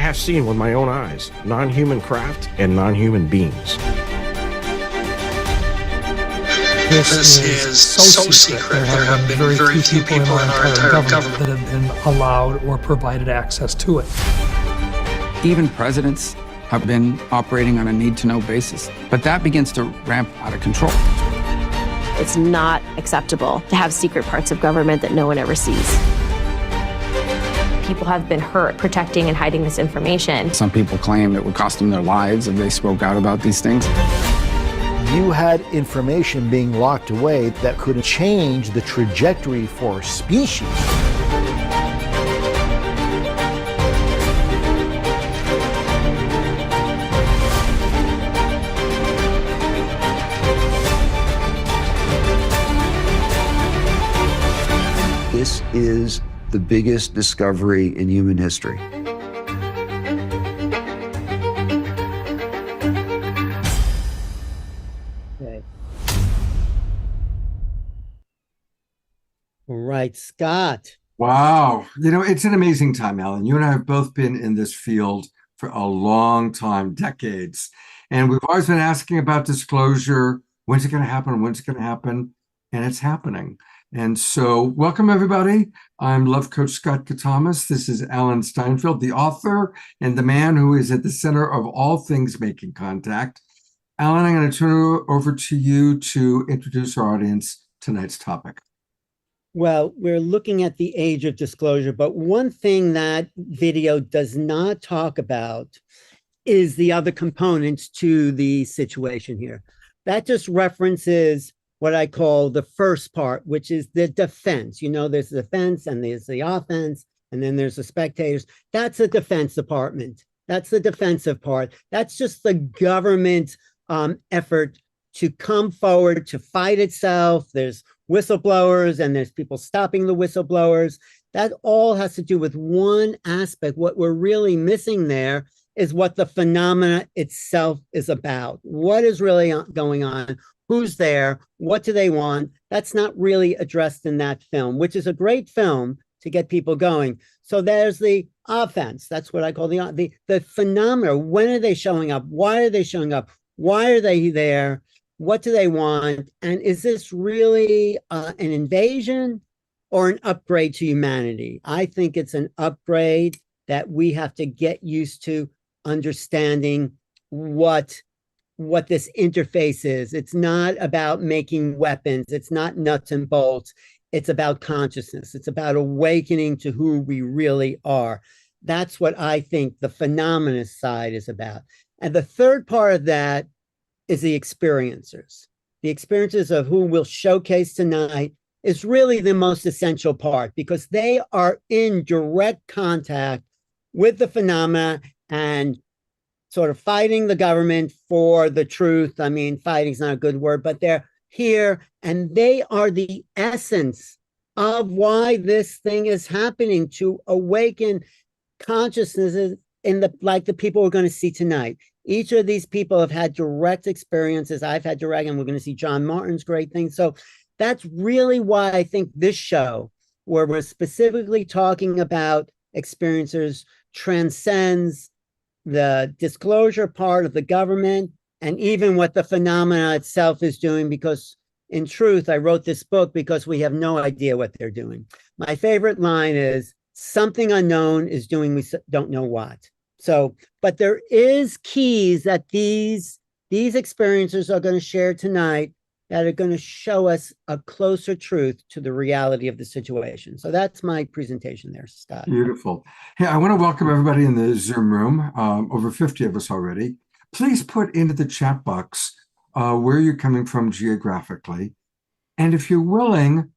have seen with my own eyes non-human craft and non-human beings. This is so secret. There have been very few people in our entire government that have been allowed or provided access to it. Even presidents have been operating on a need-to-know basis, but that begins to ramp out of control. It's not acceptable to have secret parts of government that no one ever sees. People have been hurt protecting and hiding this information. Some people claim it would cost them their lives if they spoke out about these things. You had information being locked away that could change the trajectory for a species. This is the biggest discovery in human history. All right, Scott. Wow. It's an amazing time, Alan. You and I have both been in this field for a long time, decades. And we've always been asking about disclosure. When's it going to happen? When's it going to happen? And it's happening. And so welcome, everybody. I'm Love Coach Scott Catamas. This is Alan Steinfeld, the author and the man who is at the center of all things making contact. Alan, I'm going to turn it over to you to introduce our audience tonight's topic. Well, we're looking at the age of disclosure, but one thing that video does not talk about is the other components to the situation here. That just references what I call the first part, which is the defense. There's the defense and there's the offense, and then there's the spectators. That's the Defense Department. That's the defensive part. That's just the government effort to come forward to fight itself. There's whistleblowers and there's people stopping the whistleblowers. That all has to do with one aspect. What we're really missing there is what the phenomena itself is about. What is really going on? Who's there? What do they want? That's not really addressed in that film, which is a great film to get people going. So there's the offense. That's what I call the phenomena. When are they showing up? Why are they showing up? Why are they there? What do they want? And is this really an invasion or an upgrade to humanity? I think it's an upgrade that we have to get used to understanding what this interface is. It's not about making weapons. It's not nuts and bolts. It's about consciousness. It's about awakening to who we really are. That's what I think the phenomena side is about. And the third part of that is the experiencers. The experiences of who we'll showcase tonight is really the most essential part because they are in direct contact with the phenomena and sort of fighting the government for the truth. I mean, fighting is not a good word, but they're here and they are the essence of why this thing is happening, to awaken consciousnesses in like the people we're going to see tonight. Each of these people have had direct experiences. I've had direct, and we're going to see John Martin's great thing. So that's really why I think this show, where we're specifically talking about experiencers, transcends the disclosure part of the government and even what the phenomena itself is doing, because in truth, I wrote this book because we have no idea what they're doing. My favorite line is, something unknown is doing, we don't know what. So, but there is keys that these experiencers are going to share tonight that are going to show us a closer truth to the reality of the situation. So that's my presentation there, Scott. Beautiful. Hey, I want to welcome everybody in the Zoom room, over 50 of us already. Please put into the chat box where you're coming from geographically. And if you're willing,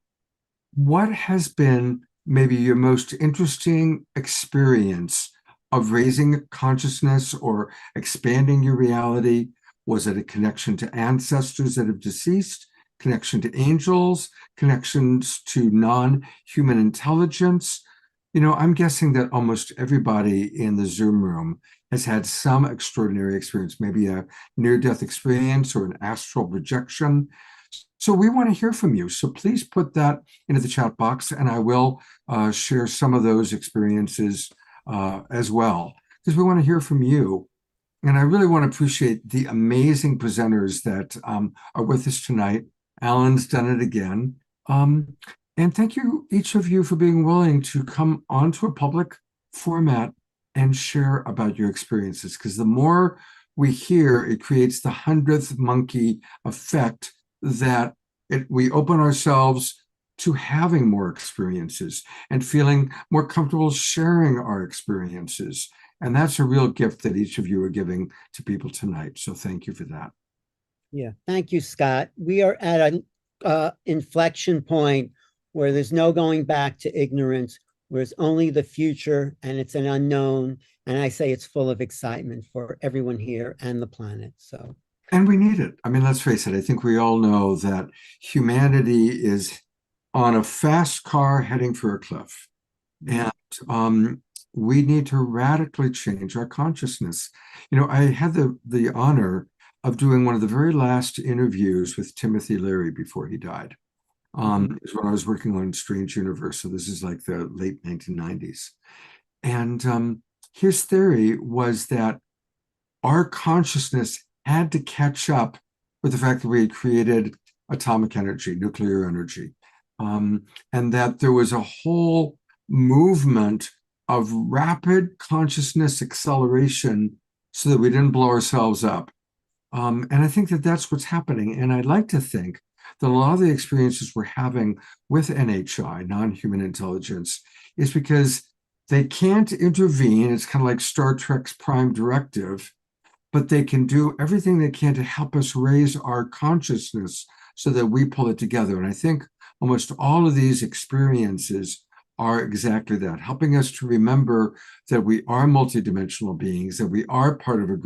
what has been maybe your most interesting experience of raising consciousness or expanding your reality? Was it a connection to ancestors that have deceased, connection to angels, connections to non-human intelligence? I'm guessing that almost everybody in the Zoom room has had some extraordinary experience, maybe a near-death experience or an astral projection. So we want to hear from you. So please put that into the chat box, and I will share some of those experiences as well. because we want to hear from you. And I really want to appreciate the amazing presenters that are with us tonight. Alan's done it again. And thank you, each of you, for being willing to come onto a public format and share about your experiences, because the more we hear, it creates the 100th monkey effect that we open ourselves to having more experiences and feeling more comfortable sharing our experiences. And that's a real gift that each of you are giving to people tonight. So thank you for that. Yeah, thank you, Scott. We are at an inflection point where there's no going back to ignorance, where it's only the future and it's an unknown. And I say it's full of excitement for everyone here and the planet. So, and we need it. I mean, let's face it. I think we all know that humanity is on a fast car heading for a cliff. And we need to radically change our consciousness. You know, I had the honor of doing one of the very last interviews with Timothy Leary before he died. It was when I was working on Strange Universe. So this is like the late 1990s. And his theory was that our consciousness had to catch up with the fact that we had created atomic energy, nuclear energy, and that there was a whole movement of rapid consciousness acceleration so that we didn't blow ourselves up. And I think that that's what's happening. And I'd like to think that a lot of the experiences we're having with NHI, non-human intelligence, is because they can't intervene. It's kind of like Star Trek's Prime Directive, but they can do everything they can to help us raise our consciousness so that we pull it together. And I think almost all of these experiences are exactly that, helping us to remember that we are multidimensional beings, that we are part of a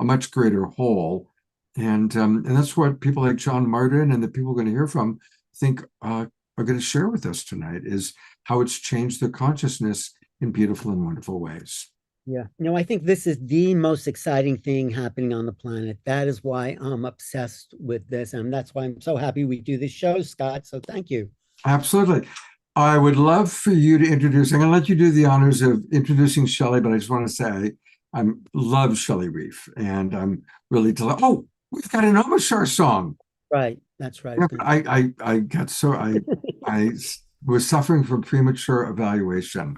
much greater whole. And that's what people like John Martin and the people we're going to hear from think are going to share with us tonight, is how it's changed their consciousness in beautiful and wonderful ways. yeah, I think this is the most exciting thing happening on the planet. That is why I'm obsessed with this. And that's why I'm so happy we do this show, Scott. So thank you. Absolutely. I would love for you to introduce, I'm going to let you do the honors of introducing Shelly, but I just want to say I love Shelly Reef, and I'm really delighted. Oh, we've got an Omashar song. Right. That's right. I was suffering from premature evaluation.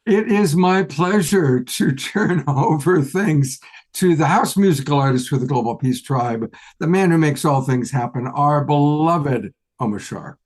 It is my pleasure to turn over things to the house musical artist for the Global Peace Tribe, the man who makes all things happen, our beloved Omashar.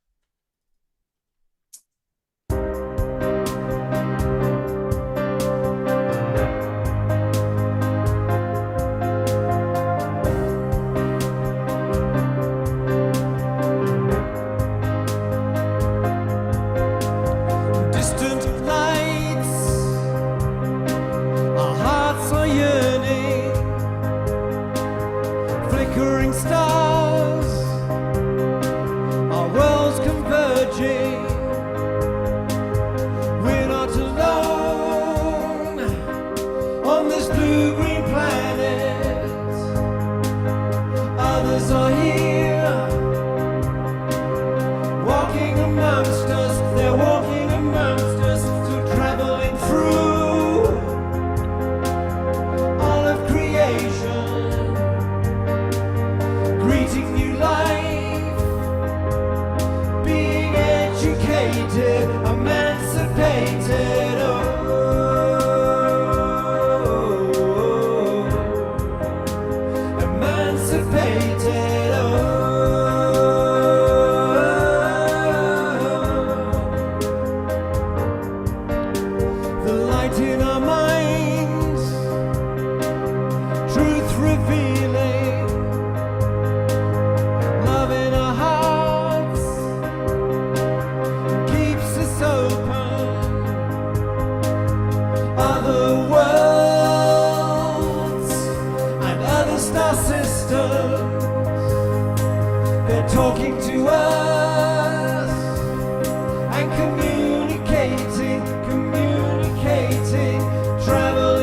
Travel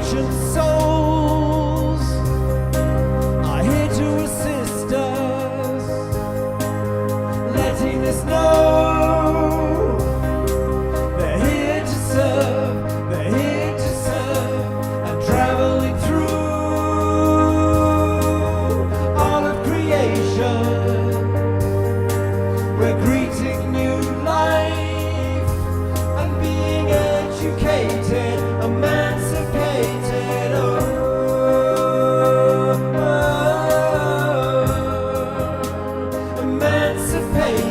ancient souls are here to assist us, letting us know they're here to serve, they're here to serve, and traveling through all of creation. We're greeting new life and being educated, emancipated. Emancipated.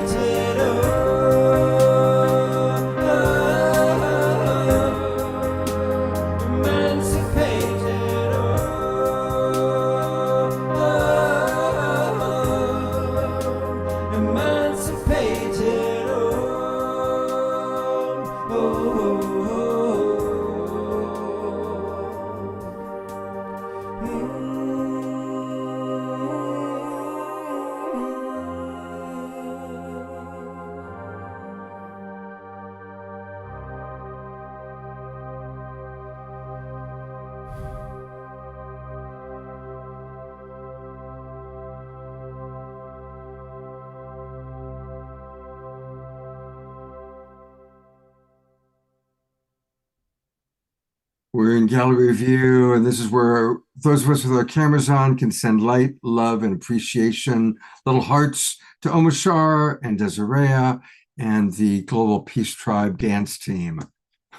We're in gallery view, and this is where those of us with our cameras on can send light, love, and appreciation, little hearts to Omashar and Desiree and the Global Peace Tribe dance team.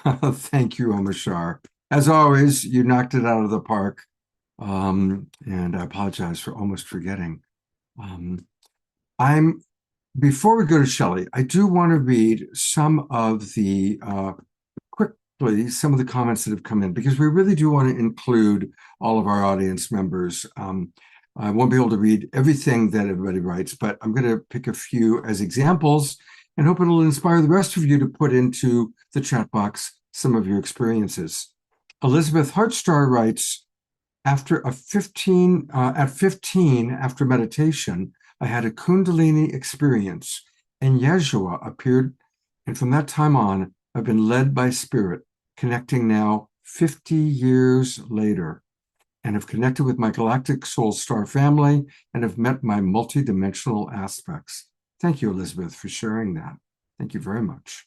Thank you, Omashar. As always, you knocked it out of the park, and I apologize for almost forgetting. Before we go to Shelly, I do want to read some of the some of the comments that have come in, because we really do want to include all of our audience members. I won't be able to read everything that everybody writes, but I'm going to pick a few as examples and hope it'll inspire the rest of you to put into the chat box some of your experiences. Elizabeth Hartstar writes, at 15, after meditation, I had a Kundalini experience and Yeshua appeared. And from that time on, I've been led by spirit, connecting now 50 years later, and have connected with my galactic soul star family and have met my multidimensional aspects. Thank you, Elizabeth, for sharing that. Thank you very much.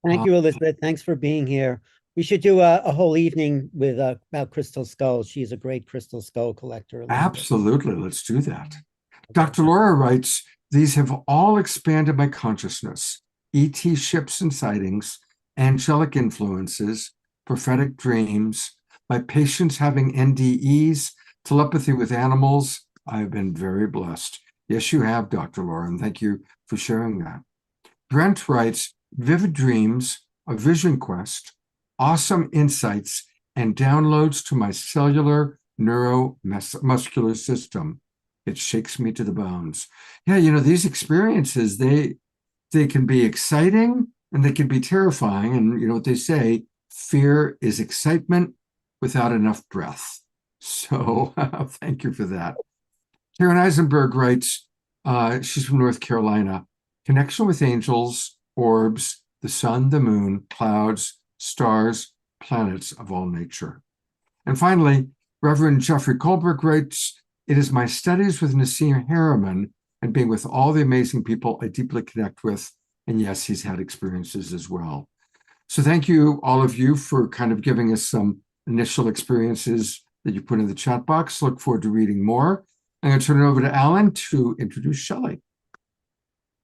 Thank you, Elizabeth. Thanks for being here. We should do a whole evening with about crystal skulls. She's a great crystal skull collector. Elizabeth. Absolutely. Let's do that. Dr. Laura writes, these have all expanded my consciousness. ET ships and sightings, angelic influences, prophetic dreams, my patients having NDEs, telepathy with animals. I've been very blessed. Yes, you have, Dr. Laura, and thank you for sharing that. Brent writes, vivid dreams, a vision quest, awesome insights, and downloads to my cellular neuromuscular system. It shakes me to the bones. Yeah, you know, these experiences, they can be exciting and they can be terrifying. And you know what they say, fear is excitement without enough breath. So thank you for that. Karen Eisenberg writes, she's from North Carolina, connection with angels, orbs, the sun, the moon, clouds, stars, planets of all nature. And finally, Reverend Jeffrey Colbert writes, it is my studies with Nassim Harriman and being with all the amazing people I deeply connect with. And yes, he's had experiences as well. So thank you, all of you, for kind of giving us some initial experiences that you put in the chat box. Look forward to reading more. I'm going to turn it over to Alan to introduce Shelly.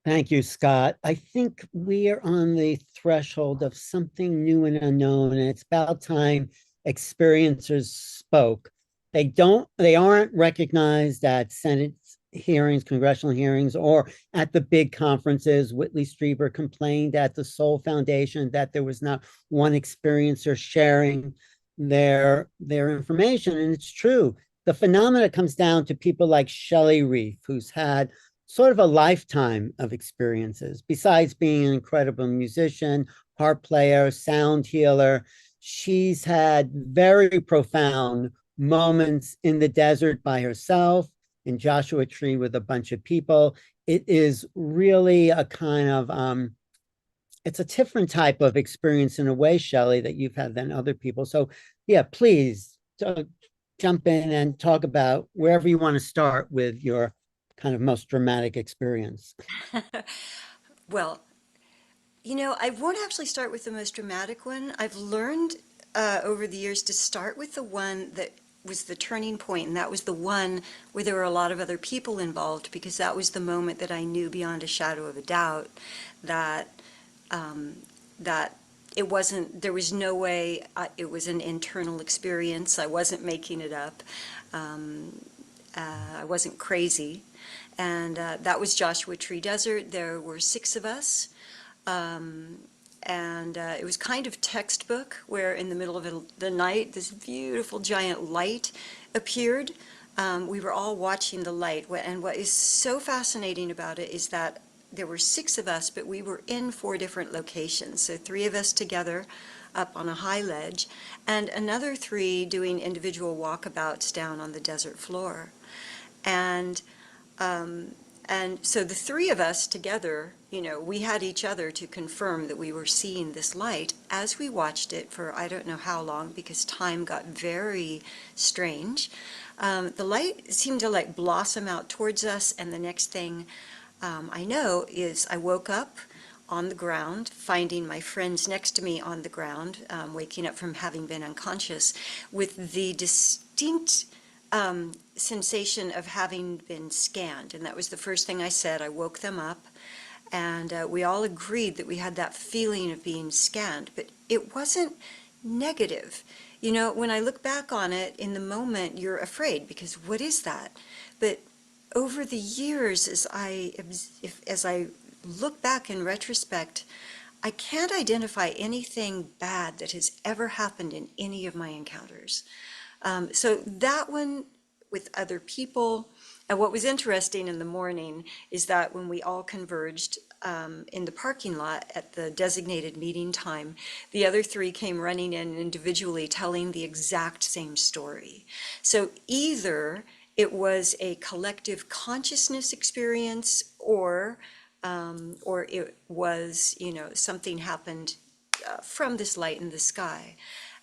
Thank you, Scott. I think we are on the threshold of something new and unknown, and it's about time experiencers spoke. They aren't recognized at Senate hearings, congressional hearings, or at the big conferences. Whitley Strieber complained at the Soul Foundation that there was not one experiencer sharing their information, and it's true. The phenomena comes down to people like Shelly Reef, who's had sort of a lifetime of experiences. Besides being an incredible musician, harp player, sound healer, she's had very profound moments in the desert by herself, in Joshua Tree with a bunch of people. It is really a kind of, it's a different type of experience in a way, Shelly, that you've had than other people. So yeah, please jump in and talk about wherever you want to start with your kind of most dramatic experience. Well, I won't actually start with the most dramatic one. I've learned over the years to start with the one that was the turning point, and that was the one where there were a lot of other people involved, because that was the moment that I knew beyond a shadow of a doubt that that it wasn't, there was no way, it was an internal experience. I wasn't making it up. I wasn't crazy. And that was Joshua Tree Desert. There were 6 of us. It was kind of textbook, where in the middle of the night, this beautiful giant light appeared. We were all watching the light. And what is so fascinating about it is that there were 6 of us, but we were in 4 different locations. So 3 of us together up on a high ledge, and another 3 doing individual walkabouts down on the desert floor. And so the 3 of us together, we had each other to confirm that we were seeing this light as we watched it for I don't know how long, because time got very strange. The light seemed to like blossom out towards us, and the next thing I know is I woke up on the ground, finding my friends next to me on the ground, waking up from having been unconscious, with the distinct sensation of having been scanned. And that was the first thing I said. I woke them up, and we all agreed that we had that feeling of being scanned, but it wasn't negative. When I look back on it, in the moment, you're afraid, because what is that? But over the years, as I look back in retrospect, I can't identify anything bad that has ever happened in any of my encounters. So that one with other people. And what was interesting in the morning is that when we all converged in the parking lot at the designated meeting time, the other 3 came running in individually telling the exact same story. So either it was a collective consciousness experience, or it was, something happened from this light in the sky.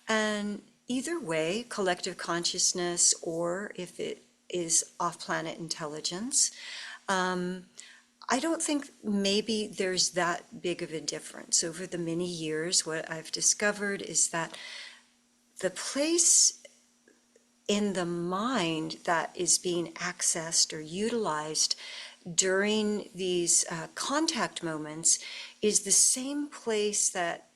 And either way, collective consciousness, or if it is off-planet intelligence, I don't think maybe there's that big of a difference. Over the many years, what I've discovered is that the place in the mind that is being accessed or utilized during these contact moments is the same place that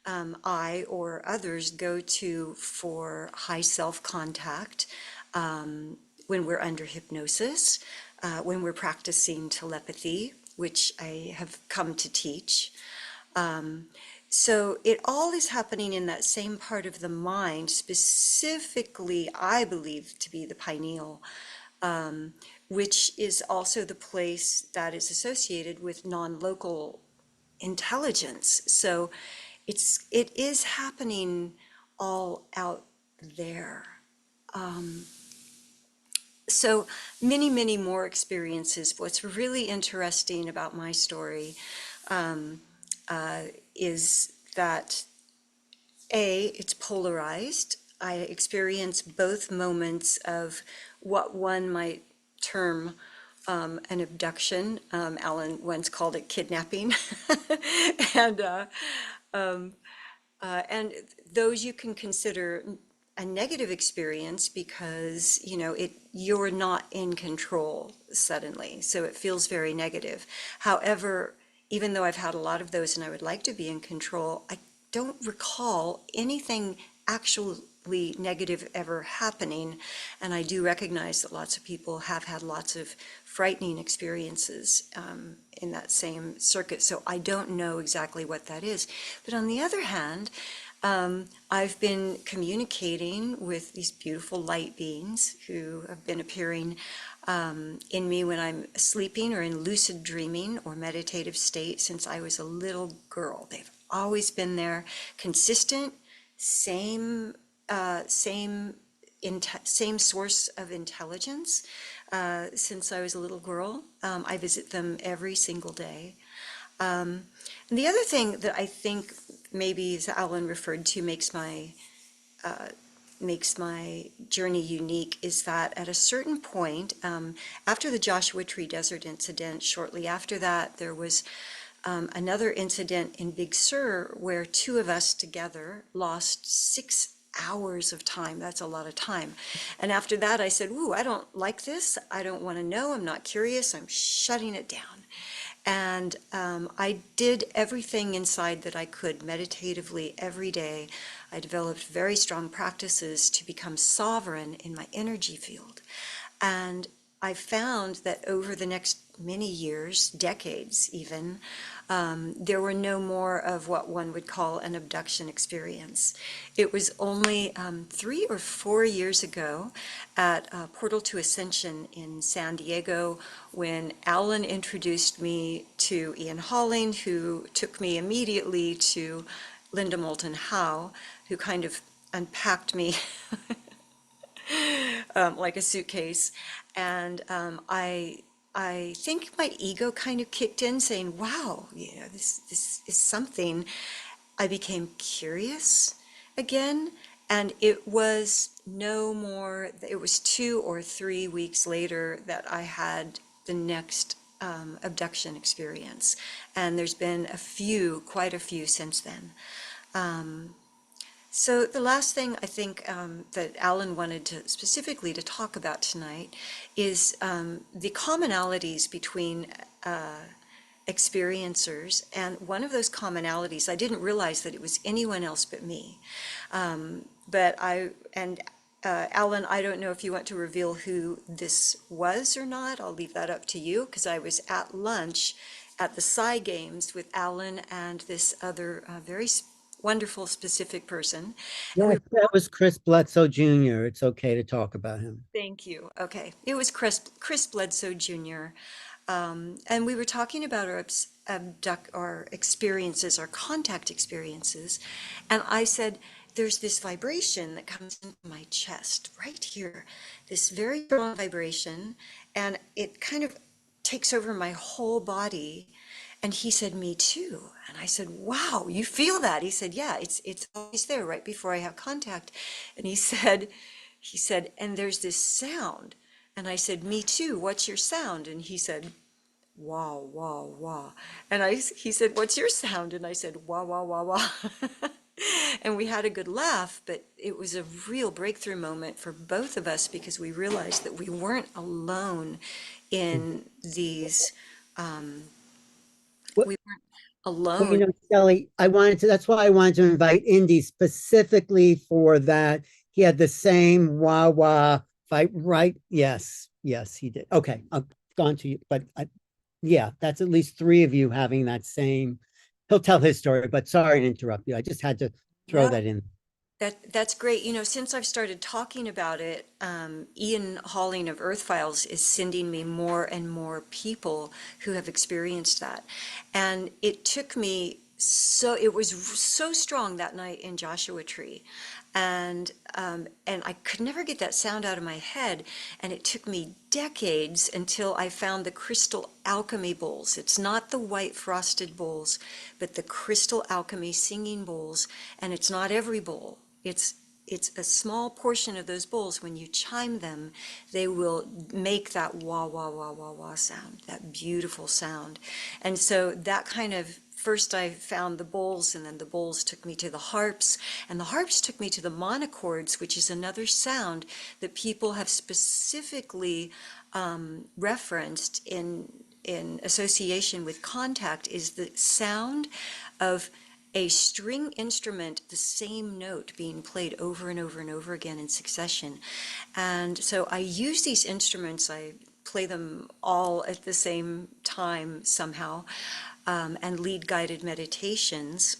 I or others go to for high self-contact when we're under hypnosis, when we're practicing telepathy, which I have come to teach. So it all is happening in that same part of the mind, specifically, I believe, to be the pineal, which is also the place that is associated with non-local intelligence. So it is happening all out there. So many, many more experiences. What's really interesting about my story is that it's polarized. I experience both moments of what one might term an abduction. Alan once called it kidnapping. And those you can consider a negative experience, because you're not in control suddenly, so it feels very negative. However, even though I've had a lot of those and I would like to be in control, I don't recall anything actually negative ever happening. And I do recognize that lots of people have had lots of frightening experiences in that same circuit. So I don't know exactly what that is. But on the other hand, I've been communicating with these beautiful light beings who have been appearing in me when I'm sleeping or in lucid dreaming or meditative state since I was a little girl. They've always been there, consistent, same source of intelligence since I was a little girl. I visit them every single day. And the other thing that I think maybe, as Alan referred to, makes my makes my journey unique is that at a certain point, after the Joshua Tree Desert incident, shortly after that, there was another incident in Big Sur where two of us together lost 6 hours of time. That's a lot of time. And after that, I said, ooh, I don't like this. I don't want to know. I'm not curious. I'm shutting it down. And I did everything inside that I could meditatively every day. I developed very strong practices to become sovereign in my energy field. And I found that over the next many years, decades even, there were no more of what one would call an abduction experience. It was only 3 or 4 years ago at Portal to Ascension in San Diego when Alan introduced me to Ian Holling, who took me immediately to Linda Moulton Howe, who kind of unpacked me like a suitcase. And I think my ego kind of kicked in saying, wow, this is something. I became curious again, and it was no more, it was 2 or 3 weeks later that I had the next abduction experience. And there's been quite a few since then. So the last thing I think that Alan wanted to specifically to talk about tonight is the commonalities between experiencers. And one of those commonalities, I didn't realize that it was anyone else but me. Alan, I don't know if you want to reveal who this was or not. I'll leave that up to you, because I was at lunch at the Psy Games with Alan and this other very wonderful, specific person. Yeah, that was Chris Bledsoe Jr. It's okay to talk about him. Thank you. Okay. It was Chris Bledsoe Jr. And we were talking about our experiences, our contact experiences. And I said, there's this vibration that comes into my chest right here, this very strong vibration, and it kind of takes over my whole body. And he said, me too. And I said, wow, you feel that? He said, yeah, it's always there right before I have contact. And he said, and there's this sound. And I said, me too, what's your sound? And he said, wah, wah, wah. And he said, what's your sound? And I said, wah, wah, wah, wah. And we had a good laugh, but it was a real breakthrough moment for both of us, because we realized that we weren't alone in these, we weren't alone. Well, Shelly, that's why I wanted to invite Indy specifically for that. He had the same wah wah fight, right? Yes, he did. Okay, I've gone to you, but yeah, that's at least 3 of you having that same. He'll tell his story, but sorry to interrupt you. I just had to throw that in. That's great. Since I've started talking about it, Ian Holling of Earth Files is sending me more and more people who have experienced that. And it took me it was so strong that night in Joshua Tree. And I could never get that sound out of my head. And it took me decades until I found the crystal alchemy bowls. It's not the white frosted bowls, but the crystal alchemy singing bowls. And it's not every bowl. It's a small portion of those bowls. When you chime them, they will make that wah, wah, wah, wah, wah sound, that beautiful sound. And so that kind of, first I found the bowls, and then the bowls took me to the harps, and the harps took me to the monochords, which is another sound that people have specifically referenced in association with contact, is the sound of a string instrument, the same note being played over and over and over again in succession. And so I use these instruments, I play them all at the same time somehow, and lead guided meditations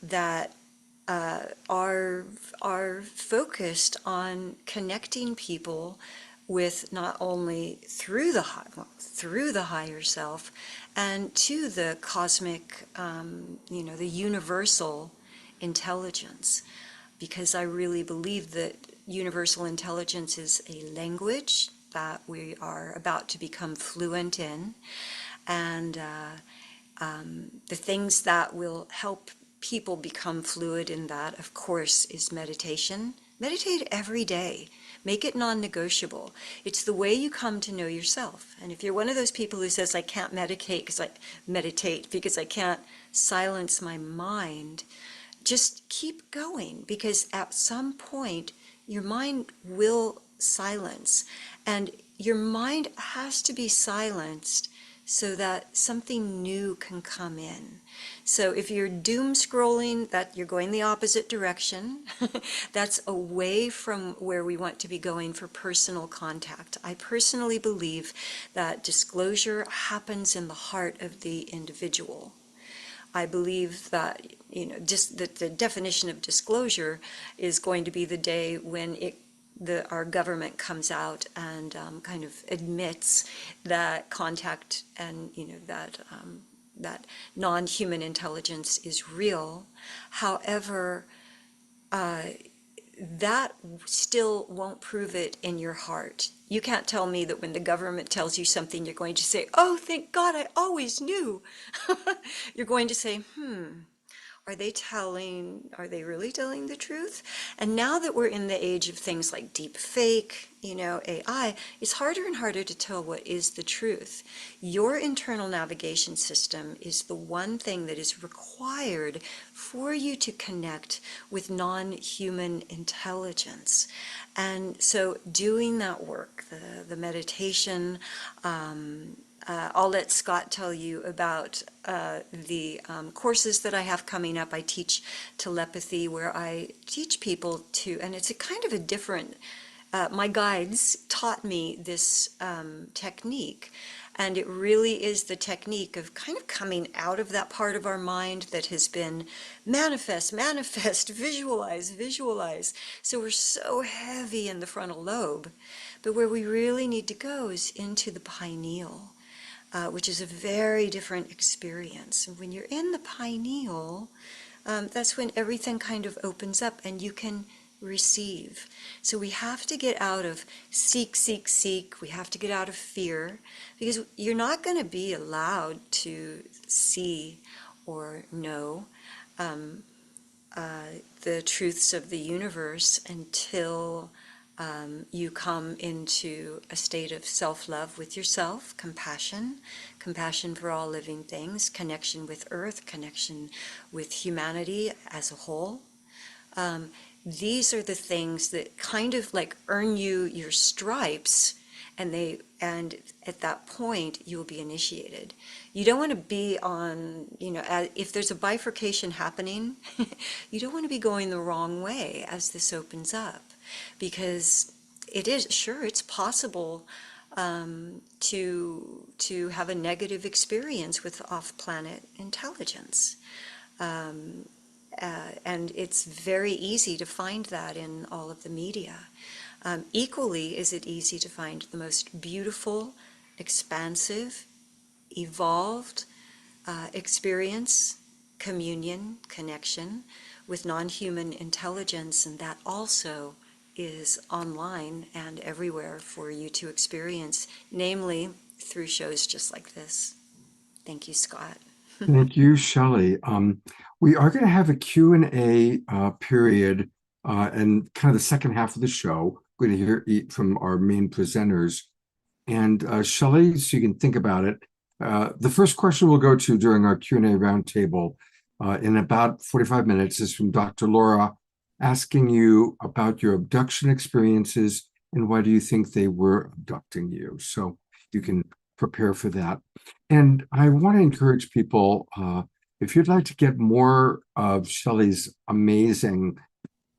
that are focused on connecting people with not only through the higher self and to the cosmic, the universal intelligence, because I really believe that universal intelligence is a language that we are about to become fluent in, and the things that will help people become fluid in that, of course, is meditation. Meditate every day. Make it non-negotiable. It's the way you come to know yourself. And if you're one of those people who says, I can't meditate because I can't silence my mind, just keep going, because at some point your mind will silence, and your mind has to be silenced so that something new can come in. So if you're doom scrolling, that you're going the opposite direction. That's away from where we want to be going for personal contact. I personally believe that disclosure happens in the heart of the individual. I believe that, just that the definition of disclosure is going to be the day when our government comes out and kind of admits that contact and that non-human intelligence is real. However, that still won't prove it in your heart. You can't tell me that when the government tells you something, you're going to say, oh, thank God, I always knew. You're going to say, are they really telling the truth? And now that we're in the age of things like deep fake, AI, it's harder and harder to tell what is the truth. Your internal navigation system is the one thing that is required for you to connect with non-human intelligence. And so doing that work, the meditation, I'll let Scott tell you about the courses that I have coming up. I teach telepathy, where I teach people to, and it's a kind of a different, my guides taught me this technique, and it really is the technique of kind of coming out of that part of our mind that has been manifest, visualize. So we're so heavy in the frontal lobe, but where we really need to go is into the pineal. Which is a very different experience. And when you're in the pineal, that's when everything kind of opens up and you can receive. So we have to get out of seek. We have to get out of fear, because you're not going to be allowed to see or know the truths of the universe until you come into a state of self-love with yourself, compassion for all living things, connection with Earth, connection with humanity as a whole. These are the things that kind of like earn you your stripes, and at that point you'll be initiated. You don't want to be on, if there's a bifurcation happening, you don't want to be going the wrong way as this opens up. Because it's possible to have a negative experience with off-planet intelligence. And it's very easy to find that in all of the media. Equally is it easy to find the most beautiful, expansive, evolved experience, communion, connection with non-human intelligence, and that also is online and everywhere for you to experience, namely through shows just like this. Thank you, Scott. Thank you, Shelly. We are going to have a Q&A period and kind of the second half of the show. We're going to hear from our main presenters. And Shelly, so you can think about it, the first question we'll go to during our Q&A roundtable in about 45 minutes is from Dr. Laura, asking you about your abduction experiences and why do you think they were abducting you. So you can prepare for that. And I want to encourage people, if you'd like to get more of Shelly's amazing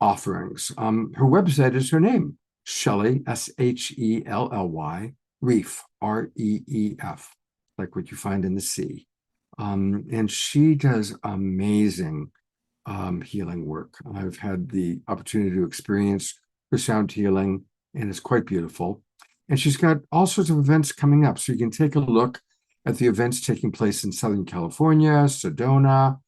offerings, her website is her name, Shelly, Shelly, Reef, Reef, like what you find in the sea. And she does amazing healing work. I've had the opportunity to experience her sound healing, and it's quite beautiful. And she's got all sorts of events coming up. So you can take a look at the events taking place in Southern California, Sedona,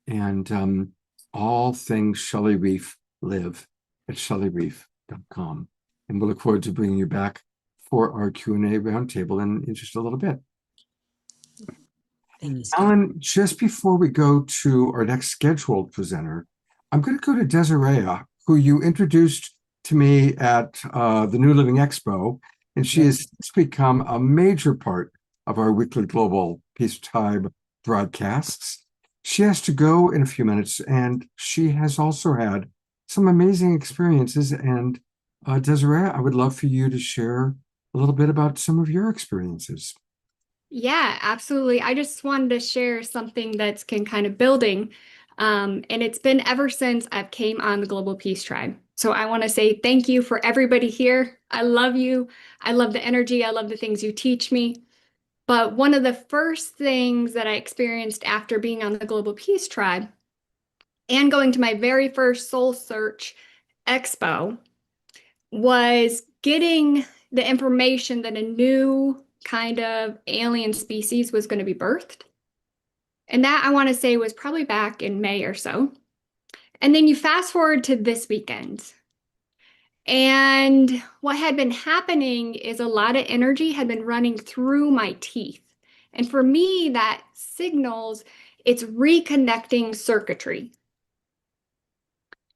and all things Shelly Reef live at shellyreef.com. And we'll look forward to bringing you back for our Q&A roundtable in just a little bit. Alan, just before we go to our next scheduled presenter, I'm going to go to Desiree, who you introduced to me at the New Living Expo, and she has become a major part of our weekly Global Peacetime broadcasts. She has to go in a few minutes, and she has also had some amazing experiences. And Desiree, I would love for you to share a little bit about some of your experiences. Yeah, absolutely. I just wanted to share something that's kind of building. And it's been ever since I've came on the Global Peace Tribe. So I want to say thank you for everybody here. I love you. I love the energy. I love the things you teach me. But one of the first things that I experienced after being on the Global Peace Tribe and going to my very first Soul Search Expo was getting the information that a new kind of alien species was going to be birthed. And that, I want to say, was probably back in May or so. And then you fast forward to this weekend. And what had been happening is a lot of energy had been running through my teeth. And for me, that signals it's reconnecting circuitry.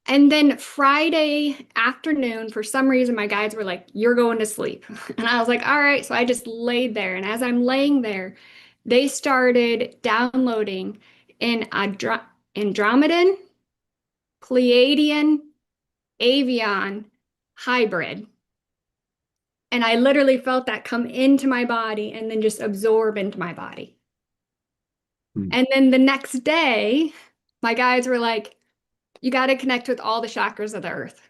And then Friday afternoon, for some reason, my guides were like, "You're going to sleep." And I was like, all right. So I just laid there. And as I'm laying there, they started downloading in Andromedan, Pleiadian, Avian hybrid. And I literally felt that come into my body and then just absorb into my body. And then the next day, my guides were like, "You got to connect with all the chakras of the earth."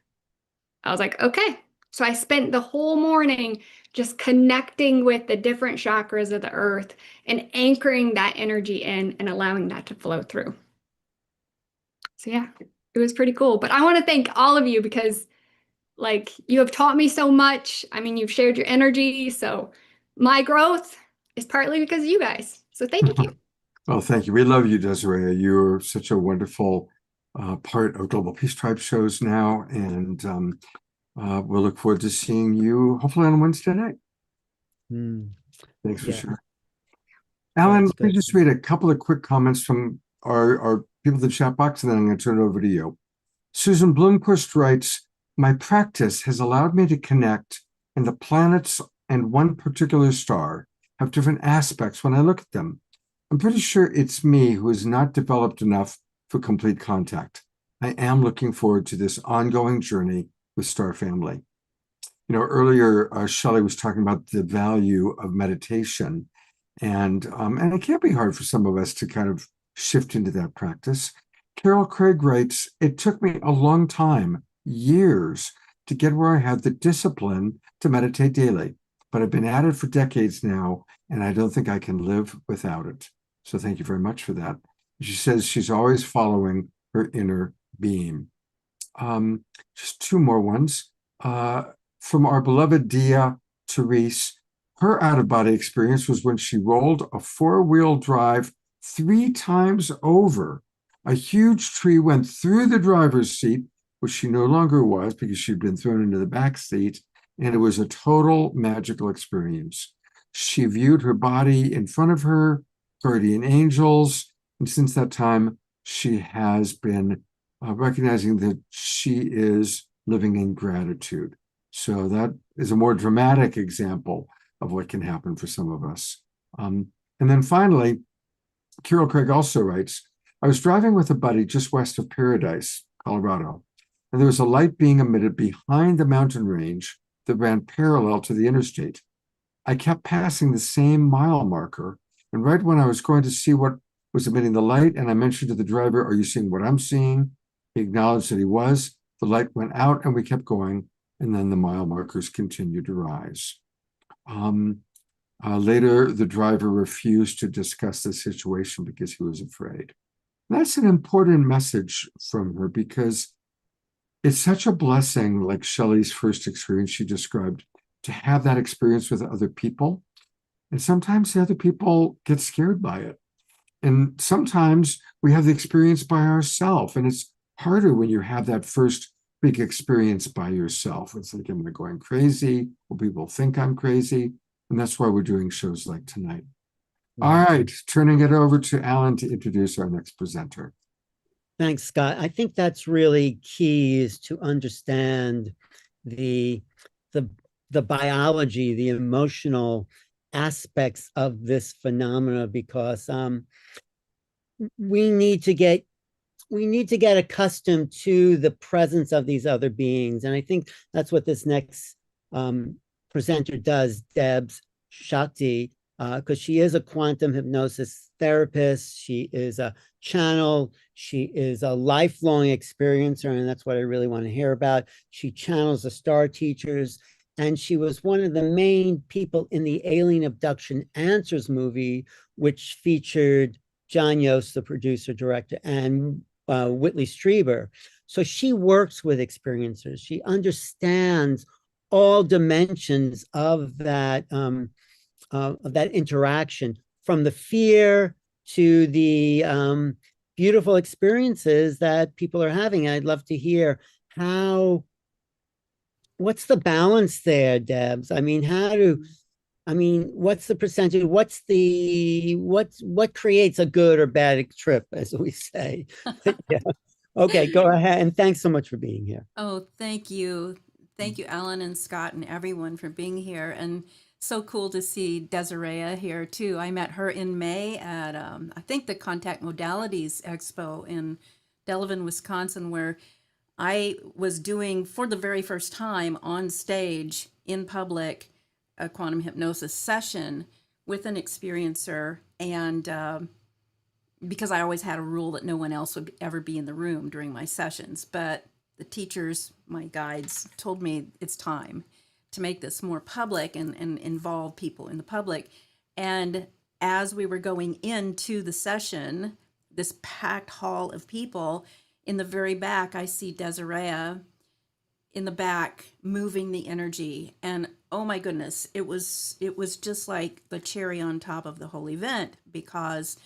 I was like, okay. So I spent the whole morning just connecting with the different chakras of the earth and anchoring that energy in and allowing that to flow through. So yeah, it was pretty cool. But I want to thank all of you because you have taught me so much. I mean, you've shared your energy. So my growth is partly because of you guys. So thank you. Well, thank you. We love you, Desiree. You're such a wonderful part of Global Peace Tribe shows now, and we'll look forward to seeing you hopefully on Wednesday night. Thanks for sharing. Alan, let me just read a couple of quick comments from our people in the chat box, and then I'm going to turn it over to you. Susan Bloomquist writes, "My practice has allowed me to connect, and the planets and one particular star have different aspects when I look at them. I'm pretty sure it's me who is not developed enough for complete contact. I am looking forward to this ongoing journey with Star Family." You know, earlier, Shelly was talking about the value of meditation, and it can't be hard for some of us to kind of shift into that practice. Carol Craig writes, "It took me a long time, years, to get where I had the discipline to meditate daily, but I've been at it for decades now, and I don't think I can live without it." So thank you very much for that. She says she's always following her inner being. Just two more ones. From our beloved Dia Therese, her out-of-body experience was when she rolled a four-wheel drive 3 times over. A huge tree went through the driver's seat, which she no longer was because she'd been thrown into the back seat, and it was a total magical experience. She viewed her body in front of her, guardian angels, and since that time, she has been recognizing that she is living in gratitude. So that is a more dramatic example of what can happen for some of us. And then finally, Carol Craig also writes, "I was driving with a buddy just west of Paradise, Colorado, and there was a light being emitted behind the mountain range that ran parallel to the interstate. I kept passing the same mile marker, and right when I was going to see what was emitting the light, and I mentioned to the driver, 'Are you seeing what I'm seeing?' He acknowledged that he was. The light went out and we kept going, and then the mile markers continued to rise." Later, the driver refused to discuss the situation because he was afraid. That's an important message from her because it's such a blessing, like Shelly's first experience she described, to have that experience with other people. And sometimes the other people get scared by it. And sometimes we have the experience by ourselves, and it's harder when you have that first big experience by yourself. It's like, am I going crazy? Will people think I'm crazy? And that's why we're doing shows like tonight. All right, turning it over to Alan to introduce our next presenter. Thanks, Scott. I think that's really key, is to understand the the biology, the emotional aspects of this phenomena, because we need to get accustomed to the presence of these other beings. And I think that's what this next presenter does, Debz Shakti, because she is a quantum hypnosis therapist. She is a channel. She is a lifelong experiencer, and that's what I really want to hear about. She channels the star teachers, and she was one of the main people in the Alien Abduction Answers movie, which featured John Yost, the producer director, and Whitley Strieber. So she works with experiencers. She understands all dimensions of that interaction, from the fear to the beautiful experiences that people are having. I'd love to hear what's the balance there, Debz? What's the percentage? What creates a good or bad trip, as we say? Yeah. Okay, go ahead. And thanks so much for being here. Oh, thank you. Thank you, Alan and Scott and everyone, for being here. And so cool to see Desiree here too. I met her in May at, I think, the Contact Modalities Expo in Delavan, Wisconsin, where I was doing, for the very first time on stage in public, a quantum hypnosis session with an experiencer. And because I always had a rule that no one else would ever be in the room during my sessions, but the teachers, my guides, told me it's time to make this more public and involve people in the public. And as we were going into the session, this packed hall of people, in the very back, I see Desiree in the back moving the energy. And oh my goodness, it was just like the cherry on top of the whole event, because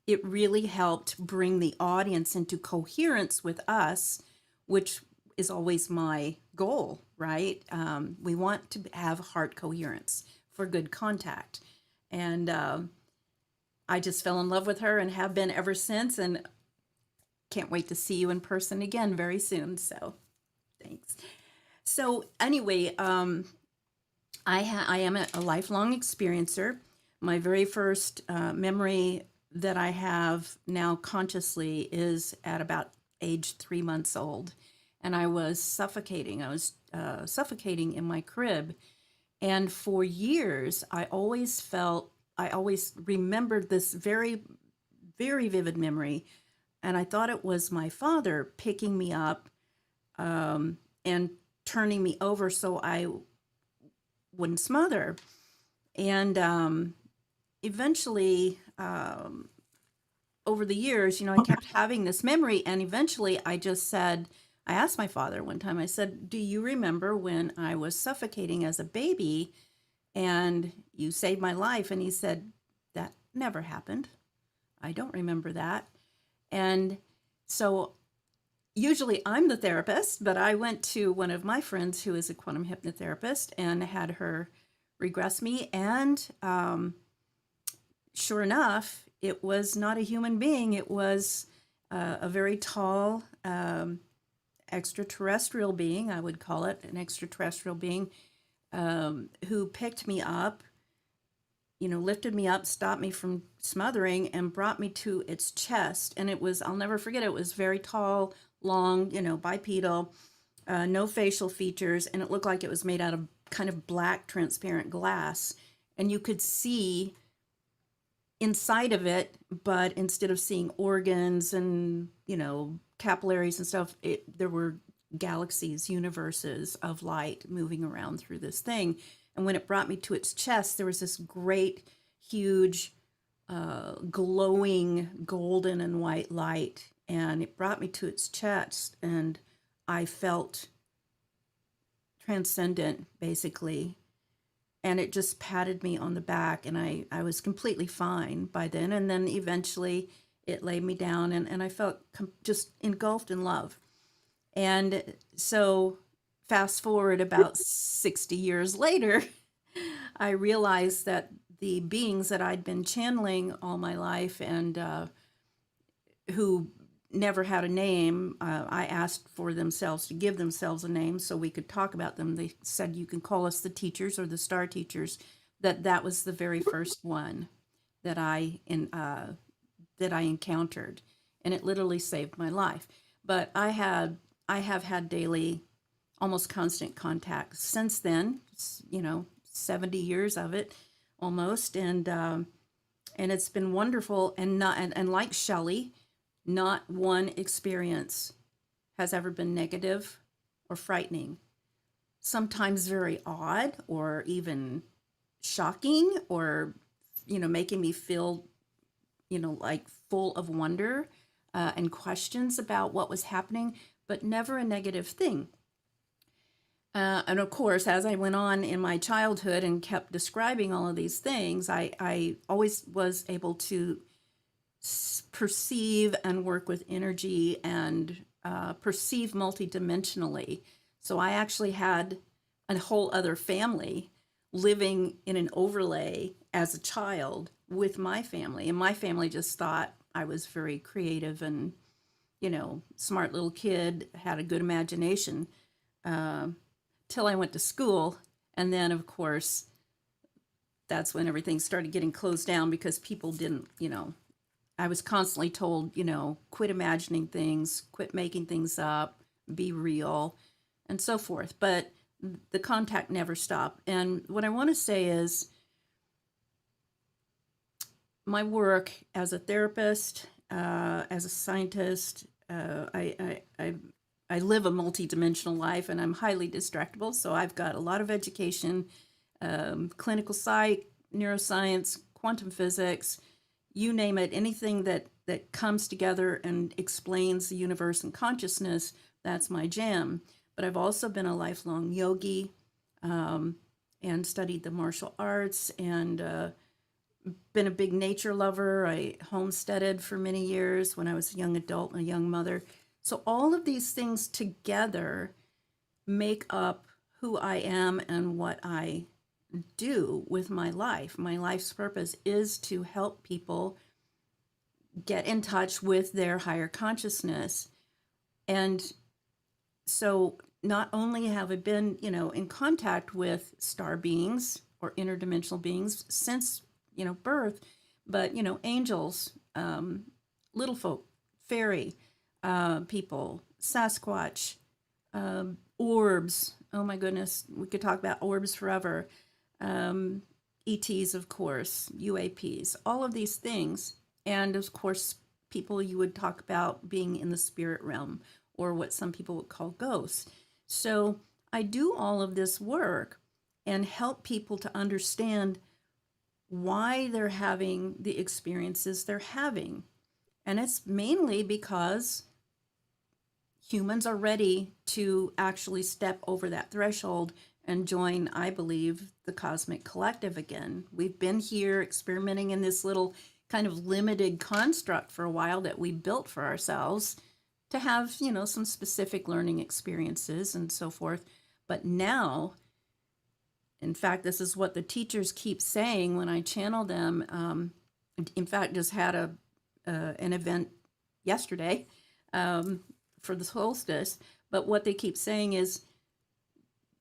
it really helped bring the audience into coherence with us, which is always my goal, right? We want to have heart coherence for good contact. And I just fell in love with her and have been ever since, and can't wait to see you in person again very soon. So thanks. So anyway, I am a lifelong experiencer. My very first memory that I have now consciously is at about age 3 months old. And I was suffocating. I was suffocating in my crib. And for years, I always remembered this very, very vivid memory. And I thought it was my father picking me up and turning me over so I wouldn't smother. And eventually, over the years, I kept having this memory. And eventually I asked my father one time, I said, do you remember when I was suffocating as a baby and you saved my life? And he said, that never happened. I don't remember that. And so usually I'm the therapist, but I went to one of my friends who is a quantum hypnotherapist and had her regress me. And sure enough, it was not a human being. It was a very tall extraterrestrial being, I would call it, an extraterrestrial being who picked me up, lifted me up, stopped me from smothering, and brought me to its chest. And it was, I'll never forget, it was very tall, long, bipedal, no facial features, and it looked like it was made out of kind of black transparent glass. And you could see inside of it, but instead of seeing organs and, capillaries and stuff, there were galaxies, universes of light moving around through this thing. And when it brought me to its chest, there was this great, huge, glowing golden and white light. And it brought me to its chest, and I felt transcendent, basically. And it just patted me on the back, and I was completely fine by then. And then eventually it laid me down, and I felt just engulfed in love. And so fast forward about 60 years later, I realized that the beings that I'd been channeling all my life and who never had a name, I asked for themselves to give themselves a name so we could talk about them. They said, you can call us the teachers or the star teachers. That was the very first one that I encountered, and it literally saved my life. But I have had daily, almost constant contact since then, 70 years of it almost. And it's been wonderful. And like Shelly, not one experience has ever been negative or frightening. Sometimes very odd or even shocking, or, making me feel, like full of wonder and questions about what was happening, but never a negative thing. And of course, as I went on in my childhood and kept describing all of these things, I always was able to perceive and work with energy and perceive multidimensionally. So I actually had a whole other family living in an overlay as a child with my family. And my family just thought I was very creative and, smart little kid, had a good imagination, till I went to school. And then, of course, that's when everything started getting closed down because people didn't, I was constantly told, quit imagining things, quit making things up, be real, and so forth. But the contact never stopped. And what I want to say is my work as a therapist, as a scientist, I live a multidimensional life, and I'm highly distractible. So I've got a lot of education, clinical psych, neuroscience, quantum physics, you name it, anything that comes together and explains the universe and consciousness, that's my jam. But I've also been a lifelong yogi and studied the martial arts and been a big nature lover. I homesteaded for many years when I was a young adult and a young mother. So all of these things together make up who I am and what I do with my life. My life's purpose is to help people get in touch with their higher consciousness. And so not only have I been, in contact with star beings or interdimensional beings since, birth, but, angels, little folk, fairy, people, Sasquatch, orbs. Oh my goodness, we could talk about orbs forever. ETs, of course, UAPs, all of these things. And of course, people you would talk about being in the spirit realm, or what some people would call ghosts. So I do all of this work and help people to understand why they're having the experiences they're having. And it's mainly because humans are ready to actually step over that threshold and join, I believe, the cosmic collective again. We've been here experimenting in this little kind of limited construct for a while that we built for ourselves to have, some specific learning experiences and so forth. But now, in fact, this is what the teachers keep saying when I channel them. In fact, just had an event yesterday for the solstice. But what they keep saying is,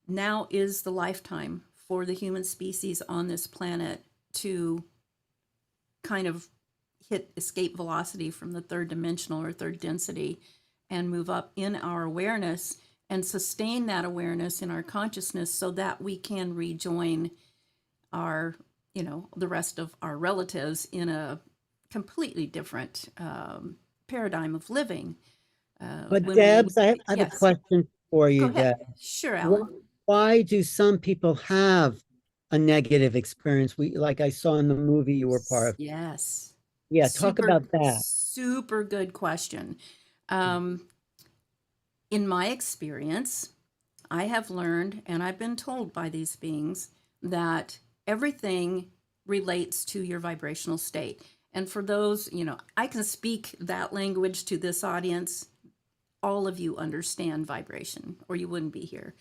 now is the lifetime for the human species on this planet to kind of hit escape velocity from the third dimensional or third density and move up in our awareness and sustain that awareness in our consciousness so that we can rejoin our, the rest of our relatives in a completely different paradigm of living. But Debz, I have Yes. a question for you, Go ahead. Debz. Sure, Alan. Why do some people have a negative experience? Like I saw in the movie you were part of. Yes. Yeah, talk about that. Super good question. In my experience, I have learned, and I've been told by these beings, that everything relates to your vibrational state. And for those, I can speak that language to this audience. All of you understand vibration, or you wouldn't be here.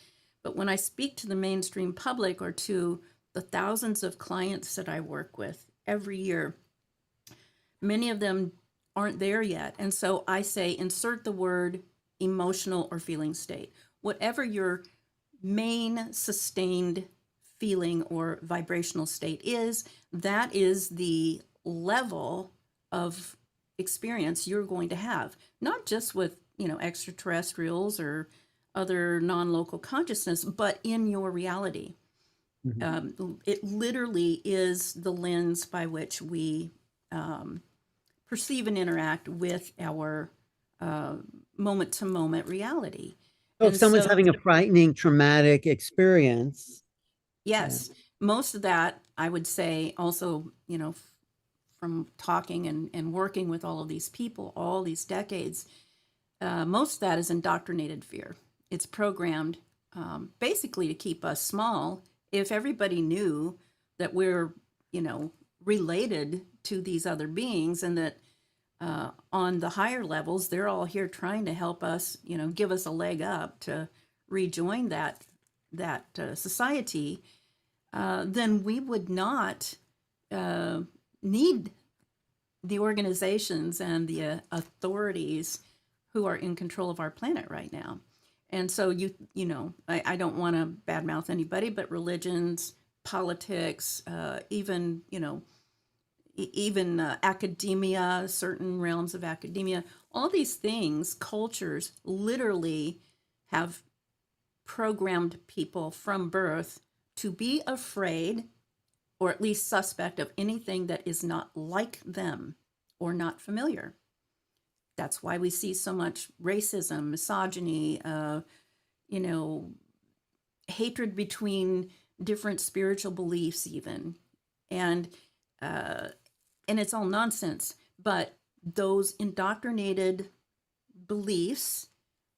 But when I speak to the mainstream public or to the thousands of clients that I work with every year, many of them aren't there yet. And so I say, insert the word emotional or feeling state. Whatever your main sustained feeling or vibrational state is, that is the level of experience you're going to have, not just with, extraterrestrials or other non-local consciousness, but in your reality. It literally is the lens by which we perceive and interact with our moment-to-moment reality. So if And someone's so- having a frightening, traumatic experience, Yes, most of that, I would say also, from talking and working with all of these people, all these decades, most of that is indoctrinated fear. It's programmed basically to keep us small. If everybody knew that we're, related to these other beings, and that on the higher levels, they're all here trying to help us, give us a leg up to rejoin that society, then we would not need the organizations and the authorities who are in control of our planet right now. And so I don't want to badmouth anybody, but religions, politics, even academia, certain realms of academia, all these things, cultures literally have programmed people from birth to be afraid, or at least suspect, of anything that is not like them or not familiar. That's why we see so much racism, misogyny, hatred between different spiritual beliefs even. And it's all nonsense. But those indoctrinated beliefs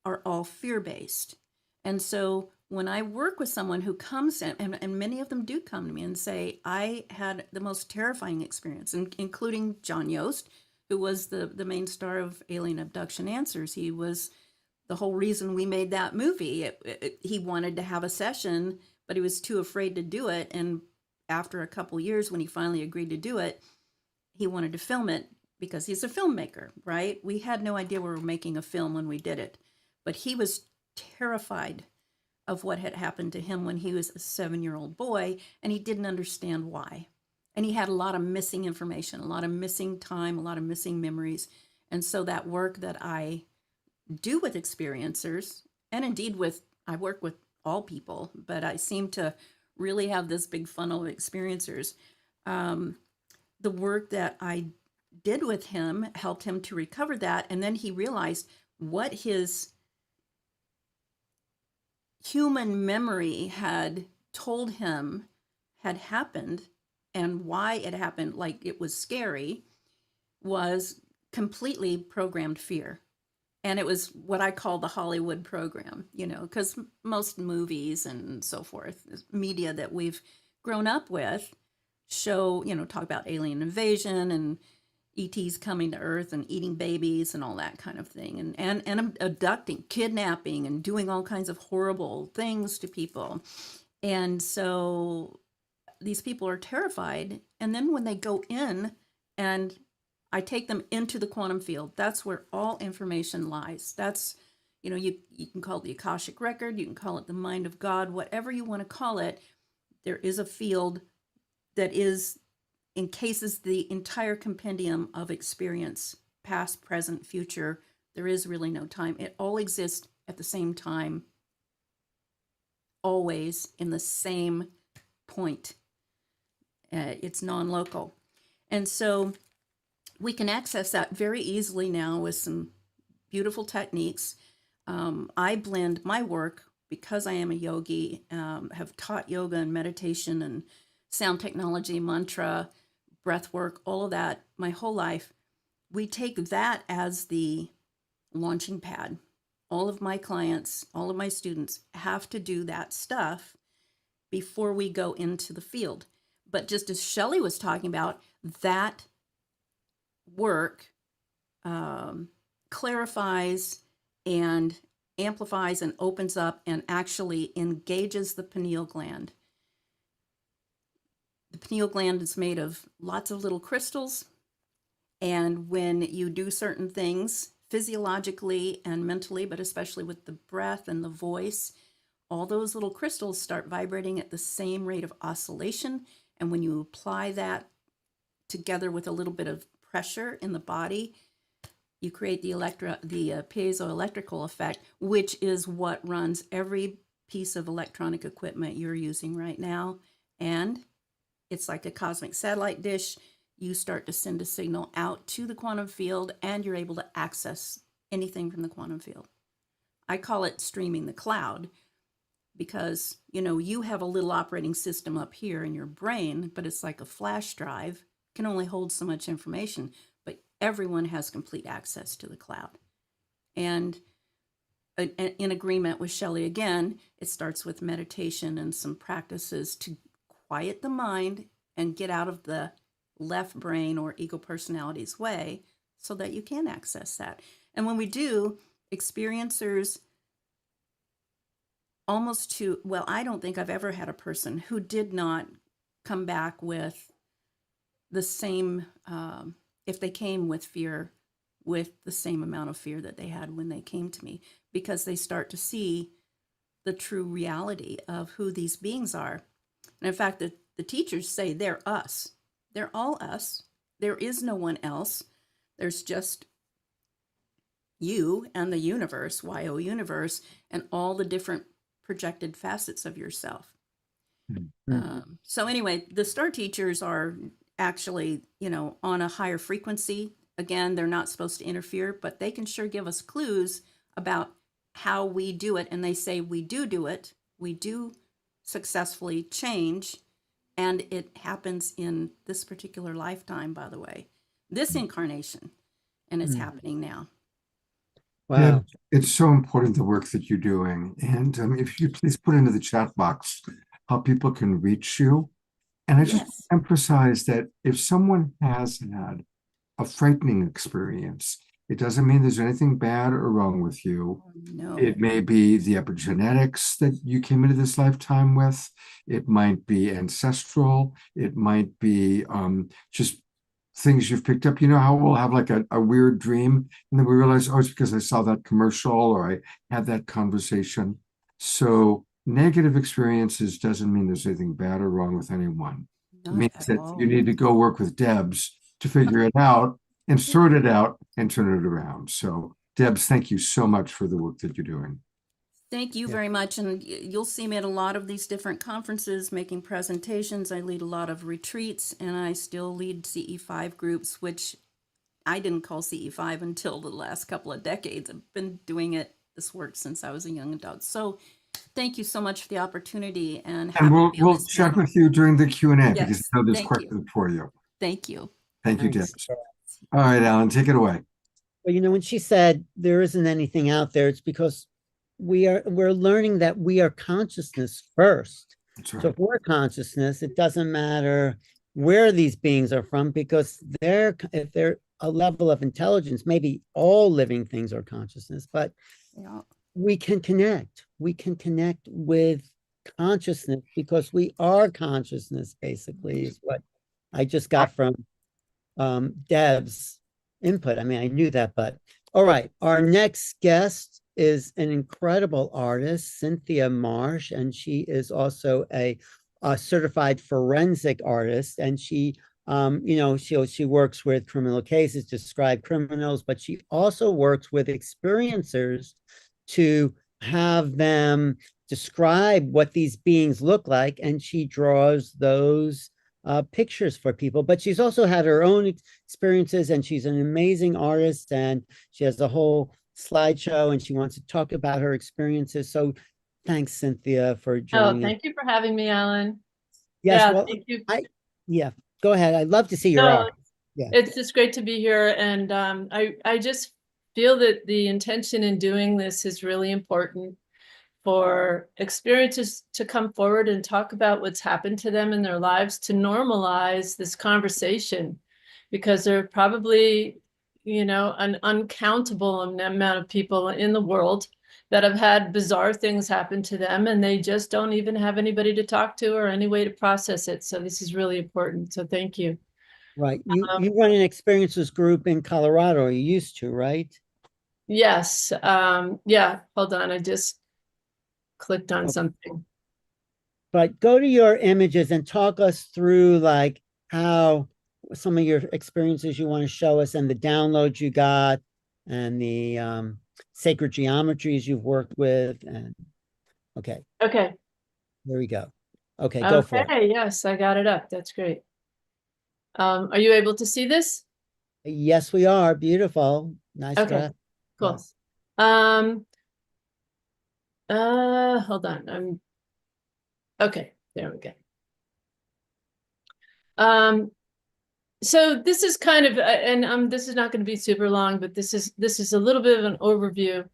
are all fear-based. And so when I work with someone who comes in, and many of them do come to me and say, I had the most terrifying experience, including John Yost, who was the main star of Alien Abduction Answers. He was the whole reason we made that movie. He wanted to have a session, but he was too afraid to do it. And after a couple years, when he finally agreed to do it, he wanted to film it because he's a filmmaker, right? We had no idea we were making a film when we did it. But he was terrified of what had happened to him when he was a 7-year-old boy, and he didn't understand why. And he had a lot of missing information, a lot of missing time, a lot of missing memories. And so that work that I do with experiencers, and indeed I work with all people, but I seem to really have this big funnel of experiencers. The work that I did with him helped him to recover that. And then he realized what his human memory had told him had happened, and why it happened, like it was scary, was completely programmed fear. And it was what I call the Hollywood program, because most movies and so forth, media that we've grown up with show, talk about alien invasion and ETs coming to Earth and eating babies and all that kind of thing, and abducting, kidnapping, and doing all kinds of horrible things to people. And so these people are terrified. And then when they go in, and I take them into the quantum field, that's where all information lies. That's, you can call it the Akashic record, you can call it the mind of God, whatever you want to call it. There is a field that encases the entire compendium of experience, past, present, future. There is really no time. It all exists at the same time, always in the same point. It's non-local. And so we can access that very easily now with some beautiful techniques. I blend my work, because I am a yogi, have taught yoga and meditation and sound technology, mantra, breath work, all of that my whole life. We take that as the launching pad. All of my clients, all of my students have to do that stuff before we go into the field. But just as Shelly was talking about, that work clarifies and amplifies and opens up and actually engages the pineal gland. The pineal gland is made of lots of little crystals. And when you do certain things physiologically and mentally, but especially with the breath and the voice, all those little crystals start vibrating at the same rate of oscillation. And when you apply that together with a little bit of pressure in the body, you create the piezoelectrical effect, which is what runs every piece of electronic equipment you're using right now. And it's like a cosmic satellite dish. You start to send a signal out to the quantum field, and you're able to access anything from the quantum field. I call it streaming the cloud because, you have a little operating system up here in your brain, but it's like a flash drive, can only hold so much information, but everyone has complete access to the cloud. And in agreement with Shelly again, it starts with meditation and some practices to quiet the mind and get out of the left brain or ego personality's way so that you can access that. And when we do, experiencers I don't think I've ever had a person who did not come back with the same, if they came with fear, with the same amount of fear that they had when they came to me, because they start to see the true reality of who these beings are. And in fact, the teachers say they're us. They're all us. There is no one else. There's just you and the universe, YO universe, and all the different projected facets of yourself. So anyway, the star teachers are actually, on a higher frequency. Again, they're not supposed to interfere, but they can sure give us clues about how we do it. And they say we do it. We do successfully change. And it happens in this particular lifetime, by the way, this incarnation. And it's happening now. Wow. Yeah, it's so important, the work that you're doing. And if you please put into the chat box how people can reach you. And I just emphasize that if someone has had a frightening experience, it doesn't mean there's anything bad or wrong with you. No. It may be the epigenetics that you came into this lifetime with. It might be ancestral. It might be just things you've picked up. You know how we'll have like a weird dream, and then we realize, oh, it's because I saw that commercial or I had that conversation. So negative experiences doesn't mean there's anything bad or wrong with anyone. It means that you need to go work with Debz to figure it out and sort it out and turn it around. So Debz, thank you so much for the work that you're doing. Thank you very much. And you'll see me at a lot of these different conferences making presentations. I lead a lot of retreats, and I still lead CE5 groups, which I didn't call CE5 until the last couple of decades. I've been doing this work since I was a young adult. So thank you so much for the opportunity. And we'll chat with you during the Q&A because I know there's questions for you. Thank you. Thank you, Debz. All right, Alan, take it away. Well, when she said there isn't anything out there, it's because we're learning that we are consciousness first. That's right. So if we're consciousness, it doesn't matter where these beings are from, because if they're a level of intelligence, maybe all living things are consciousness, but we can connect. We can connect with consciousness because we are consciousness, basically, is what I just got from Deb's input. I mean, I knew that, but all right. Our next guest is an incredible artist, Cynthia Marsh, and she is also a certified forensic artist. And she, she works with criminal cases, describe criminals, but she also works with experiencers to have them describe what these beings look like, and she draws those pictures for people. But she's also had her own experiences, and she's an amazing artist, and she has a whole slideshow, and she wants to talk about her experiences. So thanks, Cynthia, for joining. Thank you for having me, Alan. Yes, yeah, well, thank you. Go ahead. I'd love to see your art. Yeah, it's just great to be here, and I just feel that the intention in doing this is really important for experiencers to come forward and talk about what's happened to them in their lives, to normalize this conversation, because there are probably, an uncountable amount of people in the world that have had bizarre things happen to them, and they just don't even have anybody to talk to or any way to process it. So this is really important. So thank you. Right. You run an experiences group in Colorado, or you used to, right? Yes. Yeah, hold on. I just clicked on something. But go to your images and talk us through like how some of your experiences you want to show us and the downloads you got and the sacred geometries you've worked with. And okay. Okay. There we go. Okay, go for it. Okay, yes, I got it up. That's great. Are you able to see this? Yes, we are. Beautiful. Nice Okay, dress. cool. Yes. Hold on. Okay, there we go. So this is kind of, and this is not going to be super long, but this is a little bit of an overview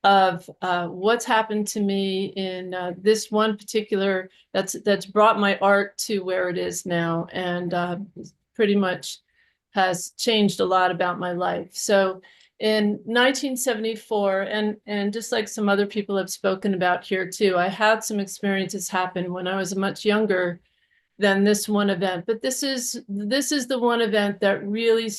of what's happened to me in this one particular that's brought my art to where it is now, and pretty much has changed a lot about my life. So in 1974, and just like some other people have spoken about here too, I had some experiences happen when I was much younger than this one event. But this is the one event that really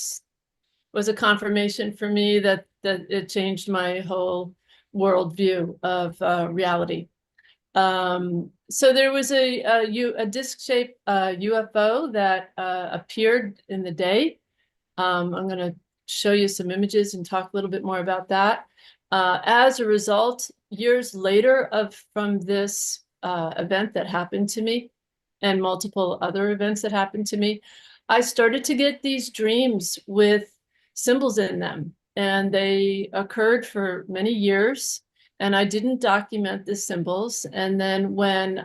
was a confirmation for me that it changed my whole worldview of reality. So there was a disc-shaped UFO that appeared in the day. I'm going to show you some images and talk a little bit more about that. As a result, years later from this event that happened to me, and multiple other events that happened to me, I started to get these dreams with symbols in them, and they occurred for many years, and I didn't document the symbols. And then when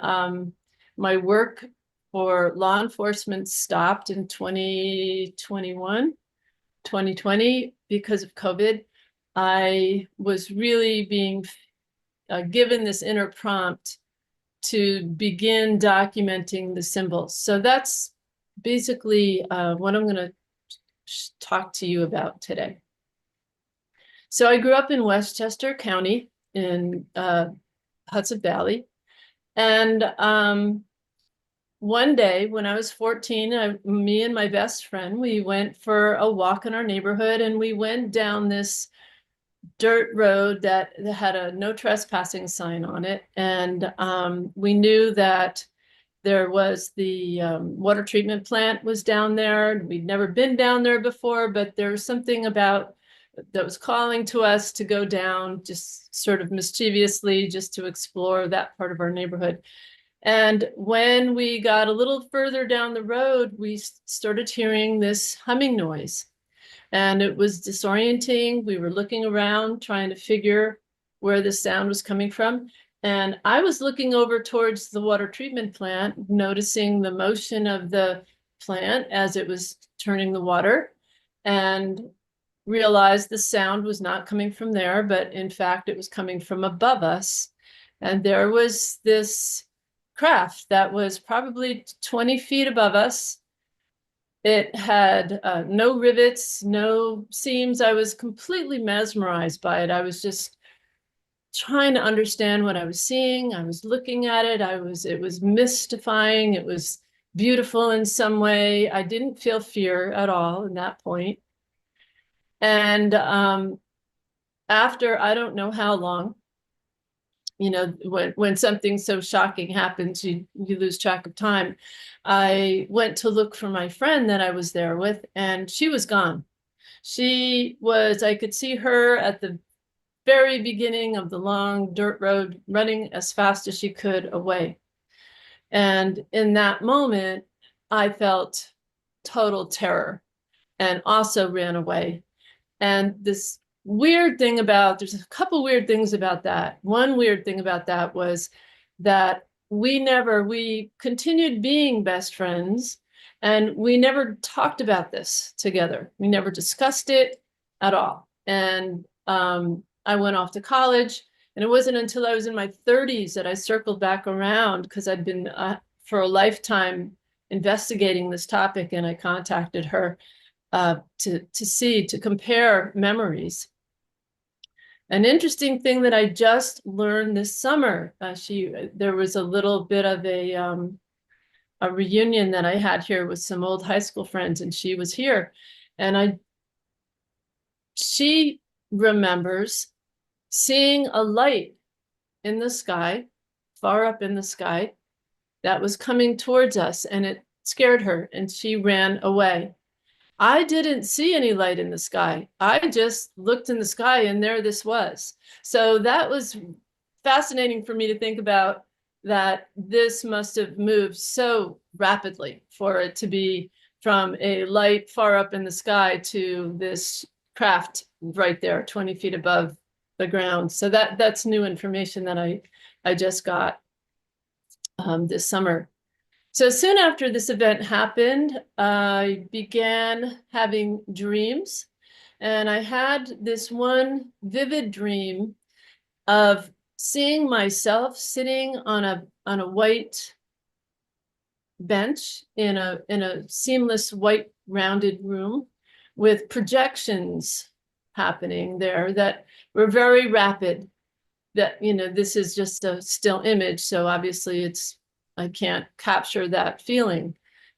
my work for law enforcement stopped in 2020, because of COVID, I was really being given this inner prompt to begin documenting the symbols. So that's basically what I'm going to talk to you about today. So I grew up in Westchester County in Hudson Valley. And one day when I was 14, me and my best friend, we went for a walk in our neighborhood, and we went down this dirt road that had a no trespassing sign on it. And we knew that there was the water treatment plant was down there. We'd never been down there before, but there was something about that was calling to us to go down, just sort of mischievously, just to explore that part of our neighborhood. And when we got a little further down the road, we started hearing this humming noise. And it was disorienting. We were looking around, trying to figure where the sound was coming from. And I was looking over towards the water treatment plant, noticing the motion of the plant as it was turning the water, and realized the sound was not coming from there, but in fact, it was coming from above us. And there was this craft that was probably 20 feet above us. It had no rivets, no seams. I was completely mesmerized by it. I was just trying to understand what I was seeing. I was looking at it. It was mystifying. It was beautiful in some way. I didn't feel fear at all in that point. And after I don't know how long, you know, when something so shocking happens, you lose track of time. I went to look for my friend that I was there with, and she was gone. I could see her at the very beginning of the long dirt road, running as fast as she could away. And in that moment, I felt total terror and also ran away. And this there's a couple weird things about that. One weird thing about that was that we continued being best friends, and we never talked about this together. We never discussed it at all. And I went off to college, and it wasn't until I was in my 30s that I circled back around, because I'd been for a lifetime investigating this topic, and I contacted her to compare memories. An interesting thing that I just learned this summer, there was a little bit of a reunion that I had here with some old high school friends, and she was here, and she remembers seeing a light in the sky, far up in the sky, that was coming towards us, and it scared her, and she ran away. I didn't see any light in the sky. I just looked in the sky, and there this was. So that was fascinating for me to think about, that this must have moved so rapidly for it to be from a light far up in the sky to this craft right there, 20 feet above the ground. So that's new information that I just got this summer. So soon after this event happened, I began having dreams, and I had this one vivid dream of seeing myself sitting on a white bench in a seamless white rounded room with projections happening there that were very rapid. That, this is just a still image, so obviously I can't capture that feeling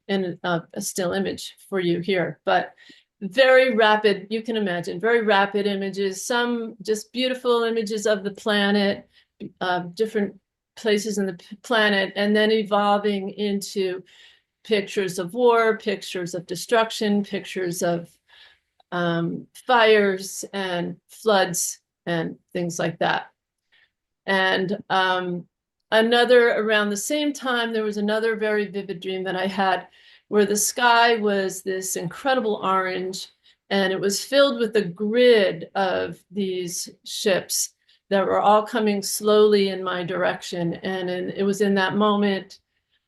in a still image for you here, but very rapid, you can imagine, very rapid images, some just beautiful images of the planet, different places in the planet, and then evolving into pictures of war, pictures of destruction, pictures of fires and floods and things like that. And around the same time, there was another very vivid dream that I had, where the sky was this incredible orange, and it was filled with a grid of these ships that were all coming slowly in my direction. And it was in that moment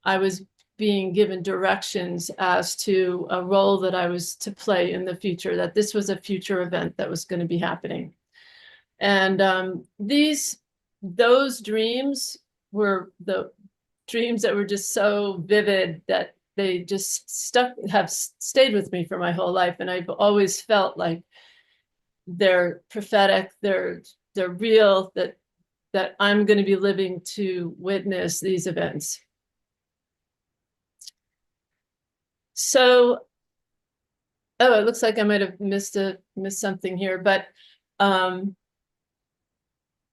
I was being given directions as to a role that I was to play in the future, that this was a future event that was going to be happening. And those dreams were the dreams that were just so vivid that they just have stayed with me for my whole life. And I've always felt like they're prophetic, they're real, that I'm going to be living to witness these events. So, it looks like I might have missed something here, but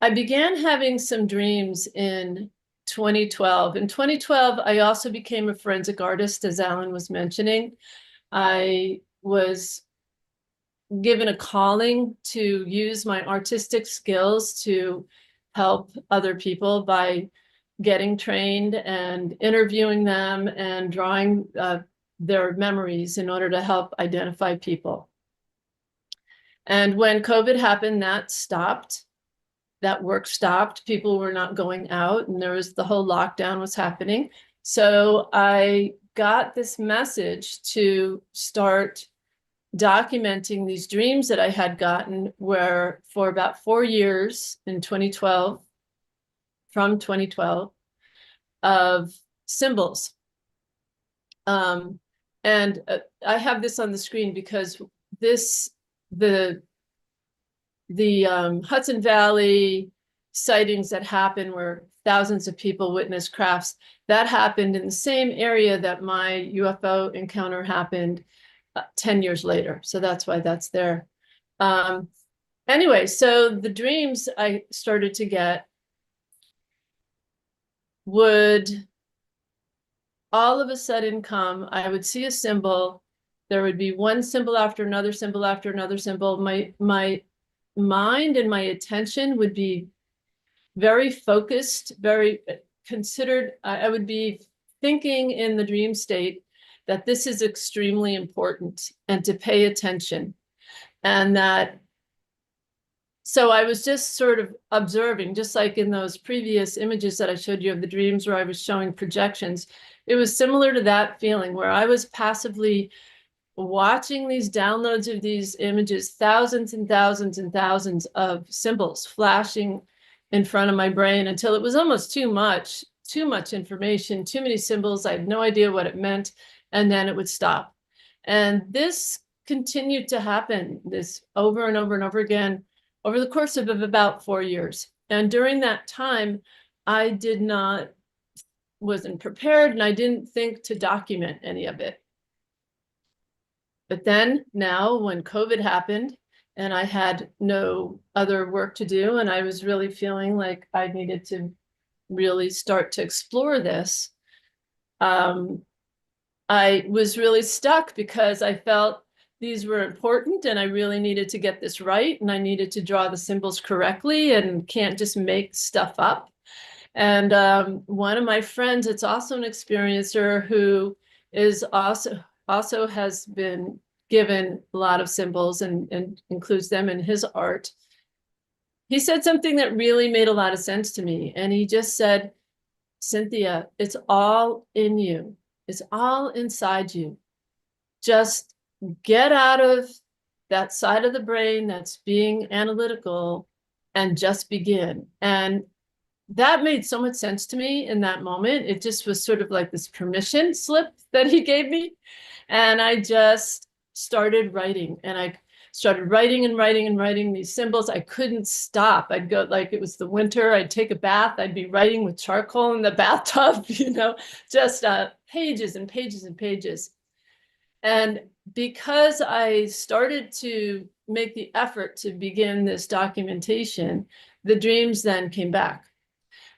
I began having some dreams in 2012. In 2012, I also became a forensic artist, as Alan was mentioning. I was given a calling to use my artistic skills to help other people by getting trained and interviewing them and drawing their memories in order to help identify people. And when COVID happened, that stopped. That work stopped. People were not going out, and the whole lockdown was happening. So I got this message to start documenting these dreams that I had gotten, where for about 4 years in 2012, from 2012, of symbols. And I have this on the screen because the Hudson Valley sightings that happened, where thousands of people witnessed crafts, that happened in the same area that my UFO encounter happened 10 years later. So that's why that's there. Anyway, so the dreams I started to get would all of a sudden come. I would see a symbol. There would be one symbol after another symbol after another symbol. My mind and my attention would be very focused, very considered. I would be thinking in the dream state that this is extremely important and to pay attention. And so I was just sort of observing, just like in those previous images that I showed you of the dreams where I was showing projections. It was similar to that feeling where I was passively watching these downloads of these images, thousands and thousands and thousands of symbols flashing in front of my brain until it was almost too much information, too many symbols. I had no idea what it meant, and then it would stop. And this continued to happen, this over and over and over again over the course of about 4 years. And during that time, I wasn't prepared, and I didn't think to document any of it. But then now when COVID happened and I had no other work to do, and I was really feeling like I needed to really start to explore this, I was really stuck because I felt these were important and I really needed to get this right, and I needed to draw the symbols correctly and can't just make stuff up. And one of my friends, it's also an experiencer who is also has been given a lot of symbols and includes them in his art. He said something that really made a lot of sense to me. And he just said, Cynthia, it's all in you. It's all inside you. Just get out of that side of the brain that's being analytical and just begin. And that made so much sense to me in that moment. It just was sort of like this permission slip that he gave me. And I just started writing, and I started writing and writing and writing these symbols. I couldn't stop. I'd go, like it was the winter, I'd take a bath, I'd be writing with charcoal in the bathtub, you know, just pages and pages and pages. And because I started to make the effort to begin this documentation, the dreams then came back.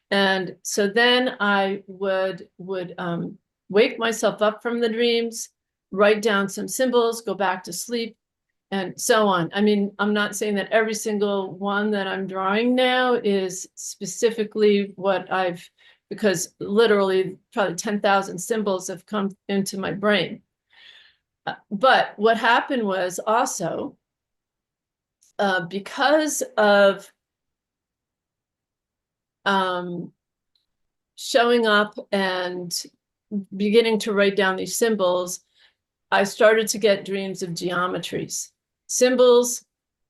And so then I would wake myself up from the dreams, write down some symbols, go back to sleep, and so on. I mean, I'm not saying that every single one that I'm drawing now is specifically what because literally probably 10,000 symbols have come into my brain. But what happened was also, because of showing up and beginning to write down these symbols, I started to get dreams of geometries, symbols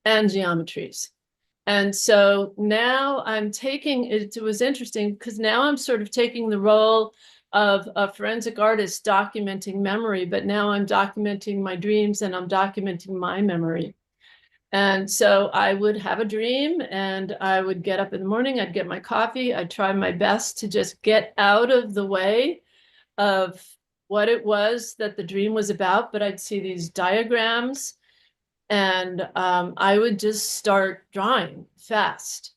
and geometries. And so now I'm taking, it was interesting because now I'm sort of taking the role of a forensic artist documenting memory, but now I'm documenting my dreams and I'm documenting my memory. And so I would have a dream and I would get up in the morning, I'd get my coffee, I'd try my best to just get out of the way of what it was that the dream was about, but I'd see these diagrams and I would just start drawing fast.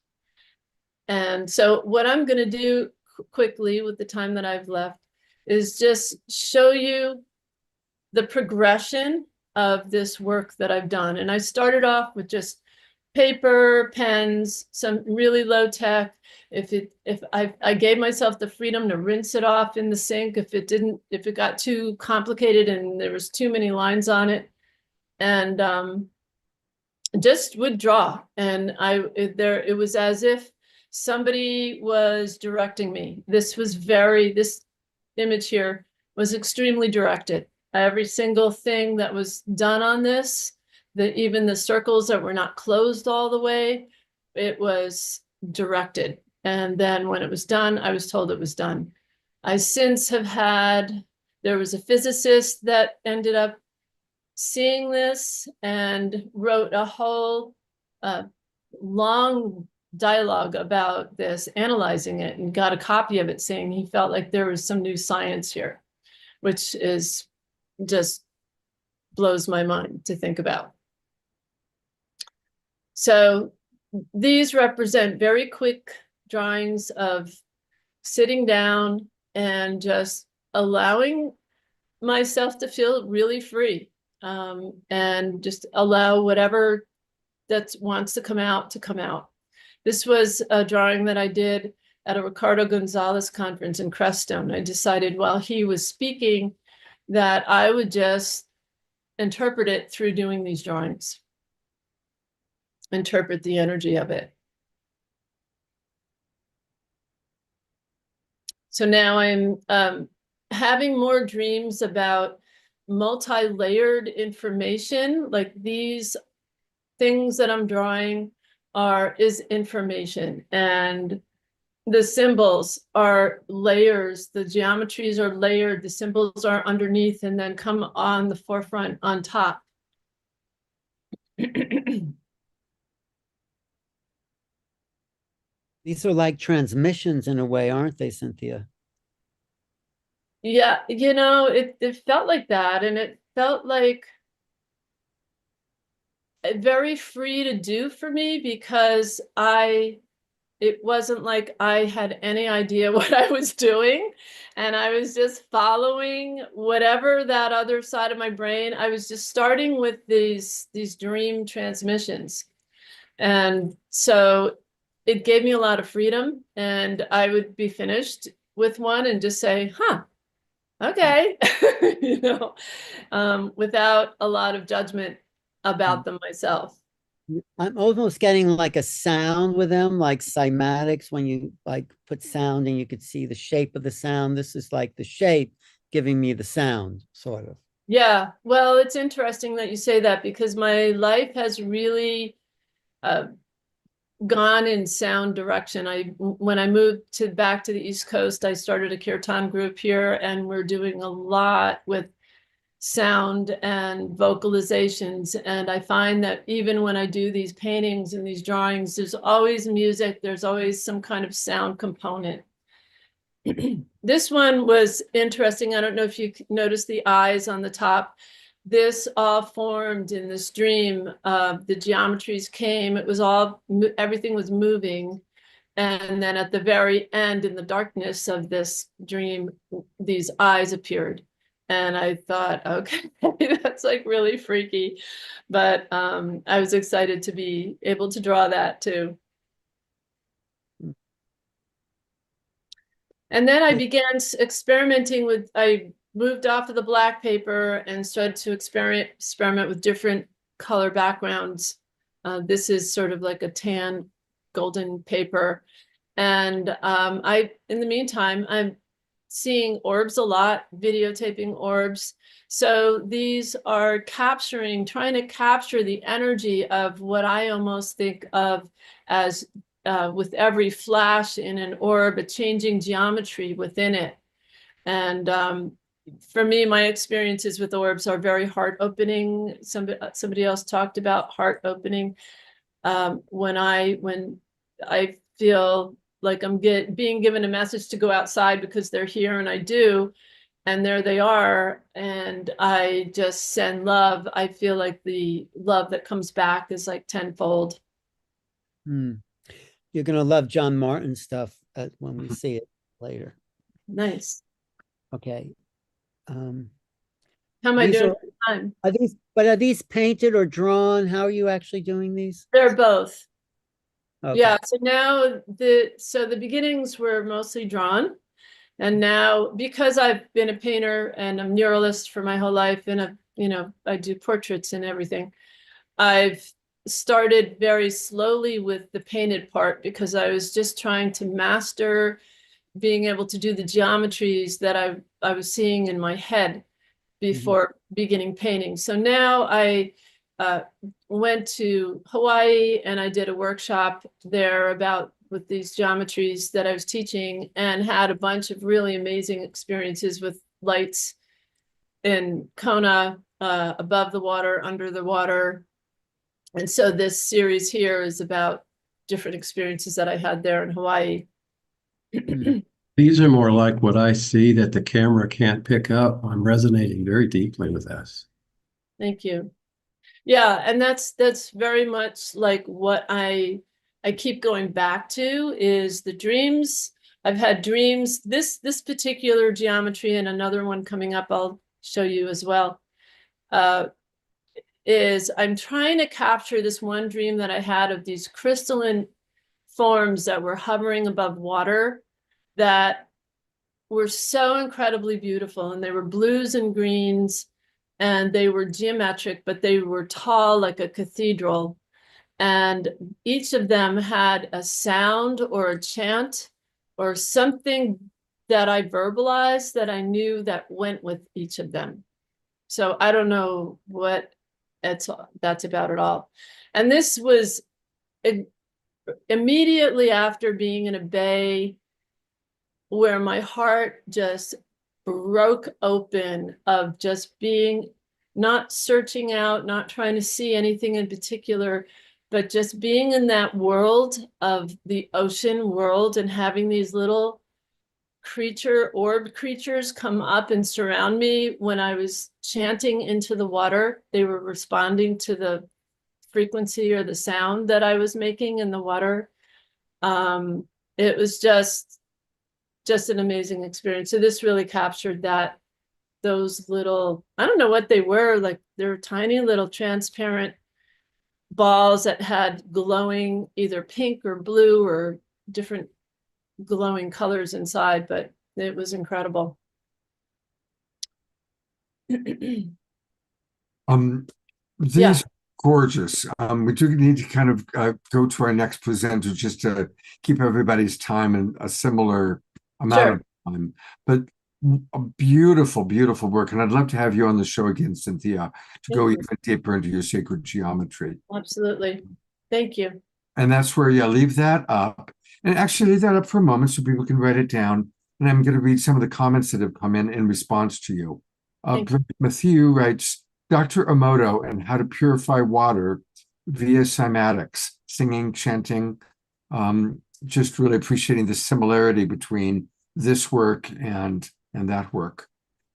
And so what I'm going to do quickly with the time that I've left is just show you the progression of this work that I've done. And I started off with just paper, pens, some really low tech. If I gave myself the freedom to rinse it off in the sink if it got too complicated and there was too many lines on it, and just would draw. And it was as if somebody was directing me. This image here was extremely directed. Every single thing that was done on this, even the circles that were not closed all the way, it was directed. And then when it was done, I was told it was done. I since have there was a physicist that ended up seeing this and wrote a whole long dialogue about this, analyzing it, and got a copy of it saying he felt like there was some new science here, which is just blows my mind to think about. So these represent very quick drawings of sitting down and just allowing myself to feel really free, and just allow whatever that wants to come out to come out. This was a drawing that I did at a Ricardo Gonzalez conference in Crestone. I decided while he was speaking that I would just interpret it through doing these drawings, interpret the energy of it. So now I'm having more dreams about multi-layered information. Like these things that I'm drawing is information, and the symbols are layers, the geometries are layered, the symbols are underneath and then come on the forefront on top. These are like transmissions in a way, aren't they, Cynthia? Yeah, it felt like that, and it felt like very free to do for me because it wasn't like I had any idea what I was doing, and I was just following whatever that other side of my brain. I was just starting with these dream transmissions. And so it gave me a lot of freedom, and I would be finished with one and just say, huh, okay, without a lot of judgment about them myself. I'm almost getting like a sound with them, like cymatics, when you like put sound and you could see the shape of the sound. This is like the shape giving me the sound, sort of. Yeah, well, it's interesting that you say that because my life has really gone in sound direction. When I moved back to the East Coast, I started a kirtan group here, and we're doing a lot with sound and vocalizations. And I find that even when I do these paintings and these drawings, there's always music, there's always some kind of sound component. This one was interesting. I don't know if you noticed the eyes on the top. This all formed in this dream. The geometries came, it was all, everything was moving. And then at the very end, in the darkness of this dream, these eyes appeared. And I thought, okay, that's like really freaky. But I was excited to be able to draw that too. And then I began experimenting with, I moved off of the black paper and started to experiment with different color backgrounds. This is sort of like a tan golden paper. And in the meantime, I'm seeing orbs a lot, videotaping orbs. So these are trying to capture the energy of what I almost think of as with every flash in an orb, a changing geometry within it. And for me, my experiences with orbs are very heart opening. Somebody else talked about heart opening. When I feel like I'm being given a message to go outside because they're here, and I do, and there they are, and I just send love. I feel like the love that comes back is like tenfold. You're going to love John Martin stuff when we see it later. Nice. Okay. How am I doing time? Are these painted or drawn? How are you actually doing these? They're both. Okay. Yeah, so now the beginnings were mostly drawn, and now because I've been a painter and a muralist for my whole life, and I do portraits and everything, I've started very slowly with the painted part because I was just trying to master being able to do the geometries that I was seeing in my head before beginning painting. So now I went to Hawaii and I did a workshop there with these geometries that I was teaching, and had a bunch of really amazing experiences with lights in Kona, above the water, under the water. And so this series here is about different experiences that I had there in Hawaii. These are more like what I see that the camera can't pick up. I'm resonating very deeply with this. Thank you. Yeah, and that's very much like what I keep going back to is the dreams. I've had dreams. This particular geometry and another one coming up, I'll show you as well, is I'm trying to capture this one dream that I had of these crystalline forms that were hovering above water that were so incredibly beautiful, and they were blues and greens, and they were geometric, but they were tall like a cathedral. And each of them had a sound or a chant or something that I verbalized that I knew that went with each of them. So I don't know what that's about at all. And this was immediately after being in a bay where my heart just broke open of just being, not searching out, not trying to see anything in particular, but just being in that world of the ocean world and having these little orb creatures come up and surround me when I was chanting into the water. They were responding to the frequency or the sound that I was making in the water. It was just an amazing experience. So this really captured that, those little, I don't know what they were, like they're tiny little transparent balls that had glowing either pink or blue or different glowing colors inside, but it was incredible. These Yeah. gorgeous. We do need to kind of go to our next presenter just to keep everybody's time in a similar amount of time. But a beautiful, beautiful work. And I'd love to have you on the show again, Cynthia, to go even deeper into your sacred geometry. Absolutely. Thank you. And that's where, yeah, leave that up. And actually leave that up for a moment so people can write it down. And I'm going to read some of the comments that have come in response to you. Matthew writes, Dr. Emoto and how to purify water via cymatics, singing, chanting, just really appreciating the similarity between this work and that work.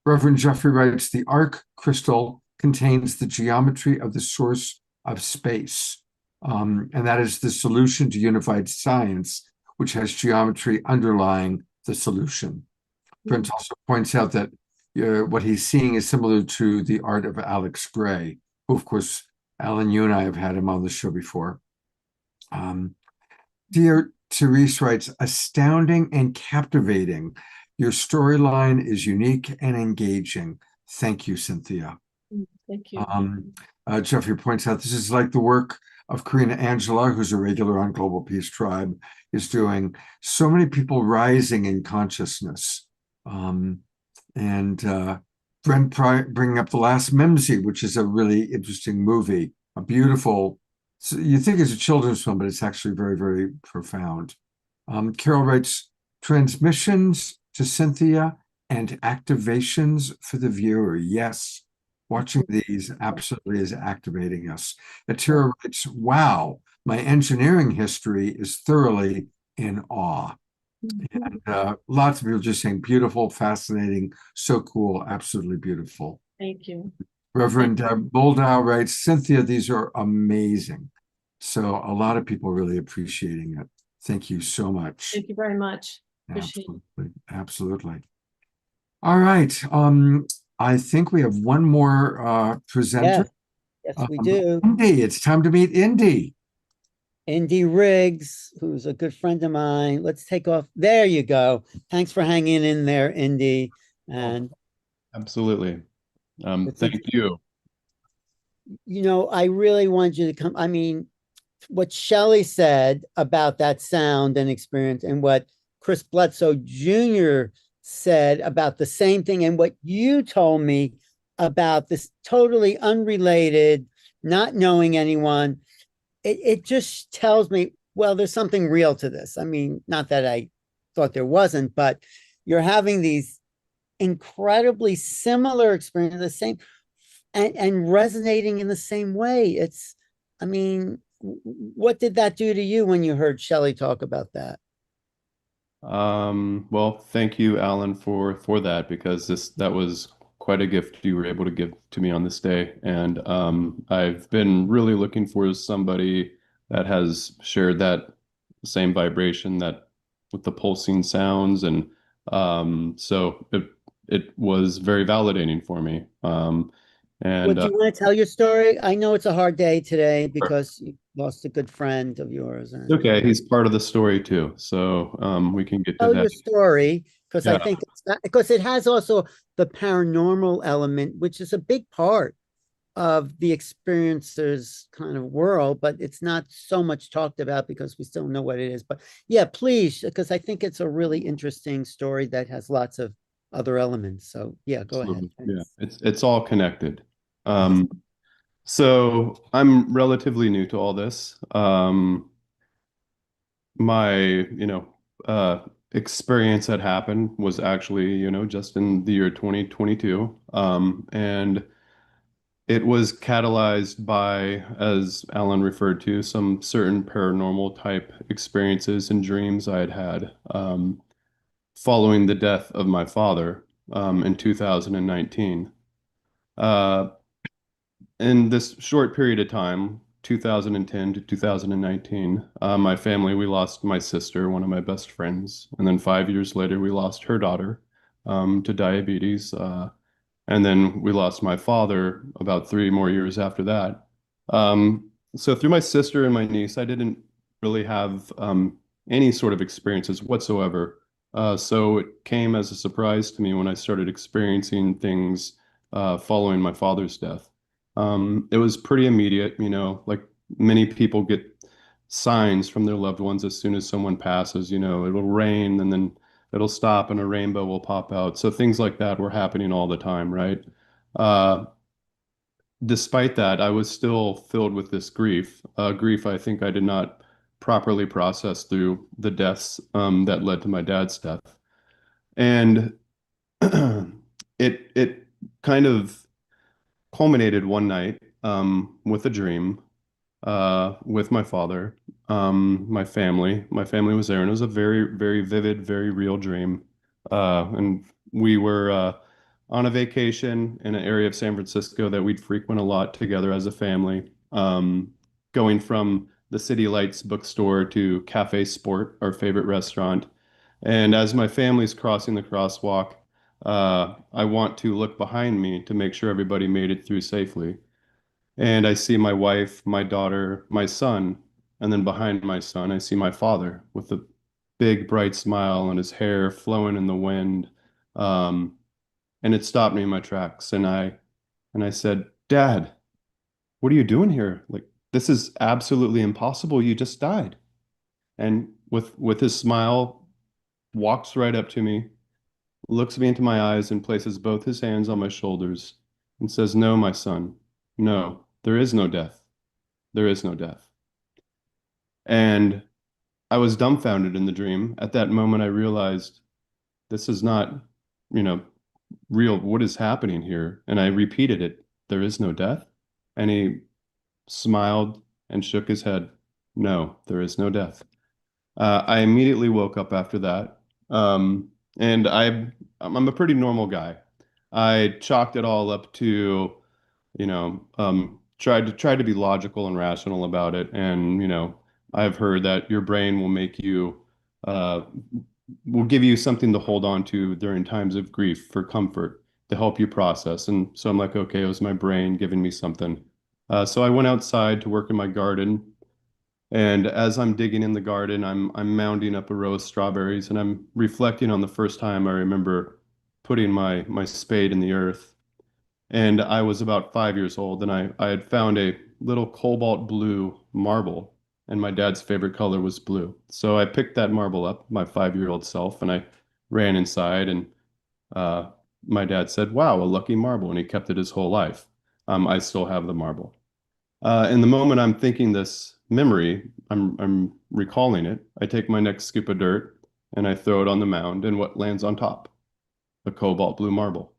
Reverend Jeffrey writes, the arc crystal contains the geometry of the source of space. And that is the solution to unified science, which has geometry underlying the solution. Brent also points out that what he's seeing is similar to the art of Alex Gray, who, of course, Alan, you and I have had him on the show before. Dear Therese writes, astounding and captivating. Your storyline is unique and engaging. Thank you, Cynthia. Thank you. Jeffrey points out this is like the work of Karina Angela, who's a regular on Global Peace Tribe, is doing. So many people rising in consciousness. And Brent bringing up The Last Mimsy, which is a really interesting movie, a beautiful, so you think it's a children's film, but it's actually very, very profound. Carol writes, transmissions to Cynthia and activations for the viewer. Yes, watching these absolutely is activating us. Atira writes, wow, my engineering history is thoroughly in awe. And lots of people just saying beautiful, fascinating, so cool, absolutely beautiful. Thank you. Reverend Boldow writes, Cynthia, these are amazing. So a lot of people really appreciating it. Thank you so much. Thank you very much. Appreciate Absolutely. Absolutely. All right. I think we have one more presenter. Yes, we do. Indy, it's time to meet Indy. Indy Riggs, who's a good friend of mine. Let's take off. There you go. Thanks for hanging in there, Indy. And absolutely. Thank you. You know, I really wanted you to come. I mean, what Shelly said about that sound and experience, and what Chris Bledsoe Jr. said about the same thing, and what you told me about this totally unrelated, not knowing anyone. It just tells me, well, there's something real to this. I mean, not that I thought there wasn't, but you're having these incredibly similar experiences, the same, and resonating in the same way. It's, I mean, what did that do to you when you heard Shelly talk about that? Well, thank you, Alan, for that, because that was quite a gift you were able to give to me on this day. And I've been really looking for somebody that has shared that same vibration, that with the pulsing sounds. And so it was very validating for me. And do you want to tell your story? I know it's a hard day today because you lost a good friend of yours. And, okay, he's part of the story too. So we can get to tell that. your story, because Yeah. I think because it has also the paranormal element, which is a big part of the experiencer's kind of world, but it's not so much talked about because we still know what it is. But yeah, please, because I think it's a really interesting story that has lots of other elements. So yeah, go ahead. Yeah, it's all connected. So I'm relatively new to all this. My, experience that happened was actually, just in the year 2022. And it was catalyzed by, as Alan referred to, some certain paranormal type experiences and dreams I had had following the death of my father in 2019. In this short period of time, 2010 to 2019, my family, we lost my sister, one of my best friends. And then 5 years later, we lost her daughter to diabetes. And then we lost my father about 3 more years after that. So through my sister and my niece, I didn't really have any sort of experiences whatsoever. So it came as a surprise to me when I started experiencing things following my father's death. It was pretty immediate, like many people get signs from their loved ones as soon as someone passes, it'll rain and then it'll stop and a rainbow will pop out. So things like that were happening all the time, right? Despite that, I was still filled with this grief, grief I think I did not properly process through the deaths that led to my dad's death. And it kind of culminated one night with a dream with my father, my family. My family was there, and it was a very, very vivid, very real dream. And we were on a vacation in an area of San Francisco that we'd frequent a lot together as a family, going from the City Lights bookstore to Cafe Sport, our favorite restaurant. And as my family's crossing the crosswalk, I want to look behind me to make sure everybody made it through safely. And I see my wife, my daughter, my son, and then behind my son, I see my father with a big bright smile and his hair flowing in the wind. And it stopped me in my tracks. And I said, "Dad, what are you doing here? Like, this is absolutely impossible. You just died." And with his smile, walks right up to me, looks me into my eyes and places both his hands on my shoulders and says, "No, my son, no, there is no death. There is no death." And I was dumbfounded in the dream. At that moment, I realized this is not, real. What is happening here? And I repeated it. "There is no death." And he smiled and shook his head. "No, there is no death." I immediately woke up after that. And I'm a pretty normal guy. I chalked it all up to, tried to be logical and rational about it. And, I've heard that your brain will make you, will give you something to hold on to during times of grief for comfort to help you process. And so I'm like, okay, it was my brain giving me something. So I went outside to work in my garden. And as I'm digging in the garden, I'm mounding up a row of strawberries, and I'm reflecting on the first time I remember putting my spade in the earth. And I was about 5 years old, and I had found a little cobalt blue marble, and my dad's favorite color was blue. So I picked that marble up, my 5-year-old self, and I ran inside, and my dad said, "Wow, a lucky marble," and he kept it his whole life. I still have the marble. In the moment I'm thinking this memory, I'm recalling it, I take my next scoop of dirt and I throw it on the mound, and what lands on top? A cobalt blue marble.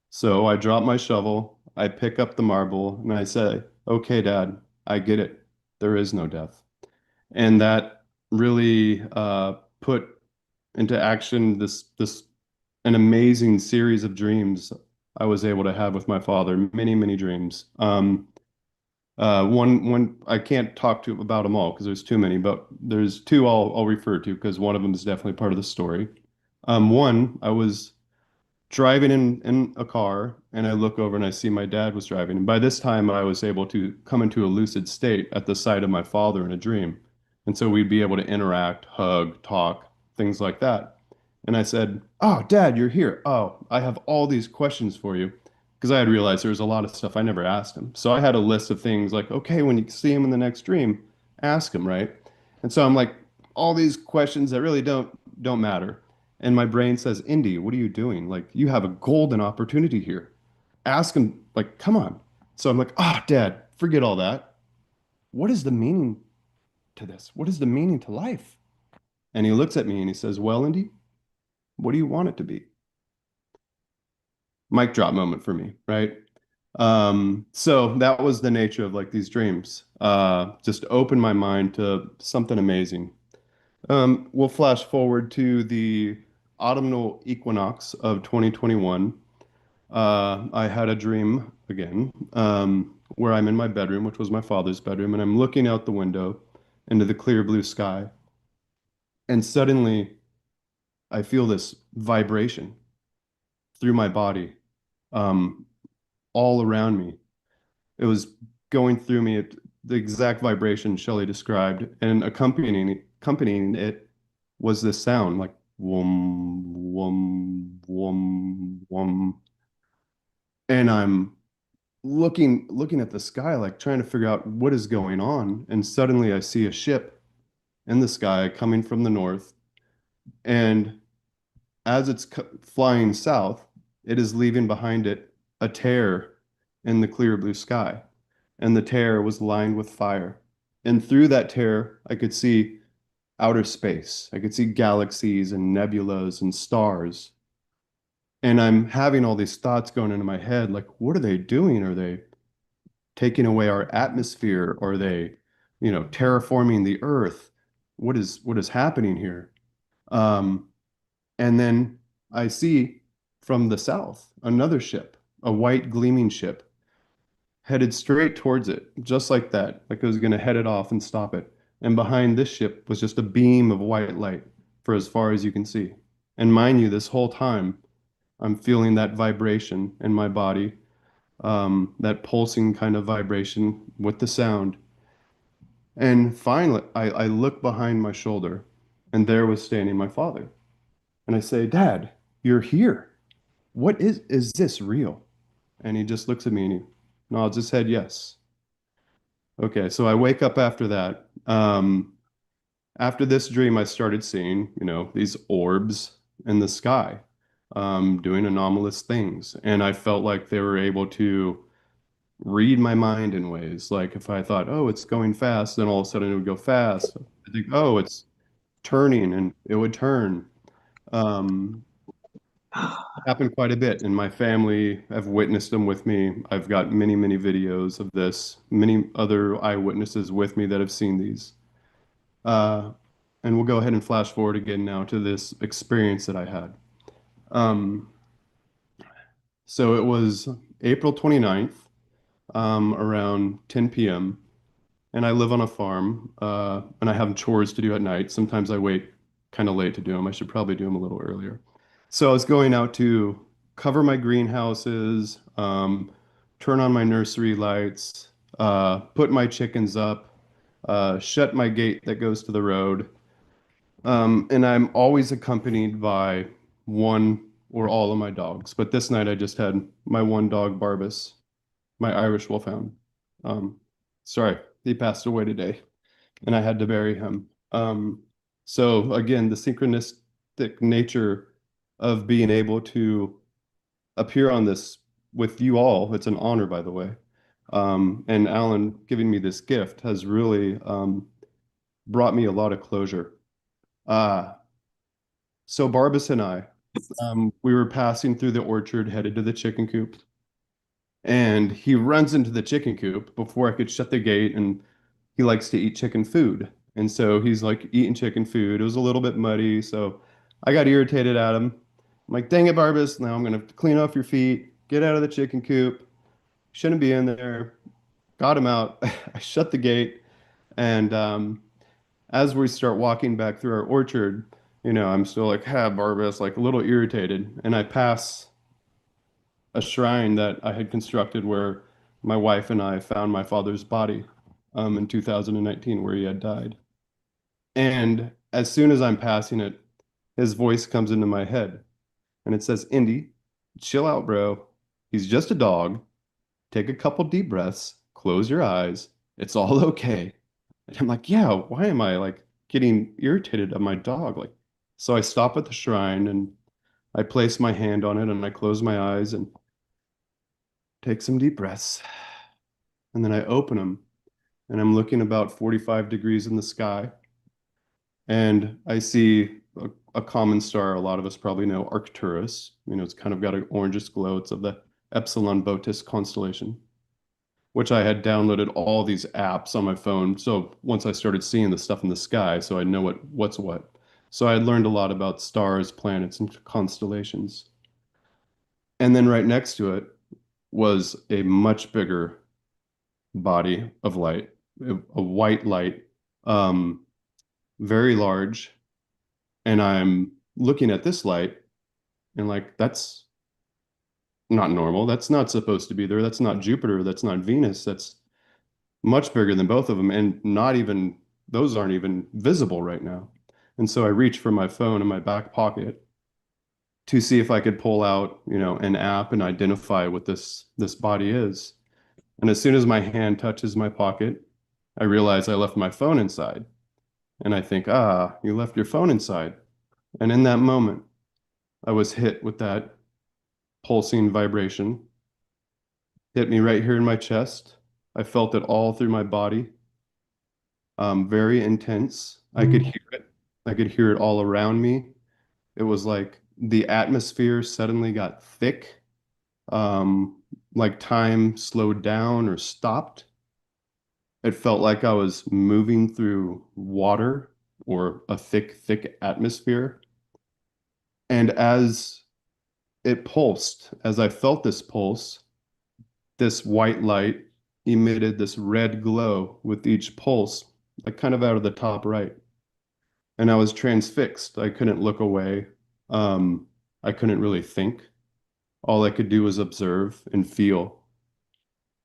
So I drop my shovel, I pick up the marble, and I say, "Okay, Dad, I get it. There is no death." And that really put into action this an amazing series of dreams I was able to have with my father, many, many dreams. One I can't talk to about them all because there's too many, but there's two I'll refer to because one of them is definitely part of the story. One, I was driving in a car and I look over and I see my dad was driving. And by this time, I was able to come into a lucid state at the sight of my father in a dream. And so we'd be able to interact, hug, talk, things like that. And I said, "Oh, Dad, you're here. Oh, I have all these questions for you." Because I had realized there was a lot of stuff I never asked him. So I had a list of things like, okay, when you see him in the next dream, ask him, right? And so I'm like, all these questions that really don't matter. And my brain says, "Indy, what are you doing? Like, you have a golden opportunity here. Ask him, like, come on." So I'm like, "Oh, Dad, forget all that. What is the meaning to this? What is the meaning to life?" And he looks at me and he says, "Well, Indy, what do you want it to be?" Mic drop moment for me, right? So that was the nature of like these dreams. Just opened my mind to something amazing. We'll flash forward to the autumnal equinox of 2021. I had a dream again, where I'm in my bedroom, which was my father's bedroom, and I'm looking out the window into the clear blue sky. And suddenly I feel this vibration through my body, um, all around me. It was going through me at the exact vibration Shelley described, and accompanying it was this sound like whom, whum, whum, whum. And I'm looking at the sky, like trying to figure out what is going on. And suddenly I see a ship in the sky coming from the north. And as it's flying south, it is leaving behind it a tear in the clear blue sky. And the tear was lined with fire. And through that tear, I could see outer space. I could see galaxies and nebulas and stars. And I'm having all these thoughts going into my head, like, what are they doing? Are they taking away our atmosphere? Are they, terraforming the earth? What is happening here? And then I see from the south another ship, a white gleaming ship, headed straight towards it, just like that, like it was going to head it off and stop it. And behind this ship was just a beam of white light for as far as you can see. And mind you, this whole time, I'm feeling that vibration in my body, that pulsing kind of vibration with the sound. And finally, I look behind my shoulder, and there was standing my father. And I say, Dad, you're here. What is this real? And he just looks at me and he nods his head, yes. Okay, so I wake up after that. After this dream, I started seeing, these orbs in the sky, doing anomalous things. And I felt like they were able to read my mind in ways. Like if I thought, oh, it's going fast, then all of a sudden it would go fast. I think, oh, it's turning, and it would turn. Happened quite a bit, and my family have witnessed them with me. I've got many, many videos of this, many other eyewitnesses with me that have seen these. And we'll go ahead and flash forward again now to this experience that I had. So it was April 29th, around 10 p.m. And I live on a farm, and I have chores to do at night. Sometimes I wait kind of late to do them. I should probably do them a little earlier. So I was going out to cover my greenhouses, turn on my nursery lights, put my chickens up, shut my gate that goes to the road. And I'm always accompanied by one or all of my dogs. But this night I just had my one dog, Barbas, my Irish Wolfhound. Sorry, he passed away today, and I had to bury him. So again, the synchronistic nature of being able to appear on this with you all, it's an honor, by the way. And Alan giving me this gift has really brought me a lot of closure. So Barbas and I, we were passing through the orchard headed to the chicken coop. And he runs into the chicken coop before I could shut the gate, and he likes to eat chicken food. And so he's like eating chicken food. It was a little bit muddy, so I got irritated at him. I'm like, dang it, Barbas, now I'm gonna clean off your feet, get out of the chicken coop. Shouldn't be in there. Got him out. I shut the gate, and as we start walking back through our orchard, I'm still like, Barbas, like a little irritated. And I pass a shrine that I had constructed where my wife and I found my father's body in 2019, where he had died. And as soon as I'm passing it, his voice comes into my head, and it says, Indy, chill out, bro. He's just a dog. Take a couple deep breaths, close your eyes. It's all okay. And I'm like, yeah, why am I like getting irritated at my dog? Like, so I stop at the shrine and I place my hand on it and I close my eyes and take some deep breaths. And then I open them, and I'm looking about 45 degrees in the sky. And I see a common star a lot of us probably know, Arcturus. It's kind of got an orangish glow. It's of the Epsilon Botis constellation, which I had downloaded all these apps on my phone. So once I started seeing the stuff in the sky, so I know what's what. So I had learned a lot about stars, planets, and constellations. And then right next to it was a much bigger body of light, a white light, very large. And I'm looking at this light and like, that's not normal. That's not supposed to be there. That's not Jupiter. That's not Venus. That's much bigger than both of them. And not even, those aren't even visible right now. And so I reached for my phone in my back pocket to see if I could pull out, an app and identify what this body is. And as soon as my hand touches my pocket, I realize I left my phone inside. And I think, you left your phone inside. And in that moment, I was hit with that pulsing vibration. Hit me right here in my chest. I felt it all through my body. Very intense. I could hear it. I could hear it all around me. It was like the atmosphere suddenly got thick, like time slowed down or stopped. It felt like I was moving through water or a thick, thick atmosphere. And as it pulsed, as I felt this pulse, this white light emitted this red glow with each pulse, like kind of out of the top right. And I was transfixed. I couldn't look away. I couldn't really think. All I could do was observe and feel.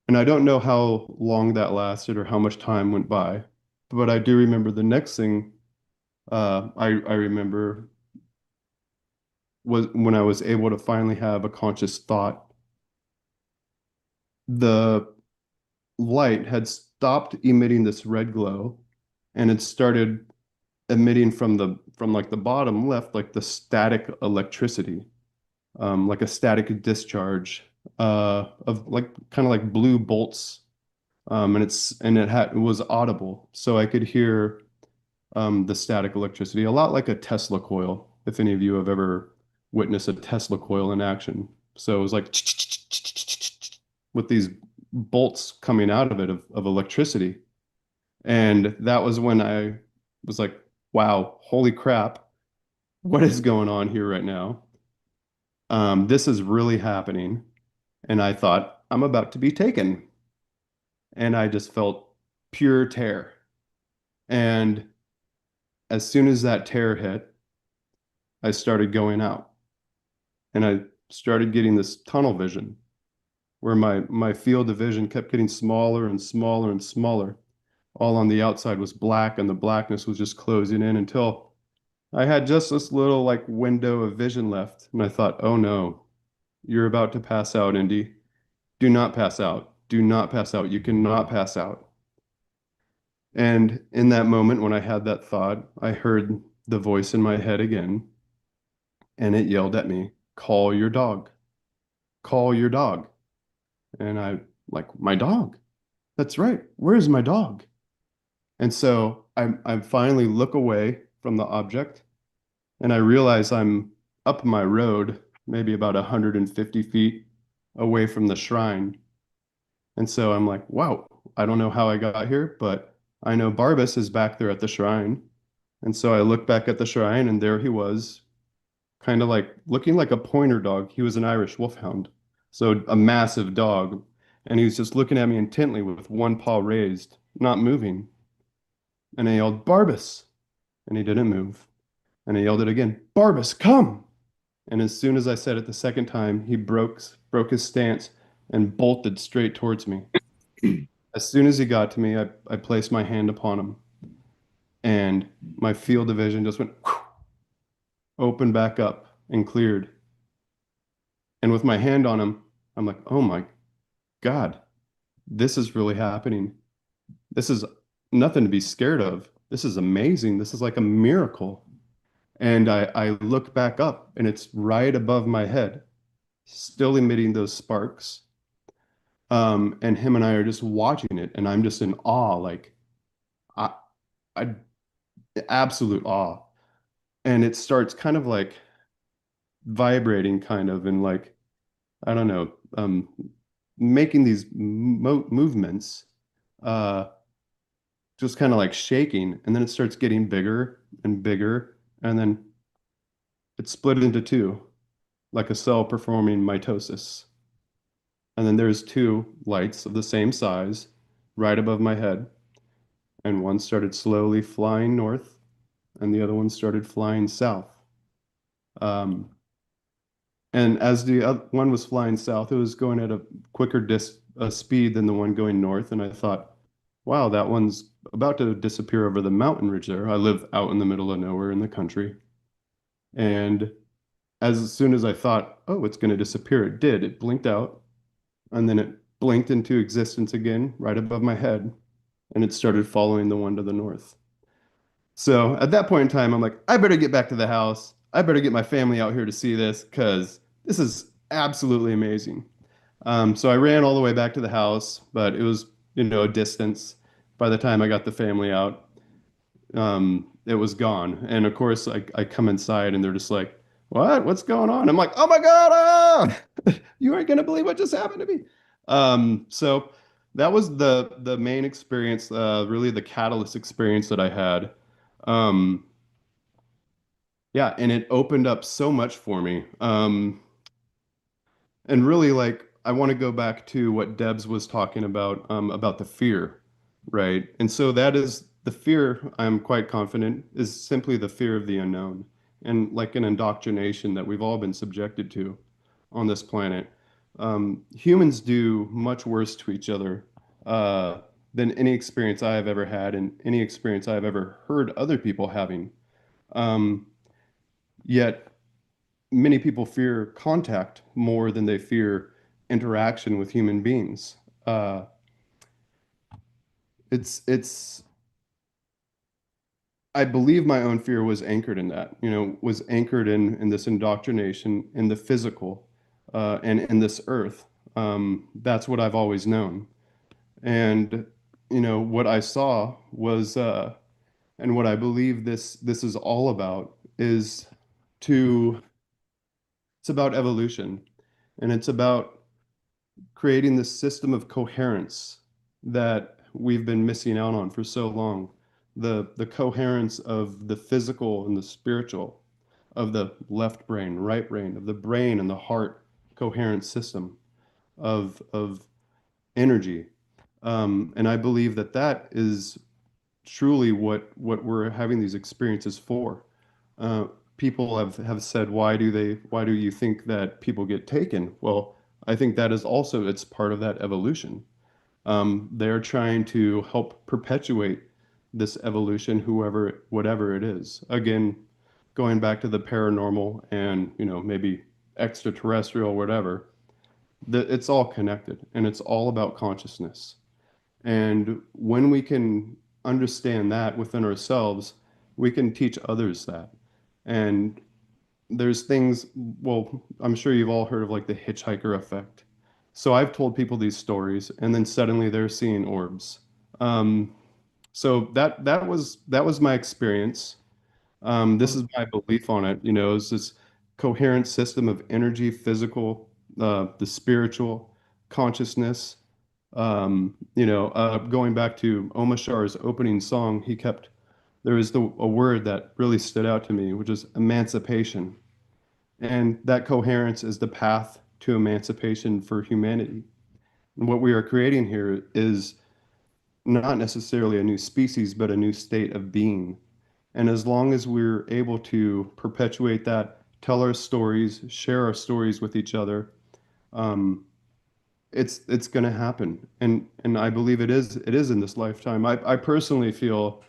And I don't know how long that lasted or how much time went by, but I do remember the next thing I remember was when I was able to finally have a conscious thought. The light had stopped emitting this red glow and it started emitting from like the bottom left, like the static electricity, like a static discharge of like kind of like blue bolts, and it was audible, so I could hear the static electricity, a lot like a Tesla coil, if any of you have ever witnessed a Tesla coil in action. So it was like with these bolts coming out of it of electricity. And that was when I was like, wow, holy crap, what is going on here right now? This is really happening. And I thought, I'm about to be taken. And I just felt pure terror. And as soon as that terror hit, I started going out. And I started getting this tunnel vision where my field of vision kept getting smaller and smaller and smaller. All on the outside was black, and the blackness was just closing in until I had just this little like window of vision left. And I thought, oh no, you're about to pass out, Indy. Do not pass out. Do not pass out. You cannot pass out. And in that moment, when I had that thought, I heard the voice in my head again, and it yelled at me, call your dog. Call your dog. And I like, my dog. That's right. Where's my dog? And so I finally look away from the object, and I realize I'm up my road, maybe about 150 feet away from the shrine. And so I'm like, wow, I don't know how I got here, but I know Barbas is back there at the shrine. And so I look back at the shrine, and there he was, kind of like looking like a pointer dog. He was an Irish wolfhound, so a massive dog. And he was just looking at me intently with one paw raised, not moving. And I yelled, Barbas, and he didn't move. And I yelled it again, Barbas, come. And as soon as I said it the second time, he broke his stance and bolted straight towards me. As soon as he got to me, I placed my hand upon him, and my field of vision just went whoosh, opened back up and cleared. And with my hand on him, I'm like, oh my God, this is really happening. This is nothing to be scared of. This is amazing. This is like a miracle. And I look back up, and it's right above my head, still emitting those sparks. And him and I are just watching it, and I'm just in awe, like I absolute awe. And it starts kind of like vibrating kind of, and like I don't know, making these movements, just kind of like shaking, and then it starts getting bigger and bigger, and then it's split into two, like a cell performing mitosis. And then there's two lights of the same size right above my head, and one started slowly flying north, and the other one started flying south. Um, and as the other one was flying south, it was going at a quicker speed than the one going north. And I thought, wow, that one's about to disappear over the mountain ridge there. I live out in the middle of nowhere in the country. And as soon as I thought, oh, it's going to disappear, it did. It blinked out, and then it blinked into existence again right above my head, and it started following the one to the north. So at that point in time, I'm like, I better get back to the house. I better get my family out here to see this because this is absolutely amazing. So I ran all the way back to the house, but it was, a distance. By the time I got the family out, it was gone. And of course, I come inside and they're just like, what? What's going on? I'm like, oh my God, you aren't going to believe what just happened to me. So that was the main experience, really the catalyst experience that I had. Yeah, and it opened up so much for me. And really, like, I want to go back to what Debz was talking about the fear, right? And so that is the fear, I'm quite confident, is simply the fear of the unknown and like an indoctrination that we've all been subjected to on this planet. Humans do much worse to each other than any experience I have ever had and any experience I've ever heard other people having. Yet many people fear contact more than they fear interaction with human beings. It's I believe my own fear was anchored in that, was anchored in this indoctrination, in the physical, and in this earth. That's what I've always known. And, what I saw was, and what I believe this is all about is it's about evolution, and it's about creating this system of coherence that we've been missing out on for so long. The coherence of the physical and the spiritual, of the left brain, right brain, of the brain and the heart coherent system of energy. And I believe that is truly what we're having these experiences for. People have said, why do you think that people get taken? Well, I think that is also, it's part of that evolution. They're trying to help perpetuate this evolution, whatever it is. Again, going back to the paranormal and, maybe extraterrestrial, whatever, it's all connected and it's all about consciousness. And when we can understand that within ourselves, we can teach others that. And there's things, well, I'm sure you've all heard of like the hitchhiker effect. So I've told people these stories and then suddenly they're seeing orbs. So that was my experience. This is my belief on it, it's this coherent system of energy, physical, the spiritual, consciousness. Going back to Omashar's opening song, there was a word that really stood out to me, which is emancipation. And that coherence is the path to emancipation for humanity. And what we are creating here is not necessarily a new species, but a new state of being. And as long as we're able to perpetuate that, tell our stories, share our stories with each other, it's going to happen. And I believe it is in this lifetime. I personally feel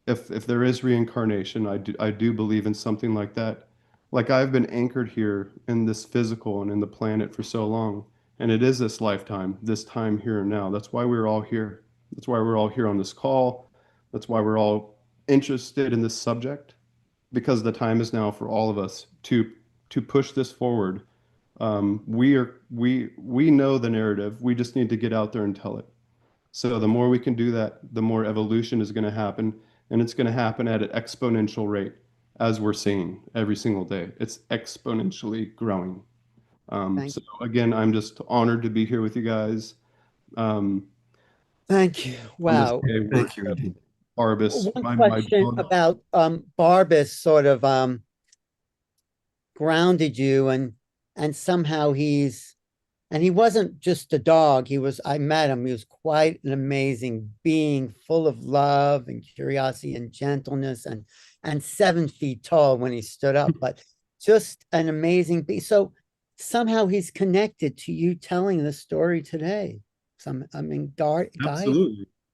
if there is reincarnation, I do believe in something like that. Like I've been anchored here in this physical and in the planet for so long, and it is this lifetime, this time here and now. That's why we're all here. That's why we're all here on this call. That's why we're all interested in this subject, because the time is now for all of us to push this forward. We know the narrative. We just need to get out there and tell it. So the more we can do that, the more evolution is going to happen, and it's going to happen at an exponential rate, as we're seeing every single day. It's exponentially growing. So again, I'm just honored to be here with you guys. Thank you. Wow. Thank you, Indy. Barbas, One my question about Barbas sort of grounded you, and somehow and he wasn't just a dog. I met him. He was quite an amazing being, full of love and curiosity and gentleness, and 7 feet tall when he stood up, but just an amazing being. So somehow he's connected to you telling the story today. Guide.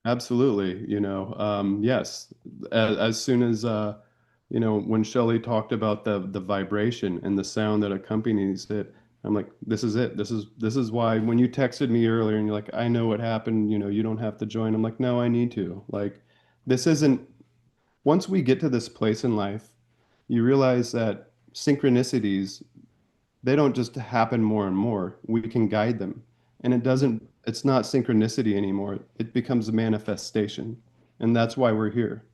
Absolutely. Yes. As soon as when Shelly talked about the vibration and the sound that accompanies it, I'm like, this is it. This is why when you texted me earlier and you're like, I know what happened, you don't have to join. I'm like, no, I need to. Like, this isn't, once we get to this place in life, you realize that synchronicities, they don't just happen more and more. We can guide them. And it's not synchronicity anymore. It becomes a manifestation. And that's why we're here.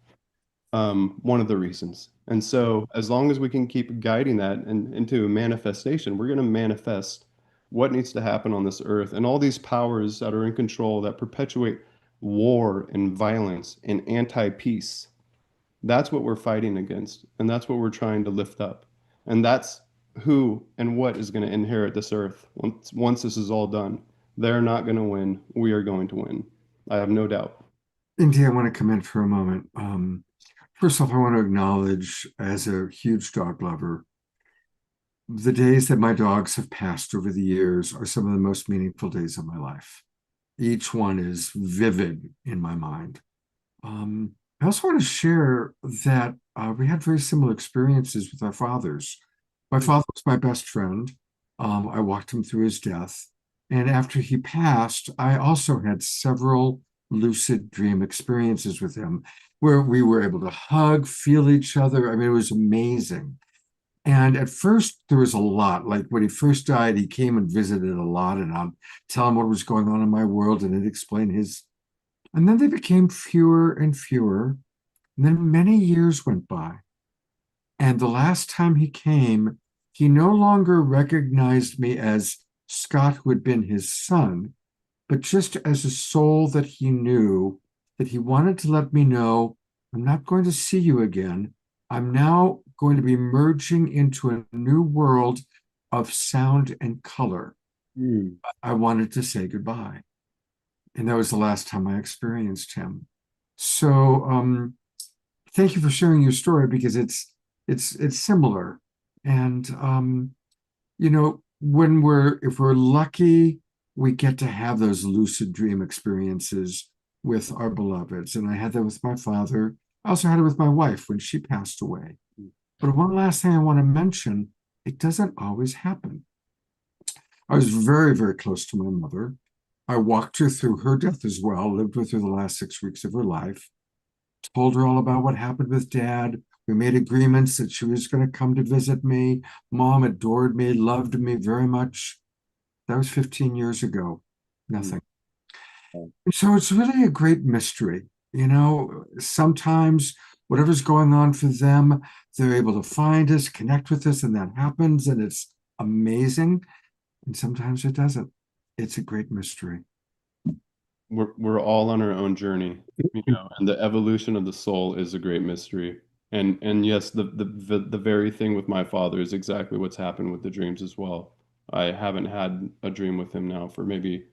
One of the reasons. And so as long as we can keep guiding that into a manifestation, we're going to manifest what needs to happen on this earth. And all these powers that are in control that perpetuate war and violence and anti-peace, that's what we're fighting against. And that's what we're trying to lift up. And that's who and what is going to inherit this earth once this is all done. They're not going to win. We are going to win. I have no doubt. Indy, I want to come in for a moment. First off, I want to acknowledge, as a huge dog lover, the days that my dogs have passed over the years are some of the most meaningful days of my life. Each one is vivid in my mind. I also want to share that we had very similar experiences with our fathers. My father was my best friend. I walked him through his death. And after he passed, I also had several lucid dream experiences with him where we were able to hug, feel each other. I mean, it was amazing. And at first, there was a lot. Like when he first died, he came and visited a lot, and I'd tell him what was going on in my world, and he'd explain his. And then they became fewer and fewer. And then many years went by. And the last time he came, he no longer recognized me as Scott, who had been his son, but just as a soul that he knew, that he wanted to let me know, I'm not going to see you again. I'm now going to be merging into a new world of sound and color. I wanted to say goodbye. And that was the last time I experienced him. So thank you for sharing your story, because it's similar. And if we're lucky, we get to have those lucid dream experiences with our beloveds. And I had that with my father. I also had it with my wife when she passed away. But one last thing I want to mention, it doesn't always happen. I was very, very close to my mother. I walked her through her death as well, lived with her the last 6 weeks of her life, told her all about what happened with Dad. We made agreements that she was going to come to visit me. Mom adored me, loved me very much. That was 15 years ago. Nothing. So it's really a great mystery. Sometimes whatever's going on for them, they're able to find us, connect with us, and that happens, and it's amazing. And sometimes it doesn't. It's a great mystery. We're all on our own journey, and the evolution of the soul is a great mystery. And yes, the very thing with my father is exactly what's happened with the dreams as well. I haven't had a dream with him now for maybe,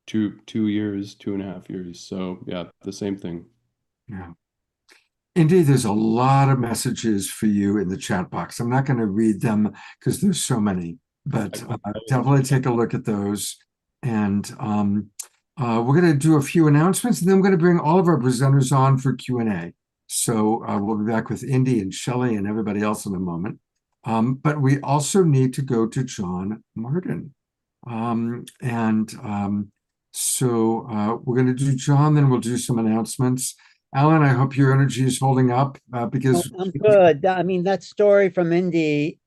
2.5 years. So yeah, the same thing. Yeah. Indeed, there's a lot of messages for you in the chat box. I'm not going to read them because there's so many, but definitely take a look at those. And we're going to do a few announcements, and then we're going to bring all of our presenters on for Q&A. So we'll be back with Indy and Shelly and everybody else in a moment. But we also need to go to John Martin. So we're going to do John, then we'll do some announcements. Alan, I hope your energy is holding up because I'm good. I mean, that story from Indy,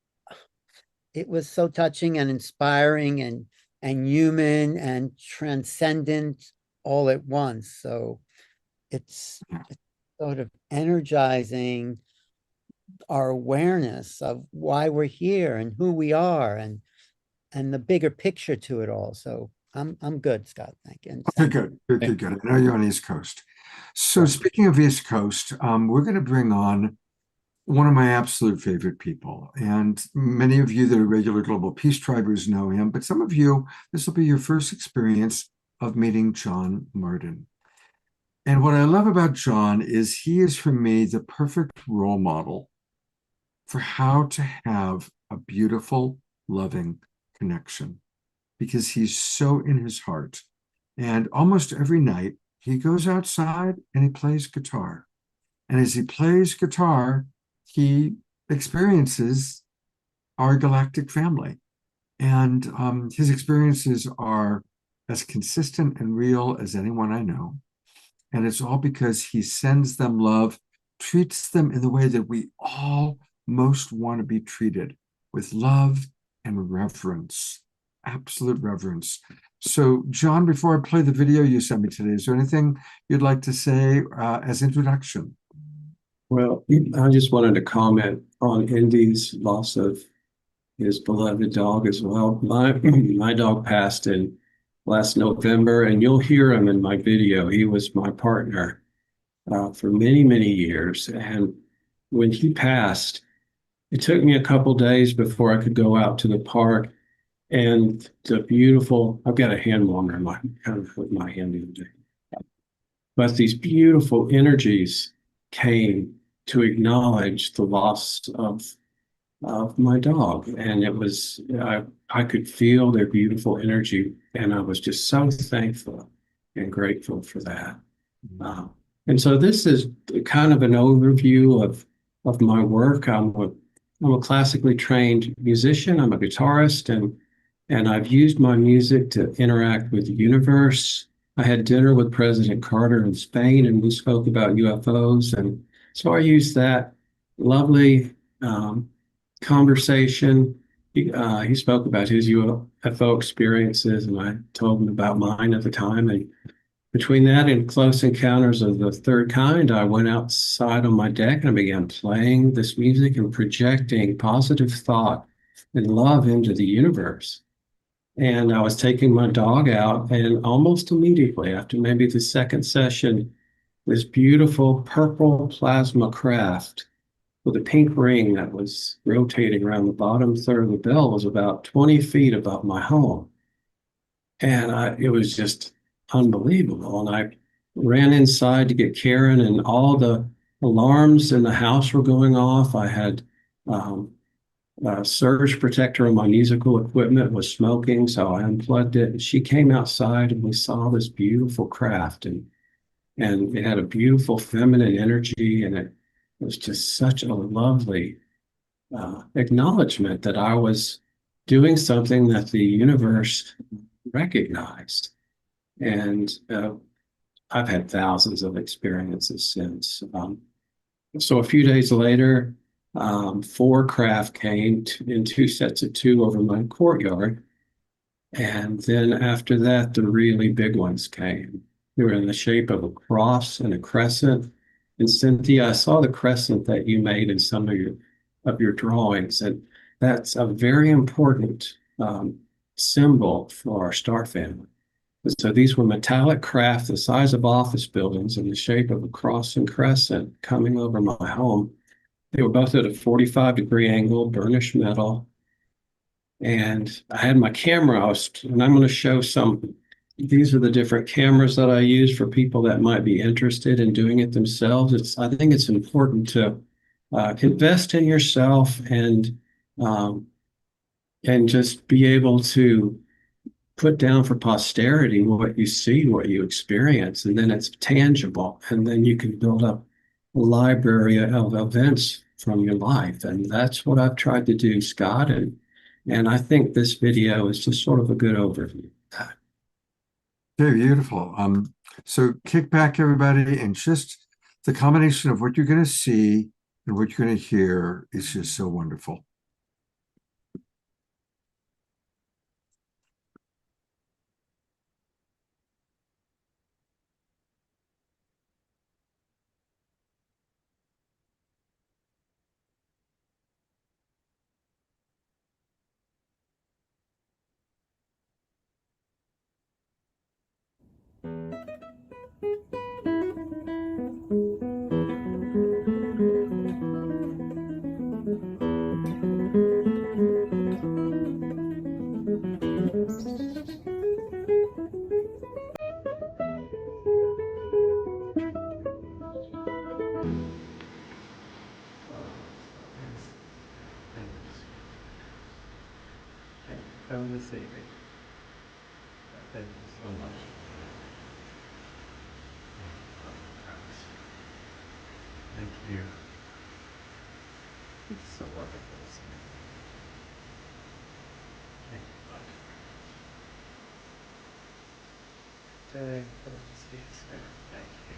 it was so touching and inspiring and human and transcendent all at once. So it's sort of energizing our awareness of why we're here and who we are. And and the bigger picture to it all. So I'm good, Scott. Thank you. Okay, good. I know you're on East Coast. So speaking of East Coast, we're going to bring on one of my absolute favorite people. And many of you that are regular Global Peace Tribers know him, but some of you, this will be your first experience of meeting John Martin. And what I love about John is he is, for me, the perfect role model for how to have a beautiful, loving connection, because he's so in his heart. And almost every night, he goes outside and he plays guitar. And as he plays guitar, he experiences our galactic family. And his experiences are as consistent and real as anyone I know. And it's all because he sends them love, treats them in the way that we all most want to be treated, with love and reverence, absolute reverence. So, John, before I play the video you sent me today, is there anything you'd like to say as introduction? Well, I just wanted to comment on Indy's loss of his beloved dog as well. My dog passed in last November, and you'll hear him in my video. He was my partner for many, many years. And when he passed, it took me a couple days before I could go out to the park. And the beautiful, I've got a hand warmer in my kind of with my hand the other day. But these beautiful energies came to acknowledge the loss of my dog. And it was, I could feel their beautiful energy. And I was just so thankful and grateful for that. And so this is kind of an overview of my work. I'm a classically trained musician. I'm a guitarist, and I've used my music to interact with the universe. I had dinner with President Carter in Spain, and we spoke about UFOs. And so I used that lovely conversation. He spoke about his UFO experiences, and I told him about mine at the time. And between that and Close Encounters of the Third Kind, I went outside on my deck and I began playing this music and projecting positive thought and love into the universe. And I was taking my dog out, and almost immediately after maybe the second session, this beautiful purple plasma craft with a pink ring that was rotating around the bottom third of the bell was about 20 feet above my home. And it was just unbelievable. And I ran inside to get Karen, and all the alarms in the house were going off. I had a surge protector on my musical equipment was smoking, so I unplugged it. And she came outside, and we saw this beautiful craft, and it had a beautiful feminine energy, and it was just such a lovely acknowledgement that I was doing something that the universe recognized. And I've had thousands of experiences since. So a few days later, 4 craft came in 2 sets of 2 over my courtyard. And then after that, the really big ones came. They were in the shape of a cross and a crescent. And Cynthia, I saw the crescent that you made in some of your drawings, and that's a very important symbol for our star family. So these were metallic craft the size of office buildings in the shape of a cross and crescent coming over my home. They were both at a 45-degree angle, burnished metal. And I had my camera, and I'm going to show some. These are the different cameras that I use for people that might be interested in doing it themselves. I think it's important to invest in yourself and just be able to put down for posterity what you see, what you experience, and then it's tangible. And then you can build up a library of events from your life. And that's what I've tried to do, Scott. And I think this video is just sort of a good overview. Very beautiful. So kick back, everybody, and just the combination of what you're going to see and what you're going to hear is just so wonderful. Thank you so much. Thank you. It's so wonderful to see you. Thank you, bud. Thank you. Thank you.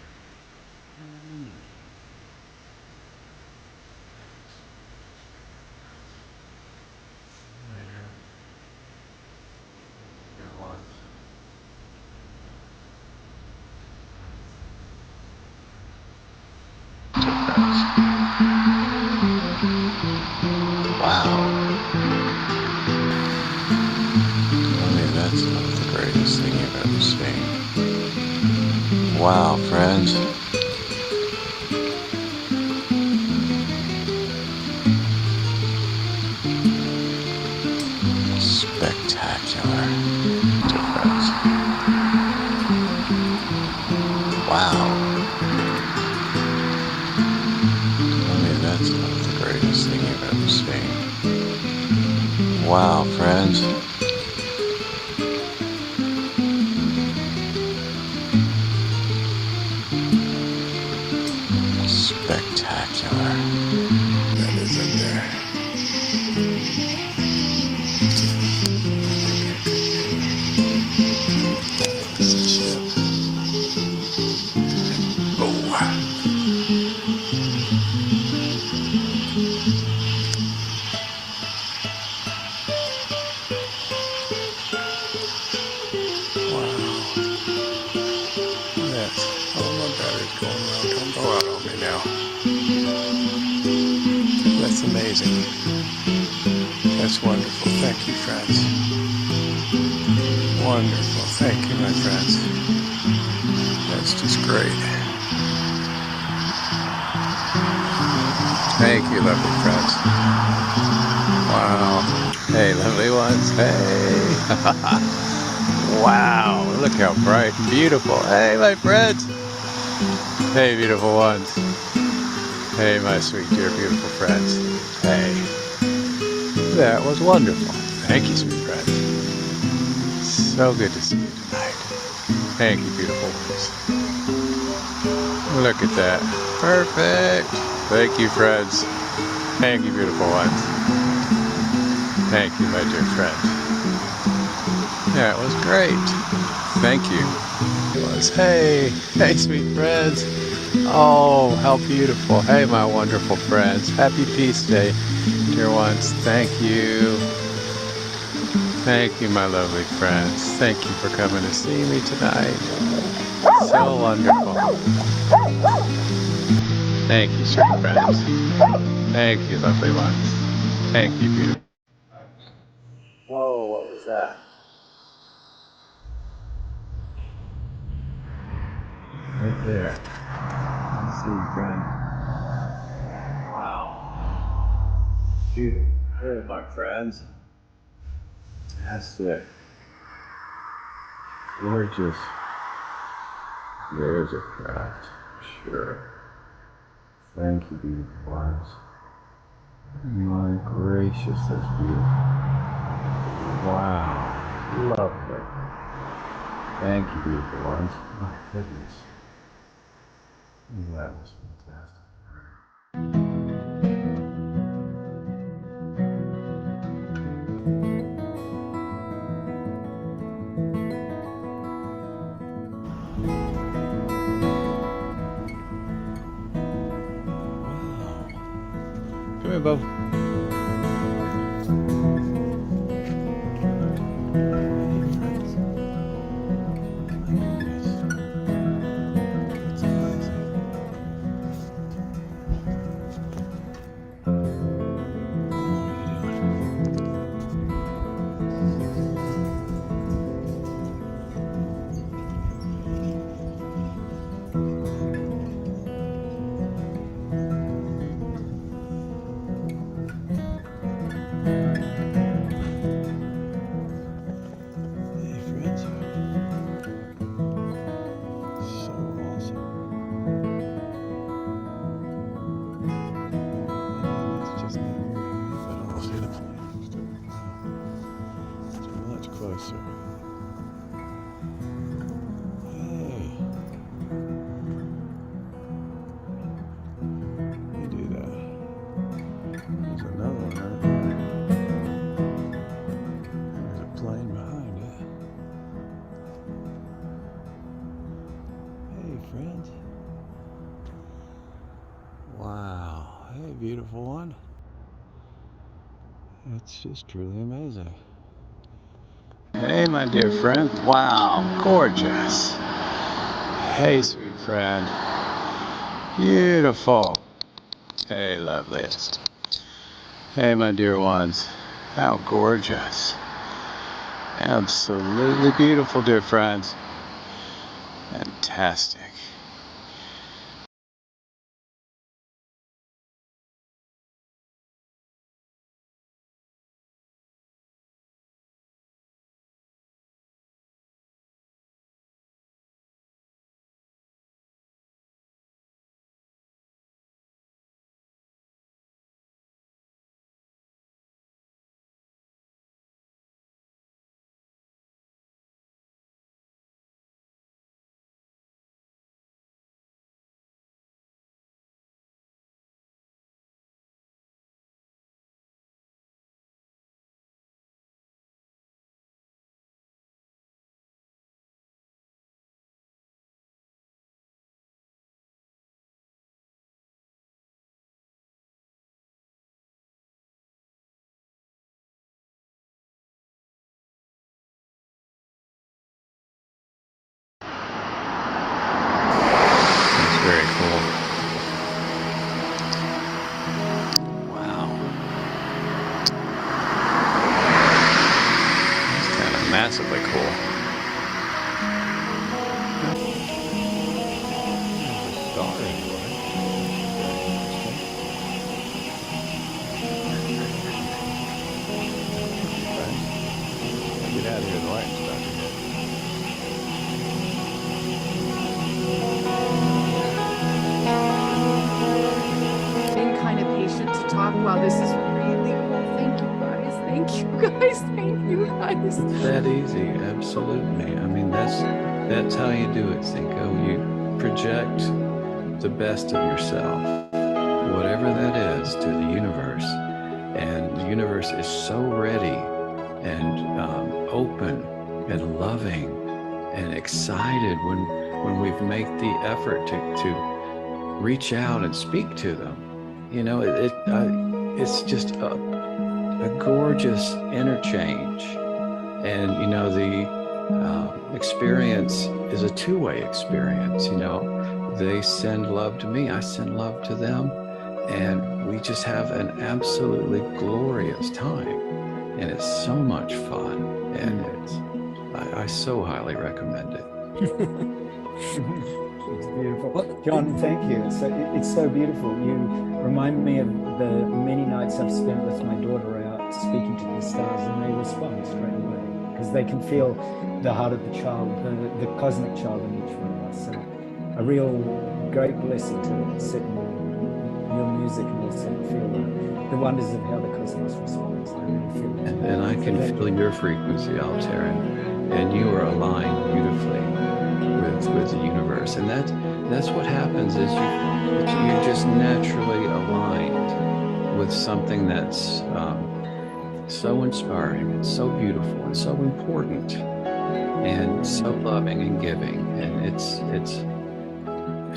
Wow. I mean, that's not the greatest thing you've ever seen. Wow, friends. Spectacular. Friends. Wow. I mean, that's not the greatest thing you've ever seen. Wow, friends. Spectacular. That is in there. It's a ship. That's amazing. That's wonderful. Thank you, friends. Wonderful. Thank you, my friends. That's just great. Thank you, lovely friends. Wow. Hey, lovely ones. Hey. Wow. Look how bright and beautiful. Hey, my friends. Hey, beautiful ones. Hey, my sweet, dear, beautiful friends. Hey. That was wonderful. Thank you, sweet friends. So good to see you tonight. Thank you, beautiful ones. Look at that. Perfect. Thank you, friends. Thank you, beautiful ones. Thank you, my dear friend. That was great. Thank you. It was. Hey. Hey, sweet friends. Oh, how beautiful. Hey, my wonderful friends. Happy Peace Day, dear ones. Thank you. Thank you, my lovely friends. Thank you for coming to see me tonight. So wonderful. Thank you, sweet friends. Thank you, lovely ones. Thank you, beautiful. Whoa, what was that? Right there. See you, friend. Wow. Beautiful. Hey, my friends. Fantastic. Gorgeous. There's a craft. Sure. Thank you, beautiful ones. My gracious, that's beautiful. Wow. Lovely. Thank you, beautiful ones. My goodness. That was fantastic. Come here, Bo. Closer. beautiful one. It's just truly amazing. Hey, my dear friend. Wow, gorgeous. Hey, sweet friend. Beautiful. Hey, loveliest. Hey, my dear ones. How gorgeous. Absolutely beautiful, dear friends. Fantastic. Very cool. Wow. It's kind of massively cool. Get out of here, the light's about to hit. Being kind of patient to talk. Wow, this is really cool. Thank you guys. Thank you guys. Thank you guys. That easy, absolutely. I mean, that's how you do it, Cinco. You project the best of yourself, whatever that is, to the universe. And the universe is so ready and open and loving and excited when we've made the effort to reach out and speak to them. You know, it's just a gorgeous interchange. And, you know, the experience is a two-way experience. You know, they send love to me, I send love to them, and we just have an absolutely glorious time. And it's so much fun, and I so highly recommend it. It's beautiful. John, thank you. It's so beautiful. You remind me of the many nights I've spent with my daughter out speaking to the stars, and they respond straight away because they can feel the heart of the child, the cosmic child in each one of us. So a real great blessing to sit in your music and also feel the wonders of how the cosmos responds. I really feel it. And I can feel your frequency, Altair, and you are aligned beautifully with the universe. And that's what happens is you're just naturally aligned with something that's so inspiring and so beautiful and so important and so loving and giving. And it's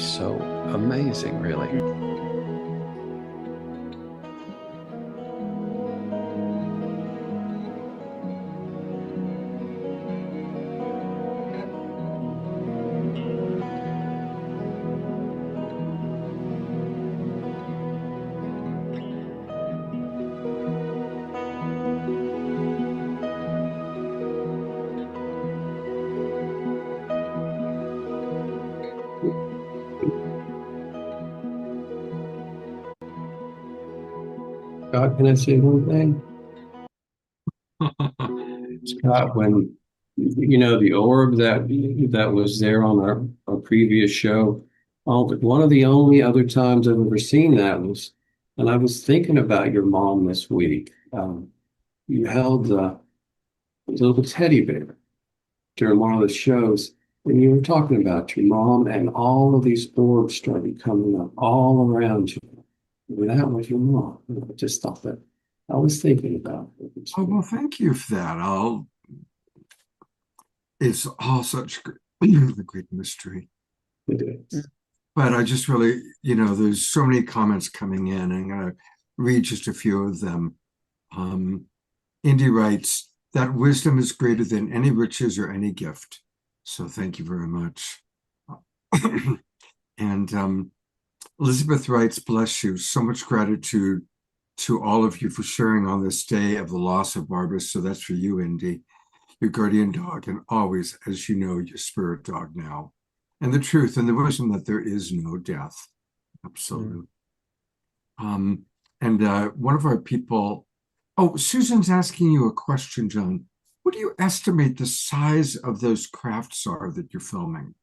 so amazing, really. Scott, can I say one thing? Scott, when you know the orb that was there on our previous show, one of the only other times I've ever seen that was, and I was thinking about your mom this week. You held a little teddy bear during one of the shows, and you were talking about your mom, and all of these orbs started coming up all around you. And that was your mom. I just thought that I was thinking about it. Oh, well, thank you for that. It's all such a great mystery. It is. But I just really, there's so many comments coming in. I'm going to read just a few of them. Indy writes, that wisdom is greater than any riches or any gift. So thank you very much. And Elizabeth writes, bless you. So much gratitude to all of you for sharing on this day of the loss of Barbara. So that's for you, Indy, your guardian dog, and always, as you know, your spirit dog now. And the truth and the wisdom that there is no death. Absolutely. And one of our people, Susan's asking you a question, John. What do you estimate the size of those crafts are that you're filming?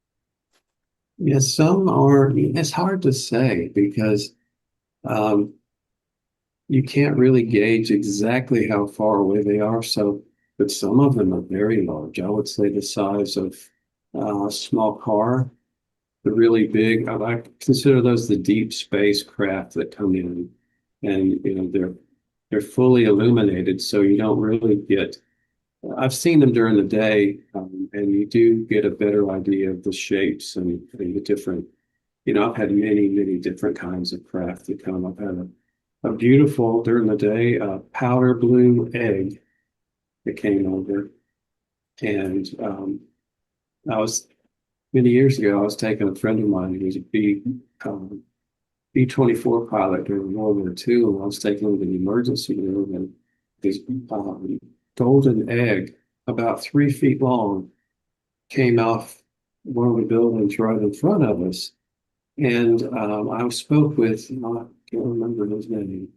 Yes, some are, it's hard to say because you can't really gauge exactly how far away they are. So, but some of them are very large. I would say the size of a small car. The really big, I consider those the deep space craft that come in, and they're fully illuminated, so you don't really get. I've seen them during the day, and you do get a better idea of the shapes and the different. I've had many different kinds of craft that come. I've had a beautiful during the day powder blue egg that came over, and I was. Many years ago, I was taking a friend of mine who was a B-24 pilot during World War II, and I was taking him to the emergency room, and this golden egg, about 3 feet long, came off one of the buildings right in front of us. And I spoke with, I can't remember his name,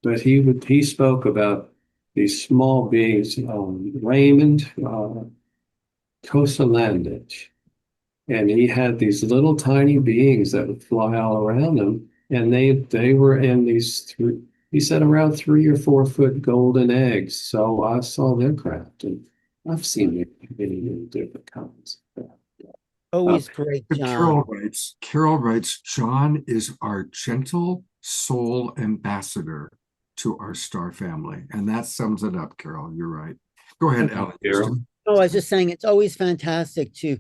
but he spoke about these small beings, Raymond Kosalandich. And he had these little tiny beings that would fly all around him. And they were in these he said around 3 or 4 foot golden eggs. So I saw their craft, and I've seen many different kinds. Always great, John. Carol writes, John is our gentle soul ambassador to our star family. And that sums it up, Carol. You're right. Go ahead, Alan. Carol. I was just saying, it's always fantastic to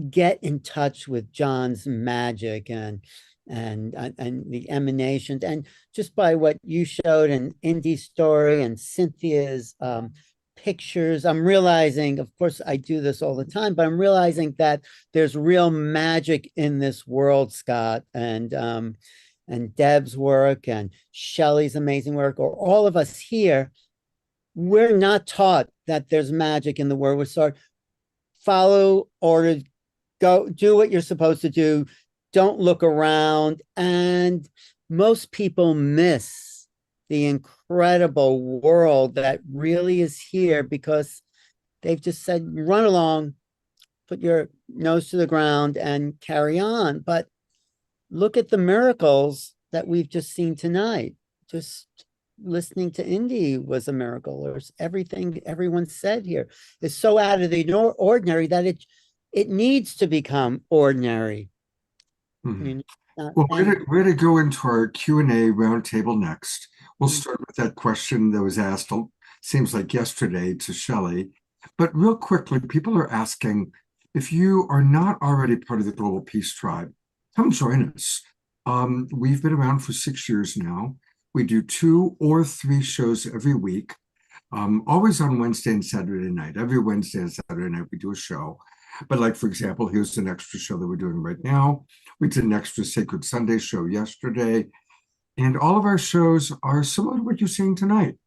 get in touch with John's magic and the emanations, and just by what you showed and Indy's story and Cynthia's pictures, I'm realizing, of course I do this all the time, but I'm realizing that there's real magic in this world, Scott, and Deb's work and Shelly's amazing work, or all of us here. We're not taught that there's magic in the world. We're taught follow orders, go do what you're supposed to do, don't look around. And most people miss the incredible world that really is here because they've just said, run along, put your nose to the ground and carry on. But look at the miracles that we've just seen tonight. Just listening to Indy was a miracle, or everything everyone said here is so out of the ordinary that it needs to become ordinary. Well, we're going to go into our Q&A roundtable next. We'll start with that question that was asked, seems like yesterday, to Shelly. But real quickly, people are asking, if you are not already part of the Global Peace Tribe, come join us. We've been around for 6 years now. We do 2 or 3 shows every week, always on Wednesday and Saturday night. Every Wednesday and Saturday night, we do a show. But like, for example, here's an extra show that we're doing right now. We did an extra Sacred Sunday show yesterday. And all of our shows are similar to what you're seeing tonight.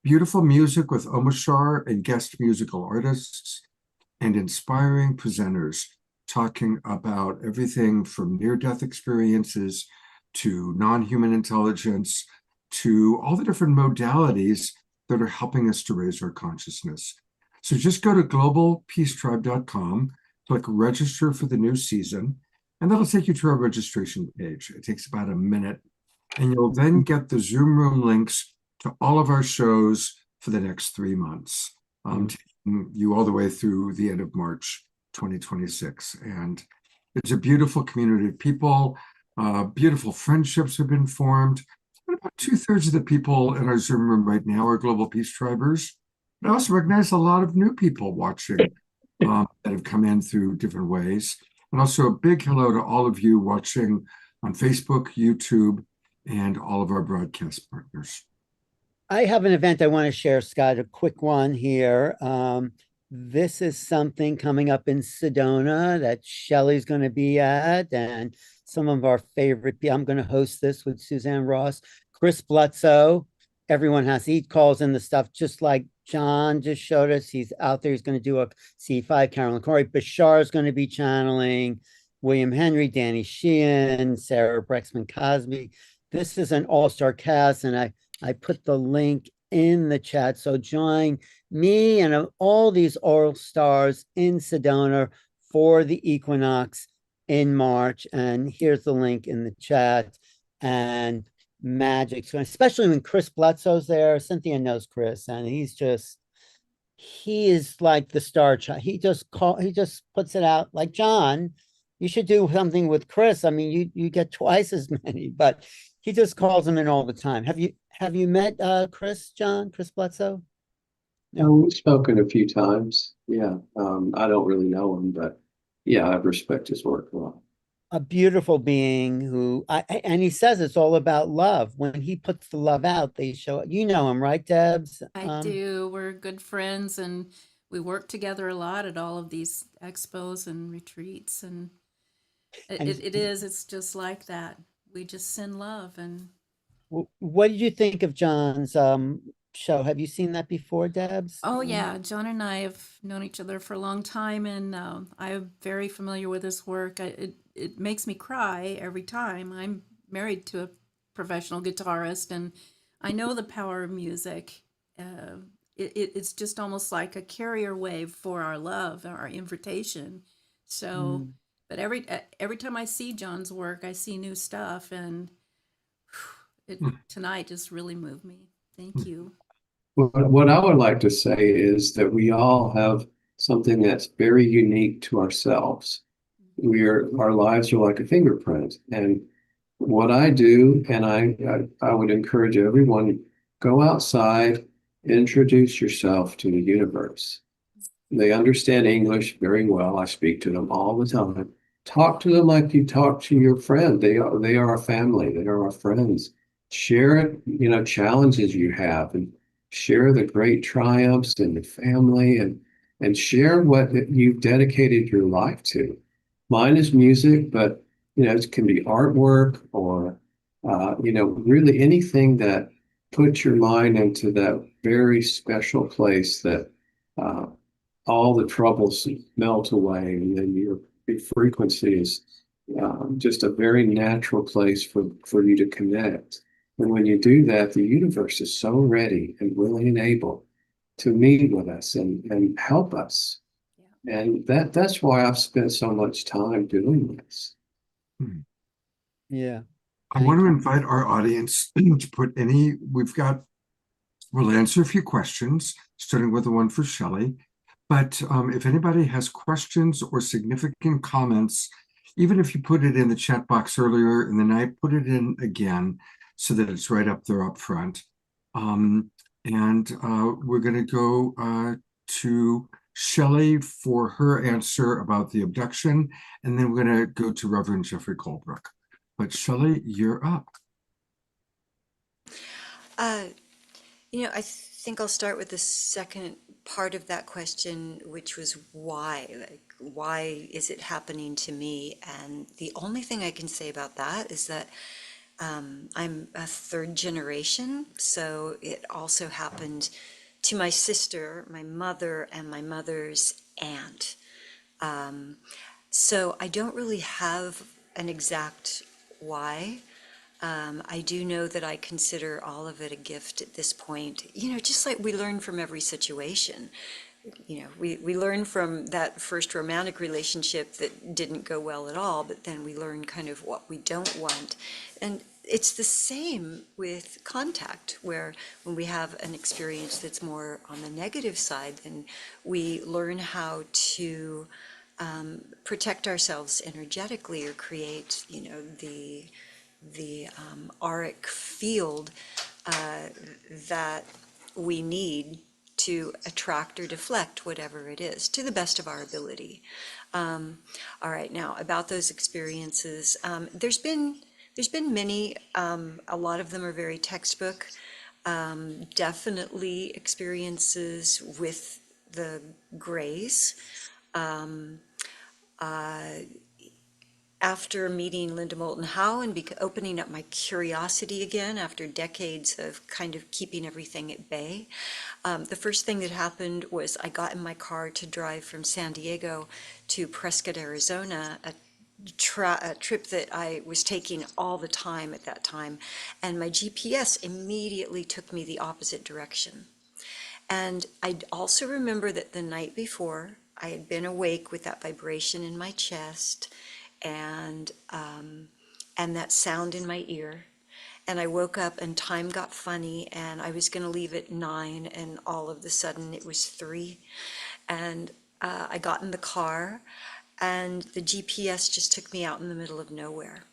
Beautiful music with Omashar and guest musical artists and inspiring presenters talking about everything from near-death experiences to non-human intelligence to all the different modalities that are helping us to raise our consciousness. So just go to globalpeacetribe.com, click register for the new season, and that'll take you to our registration page. It takes about a minute, and you'll then get the Zoom room links to all of our shows for the next 3 months, taking you all the way through the end of March 2026. And it's a beautiful community of people. Beautiful friendships have been formed. And about 2/3 of the people in our Zoom room right now are Global Peace Tribers. I also recognize a lot of new people watching that have come in through different ways. And also a big hello to all of you watching on Facebook, YouTube, and all of our broadcast partners. I have an event I want to share, Scott, a quick one here. This is something coming up in Sedona that Shelly's going to be at, and some of our favorite people. I'm going to host this with Suzanne Ross, Chris Blutzo. Everyone has he calls in the stuff, just like John just showed us. He's out there. He's going to do a C5. Carolyn Corey. Bashar is going to be channeling. William Henry, Danny Sheehan, Sarah Brexman Cosby. This is an all-star cast, and I put the link in the chat. So join me and all these all stars in Sedona for the equinox in March. And here's the link in the chat. And magic, so especially when Chris Bledsoe's there. Cynthia knows Chris, and he is like the star child. He just puts it out like, John, you should do something with Chris. I mean, you get twice as many, but he just calls him in all the time. Have you met Chris Bledsoe? No, we've spoken a few times. Yeah. I don't really know him, but yeah, I respect his work a lot. A beautiful being who and he says it's all about love. When he puts the love out, they show it. You know him, right, Debz? I do. We're good friends, and we work together a lot at all of these expos and retreats, and it's just like that. We just send love. And what did you think of John's show? Have you seen that before, Debz? Oh yeah, John and I have known each other for a long time, and I'm very familiar with his work. It makes me cry every time. I'm married to a professional guitarist, and I know the power of music. It's just almost like a carrier wave for our love, our invitation. So, but every time I see John's work, I see new stuff, and tonight just really moved me. Thank you. What I would like to say is that we all have something that's very unique to ourselves. Our lives are like a fingerprint. And what I do, and I would encourage everyone, go outside, introduce yourself to the universe. They understand English very well. I speak to them all the time. Talk to them like you talk to your friend. They are a family. They are our friends. Share, challenges you have, and share the great triumphs in the family, and share what you've dedicated your life to. Mine is music, but it can be artwork or really anything that puts your mind into that very special place that all the troubles melt away, and then your frequency is just a very natural place for you to connect. And when you do that, the universe is so ready and willing and able to meet with us and help us. And that's why I've spent so much time doing this. Yeah. I want to invite our audience to put we'll answer a few questions, starting with the one for Shelly. But if anybody has questions or significant comments, even if you put it in the chat box earlier in the night, put it in again so that it's right up there up front. And we're going to go to Shelly for her answer about the abduction, and then we're going to go to Reverend Jeffrey Colebrook. But Shelly, you're up. I think I'll start with the second part of that question, which was why? Like, why is it happening to me? And the only thing I can say about that is that I'm a third generation, so it also happened to my sister, my mother, and my mother's aunt. So I don't really have an exact why. I do know that I consider all of it a gift at this point. Just like we learn from every situation. We learn from that first romantic relationship that didn't go well at all, but then we learn kind of what we don't want. And it's the same with contact, where when we have an experience that's more on the negative side, then we learn how to protect ourselves energetically, or create, the auric field that we need to attract or deflect whatever it is to the best of our ability. All right, now about those experiences, there's been many, a lot of them are very textbook. Definitely experiences with the grays. After meeting Linda Moulton Howe and opening up my curiosity again after decades of kind of keeping everything at bay, the first thing that happened was I got in my car to drive from San Diego to Prescott, Arizona, a trip that I was taking all the time at that time, and my GPS immediately took me the opposite direction. And I also remember that the night before, I had been awake with that vibration in my chest and that sound in my ear. And I woke up and time got funny, and I was going to leave at 9, and all of a sudden it was 3. And I got in the car, and the GPS just took me out in the middle of nowhere.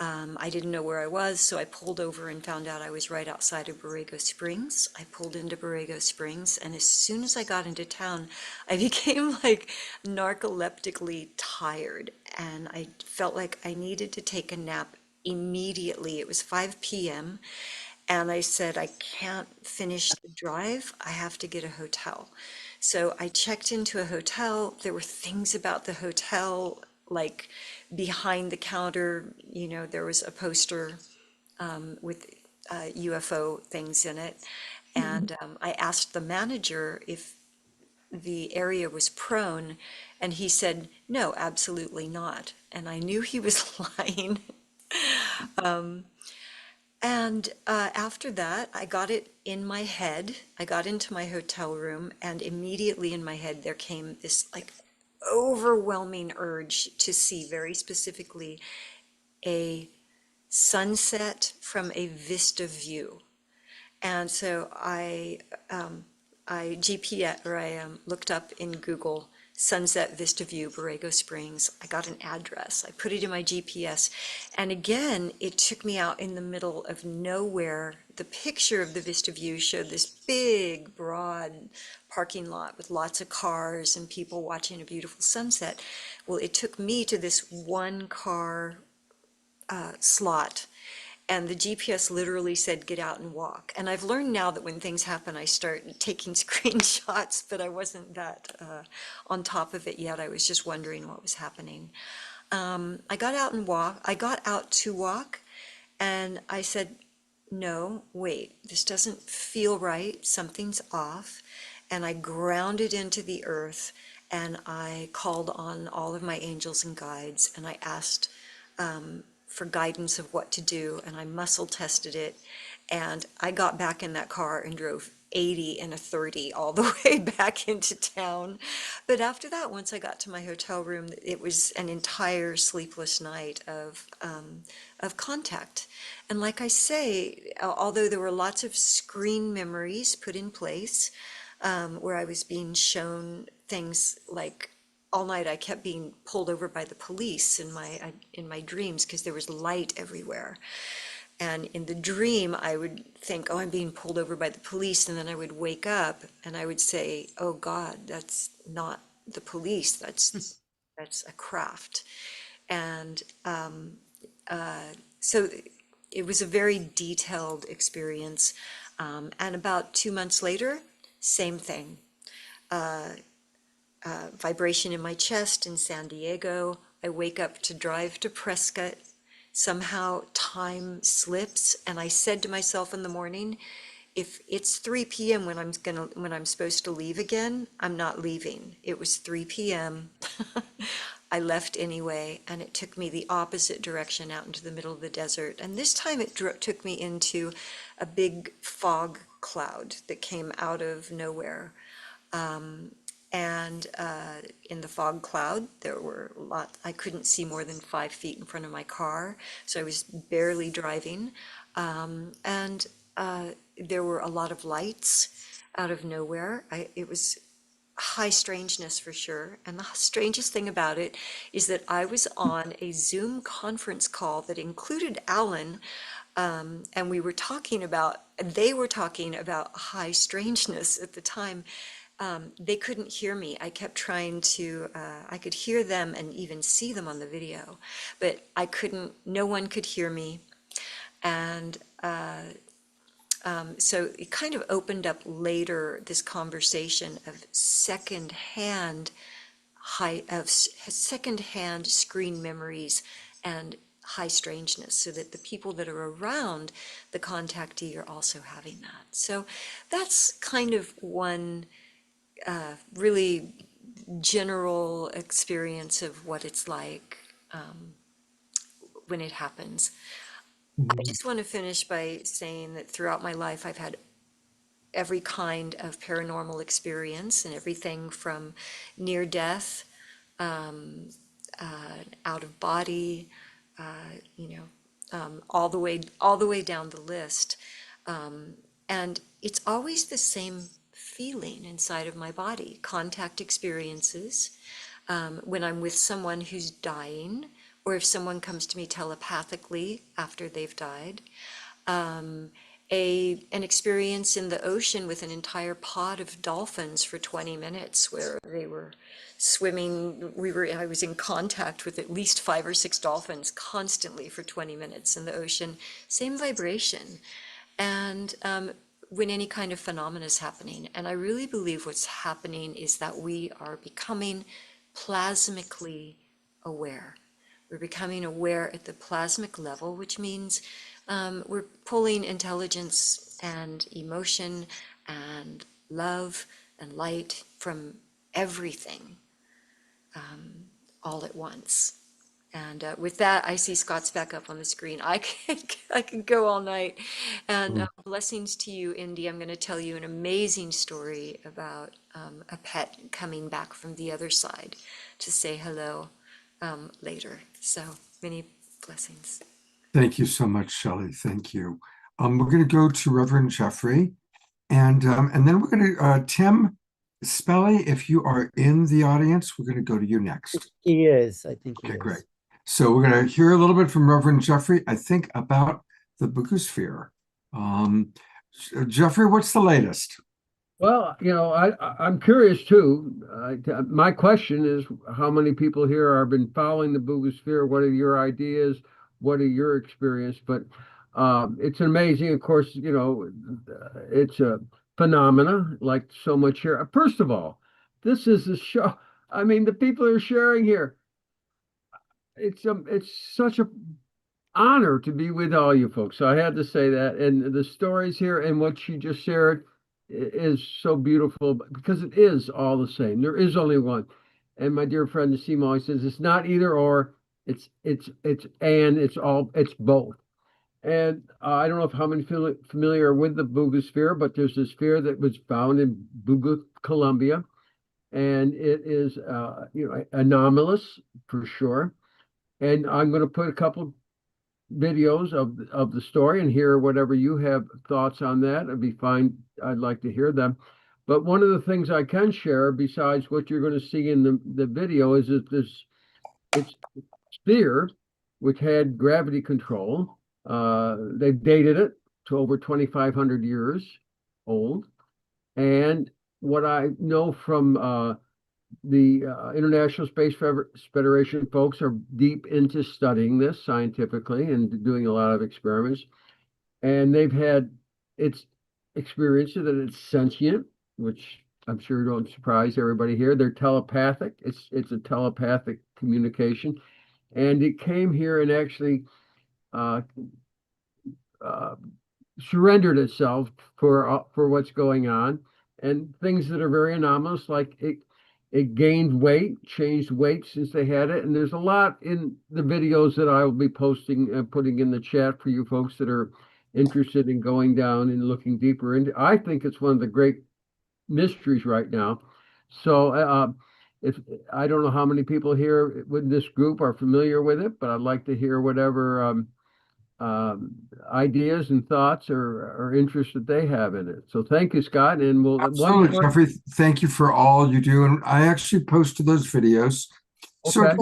I didn't know where I was, so I pulled over and found out I was right outside of Borrego Springs. I pulled into Borrego Springs, and as soon as I got into town, I became like narcoleptically tired, and I felt like I needed to take a nap immediately. It was 5 p.m., and I said, I can't finish the drive. I have to get a hotel. So I checked into a hotel. There were things about the hotel, like behind the counter, you know, there was a poster with UFO things in it. And I asked the manager if the area was prone, and he said, no, absolutely not. And I knew he was lying. After that, I got it in my head. I got into my hotel room, and immediately in my head there came this like overwhelming urge to see very specifically a sunset from a vista view. And so I looked up in Google sunset vista view Borrego Springs. I got an address. I put it in my GPS, and again it took me out in the middle of nowhere. The picture of the vista view showed this big, broad parking lot with lots of cars and people watching a beautiful sunset. Well, it took me to this one car slot, and the GPS literally said, get out and walk. And I've learned now that when things happen, I start taking screenshots, but I wasn't that on top of it yet. I was just wondering what was happening. I got out to walk, and I said, no, wait, this doesn't feel right. Something's off. And I grounded into the earth, and I called on all of my angels and guides, and I asked for guidance of what to do, and I muscle tested it, and I got back in that car and drove 80 and a 30 all the way back into town. But after that, once I got to my hotel room, it was an entire sleepless night of contact. And like I say, although there were lots of screen memories put in place, where I was being shown things like all night I kept being pulled over by the police in my dreams because there was light everywhere. And in the dream, I would think, oh, I'm being pulled over by the police. And then I would wake up and I would say, oh God, that's not the police. That's a craft. And so it was a very detailed experience. And about 2 months later, same thing. Vibration in my chest in San Diego. I wake up to drive to Prescott. Somehow time slips, and I said to myself in the morning, if it's 3 p.m. when I'm supposed to leave again, I'm not leaving. It was 3 p.m. I left anyway, and it took me the opposite direction out into the middle of the desert. And this time it took me into a big fog cloud that came out of nowhere. And in the fog cloud, there were a lot, I couldn't see more than 5 feet in front of my car, so I was barely driving. And there were a lot of lights out of nowhere. It was high strangeness for sure. And the strangest thing about it is that I was on a Zoom conference call that included Alan, and we were talking about they were talking about high strangeness at the time. They couldn't hear me. I kept trying to, I could hear them and even see them on the video, but I couldn't, no one could hear me. And so it kind of opened up later this conversation of secondhand secondhand screen memories and high strangeness, so that the people that are around the contactee are also having that. So that's kind of one really general experience of what it's like when it happens. I just want to finish by saying that throughout my life, I've had every kind of paranormal experience, and everything from near death, out of body, all the way down the list. And it's always the same feeling inside of my body. Contact experiences, when I'm with someone who's dying, or if someone comes to me telepathically after they've died. An experience in the ocean with an entire pod of dolphins for 20 minutes, where they were swimming. I was in contact with at least 5 or 6 dolphins constantly for 20 minutes in the ocean. Same vibration. And when any kind of phenomena is happening. And I really believe what's happening is that we are becoming plasmically aware. We're becoming aware at the plasmic level, which means we're pulling intelligence and emotion and love and light from everything all at once. And with that, I see Scott's back up on the screen. I could go all night. And blessings to you, Indy. I'm going to tell you an amazing story about a pet coming back from the other side to say hello later. So many blessings. Thank you so much, Shelley. Thank you. We're going to go to Reverend Jeffrey, and then we're going to Tim Spelly. If you are in the audience, we're going to go to you next. He is. I think. Okay, great. So we're going to hear a little bit from Reverend Jeffrey, I think, about the Bugosphere. Jeffrey, what's the latest? Well, I'm curious too. My question is, how many people here have been following the Bugosphere? What are your ideas? What are your experience? But it's amazing. Of course, it's a phenomena like so much here. First of all, this is a show. I mean, the people are sharing here. It's such a honor to be with all you folks. So I had to say that. And the stories here and what you just shared is so beautiful, because it is all the same. There is only one. And my dear friend Nassim always says it's not either or, it's both. And I don't know if how many familiar with the Bugosphere, but there's this sphere that was found in Bugo, Colombia, and it is anomalous for sure. And I'm going to put a couple videos of the story and hear whatever you have thoughts on that. It'd be fine. I'd like to hear them. But one of the things I can share, besides what you're going to see in the video, is that it's sphere, which had gravity control. They've dated it to over 2,500 years old. And what I know from the International Space Federation folks are deep into studying this scientifically and doing a lot of experiments. And they've had its experience that it's sentient, which I'm sure don't surprise everybody here. They're telepathic. It's a telepathic communication. And it came here and actually surrendered itself for what's going on, and things that are very anomalous, like it gained weight, changed weight since they had it. And there's a lot in the videos that I will be posting and putting in the chat for you folks that are interested in going down and looking deeper into. I think it's one of the great mysteries right now. So if I don't know how many people here with this group are familiar with it, but I'd like to hear whatever ideas and thoughts or interest that they have in it. So thank you, Scott. And we'll Absolutely, Jeffrey, thank you for all you do. And I actually posted those videos. Okay. So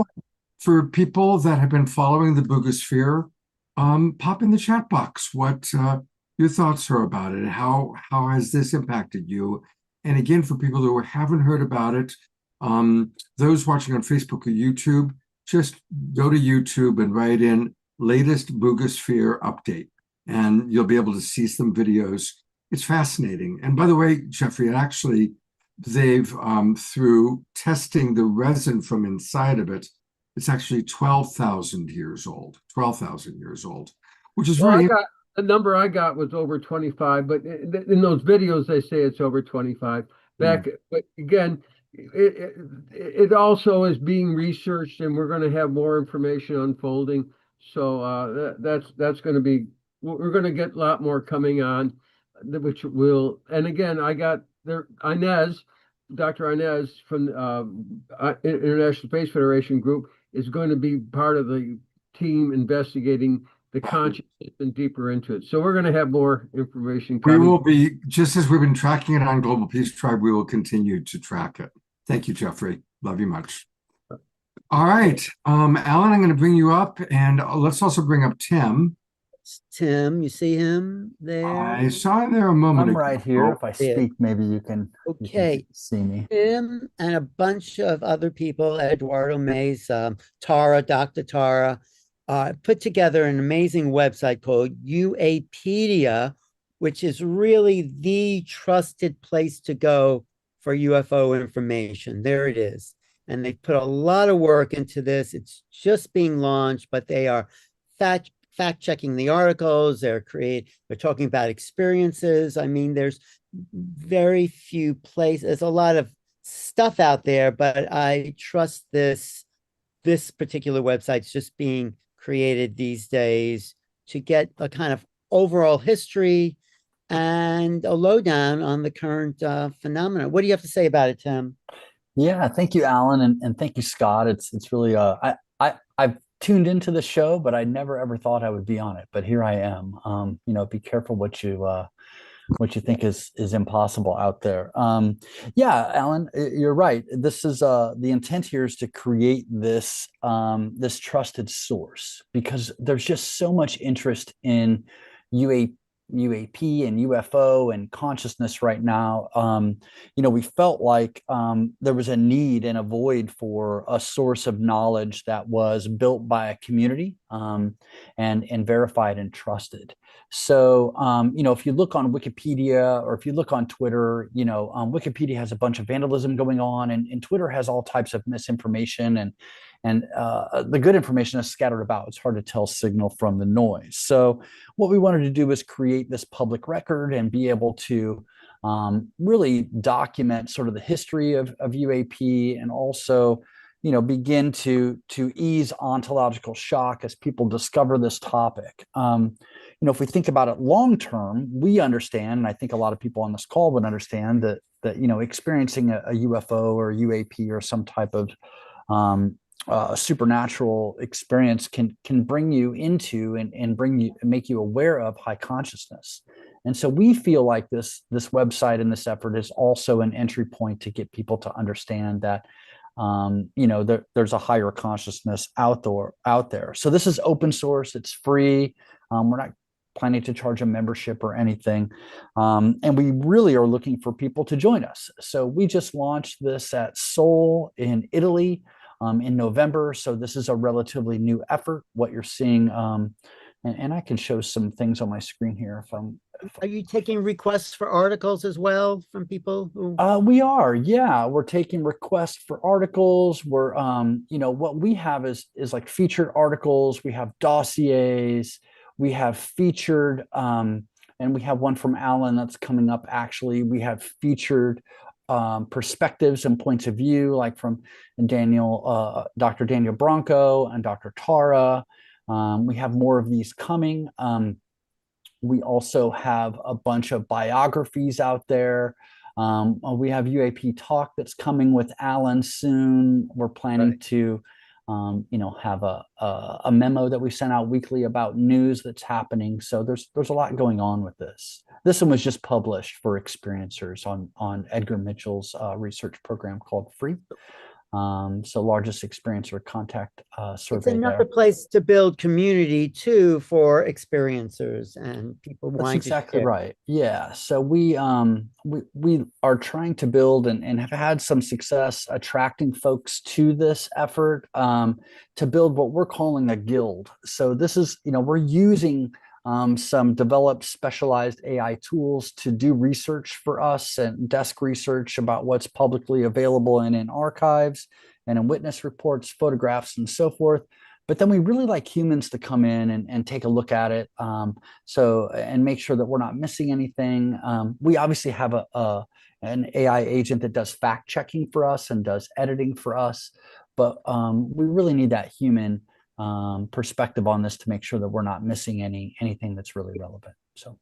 for people that have been following the Bugosphere, pop in the chat box what your thoughts are about it. How has this impacted you? And again, for people who haven't heard about it, those watching on Facebook or YouTube, just go to YouTube and write in latest Boogosphere update, and you'll be able to see some videos. It's fascinating. And by the way, Jeffrey, actually, they've, through testing the resin from inside of it, it's actually 12,000 years old, 12,000 years old, which is really... The number I got was over 25, but in those videos, they say it's over 25. But again, it also is being researched, and we're going to have more information unfolding. So that's going to be, we're going to get a lot more coming on, which will, and again, I got there, Dr. Inez from International Space Federation group is going to be part of the team investigating the consciousness and deeper into it. So we're going to have more information coming. We will be, just as we've been tracking it on Global Peace Tribe, we will continue to track it. Thank you, Jeffrey. Love you much. All right. Alan, I'm going to bring you up, and let's also bring up Tim. Tim, you see him there? I saw him there a moment ago. I'm right here. If I speak, maybe you can, see me. Tim and a bunch of other people, Eduardo Mays, Tara, Dr. Tara, put together an amazing website called UApedia, which is really the trusted place to go for UFO information. There it is. And they put a lot of work into this. It's just being launched, but they are fact-checking the articles. They're talking about experiences. I mean, there's very few places. There's a lot of stuff out there, but I trust this particular website's just being created these days to get a kind of overall history and a lowdown on the current phenomena. What do you have to say about it, Tim? Yeah, thank you, Alan, and thank you, Scott. It's really I've tuned into the show, but I never ever thought I would be on it. But here I am. Be careful what you think is impossible out there. Yeah, Alan, you're right. This is the intent here is to create this this trusted source, because there's just so much interest in UAP and UFO and consciousness right now. We felt like there was a need and a void for a source of knowledge that was built by a community and verified and trusted. So, if you look on Wikipedia or if you look on Twitter, Wikipedia has a bunch of vandalism going on, and Twitter has all types of misinformation, and the good information is scattered about. It's hard to tell signal from the noise. So what we wanted to do was create this public record and be able to really document sort of the history of UAP, and also begin to ease ontological shock as people discover this topic. If we think about it long term, we understand, and I think a lot of people on this call would understand that experiencing a UFO or UAP or some type of supernatural experience can bring you into and make you aware of high consciousness. And so we feel like this website and this effort is also an entry point to get people to understand that there's a higher consciousness out there. So this is open source. It's free. We're not planning to charge a membership or anything. And we really are looking for people to join us. So we just launched this at Seoul in Italy in November. So this is a relatively new effort. What you're seeing, and I can show some things on my screen here. Are you taking requests for articles as well from people who? We are, yeah. We're taking requests for articles. We're, what we have is like featured articles. We have dossiers. We have featured, and we have one from Alan that's coming up. Actually, we have featured perspectives and points of view, like from Dr. Daniel Bronco and Dr. Tara. We have more of these coming. We also have a bunch of biographies out there. We have UAP Talk that's coming with Alan soon. We're planning to, have a memo that we send out weekly about news that's happening. So there's a lot going on with this. This one was just published for experiencers on Edgar Mitchell's research program called Free. So largest experiencer contact It's survey another there. place to build community too for experiencers and people That's wanting to exactly share. right. Yeah. So we are trying to build and have had some success attracting folks to this effort to build what we're calling a guild. So this is, we're using some developed specialized AI tools to do research for us and desk research about what's publicly available and in archives and in witness reports, photographs, and so forth. But then we really like humans to come in and take a look at it. And make sure that we're not missing anything. We obviously have an AI agent that does fact checking for us and does editing for us, but we really need that human perspective on this to make sure that we're not missing anything that's really relevant. So,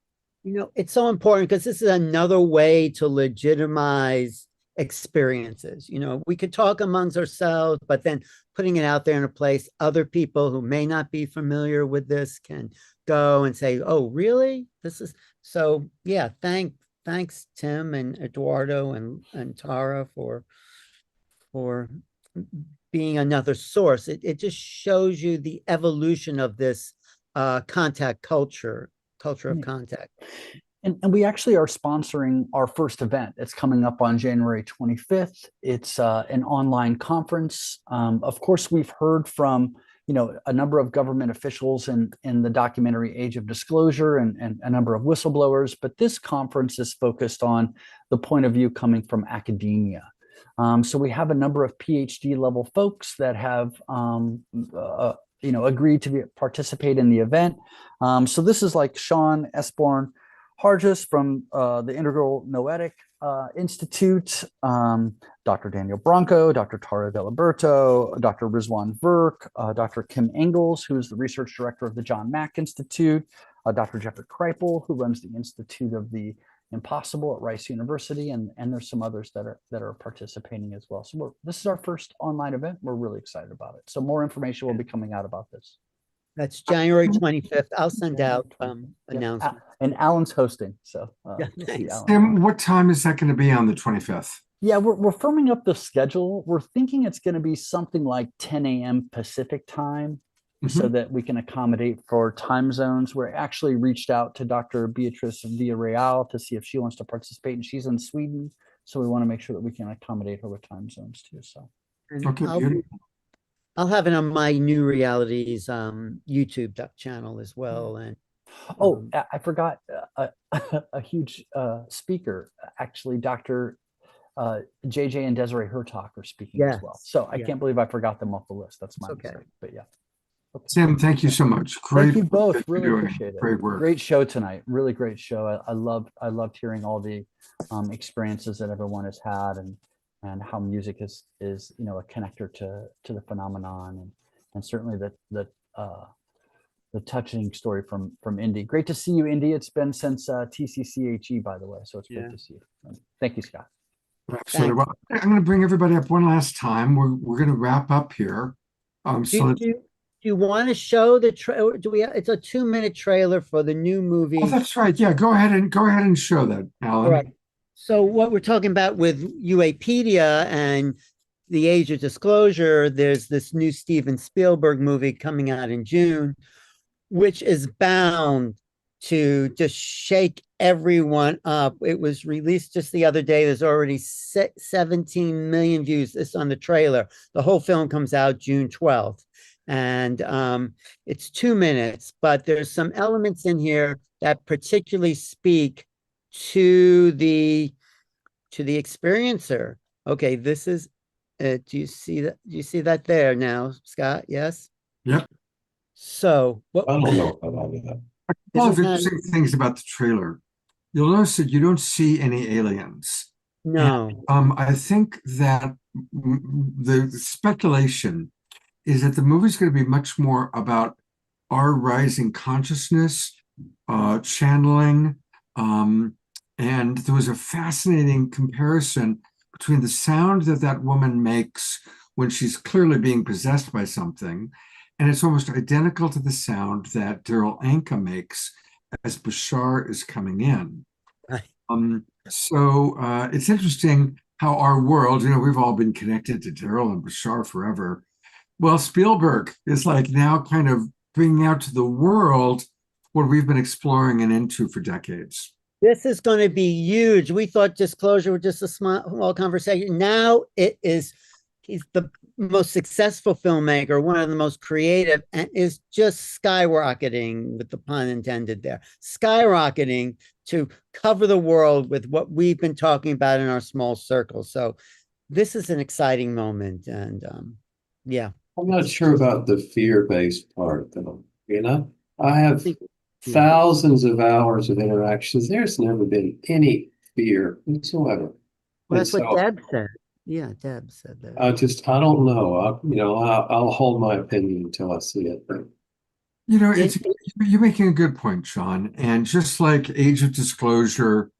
It's so important because this is another way to legitimize experiences. We could talk amongst ourselves, but then putting it out there in a place, other people who may not be familiar with this can go and say, oh, really? This is so, yeah, thanks, Tim and Eduardo and Tara for being another source. It just shows you the evolution of this contact culture of contact. And we actually are sponsoring our first event. It's coming up on January 25th. It's an online conference. Of course, we've heard from a number of government officials in the documentary Age of Disclosure and a number of whistleblowers, but this conference is focused on the point of view coming from academia. So we have a number of PhD level folks that have agreed to participate in the event. So this is like Sean Esborn Hargis from the Integral Noetic Institute, Dr. Daniel Branco, Dr. Tara Deliberto, Dr. Rizwan Virk, Dr. Kim Engels, who is the research director of the John Mack Institute, Dr. Jeffrey Kreipel, who runs the Institute of the Impossible at Rice University, and there's some others that are participating as well. So this is our first online event. We're really excited about it. So more information will be coming out about this. That's January 25th. I'll send out announcements. And Alan's hosting. So Tim, what time is that going to be on the 25th? Yeah, we're firming up the schedule. We're thinking it's going to be something like 10 a.m. Pacific time, so that we can accommodate for time zones. We actually reached out to Dr. Beatrice Villarreal to see if she wants to participate, and she's in Sweden. So we want to make sure that we can accommodate her with time zones too. So I'll have it on my New Realities YouTube channel as well. And I forgot a huge speaker, actually, Dr. JJ and Desiree Hertog are speaking as well. So I can't believe I forgot them off the list. That's my mistake. But yeah. Tim, thank you so much. Great. Thank you both. Really appreciate it. Great work. Great show tonight. Really great show. I loved hearing all the experiences that everyone has had and how music is a connector to the phenomenon and certainly the touching story from Indy. Great to see you, Indy. It's been since TCCHE, by the way. So it's great to see you. Thank you, Scott. Absolutely. Well, I'm going to bring everybody up one last time. We're going to wrap up here. Do you want to show the trailer? It's a 2-minute trailer for the new movie. Oh, that's right. Yeah, go ahead and show that, Alan. All right. So what we're talking about with UApedia and the Age of Disclosure, there's this new Steven Spielberg movie coming out in June, which is bound to just shake everyone up. It was released just the other day. There's already 17 million views. This on the trailer. The whole film comes out June 12th. And it's 2 minutes, but there's some elements in here that particularly speak to the experiencer. Okay, this is do you see that? Do you see that there now, Scott? Yes. Yep. So what? I don't know about that. A couple of interesting things about the trailer. You'll notice that you don't see any aliens. No. And, I think that the speculation is that the movie's going to be much more about our rising consciousness, channeling, and there was a fascinating comparison between the sound that woman makes when she's clearly being possessed by something, and it's almost identical to the sound that Daryl Anka makes as Bashar is coming in. So it's interesting how our world, we've all been connected to Daryl and Bashar forever. Well, Spielberg is like now kind of bringing out to the world what we've been exploring and into for decades. This is going to be huge. We thought disclosure was just a small conversation. Now it is, he's the most successful filmmaker, one of the most creative, and is just skyrocketing, with the pun intended there, skyrocketing to cover the world with what we've been talking about in our small circle. So this is an exciting moment. And yeah. I'm not sure about the fear-based part, though. I have thousands of hours of interactions. There's never been any fear whatsoever. Well, that's what Deb said. Yeah, Deb said that. I don't know. I'll hold my opinion until I see it. You're making a good point, Sean. And just like Age of Disclosure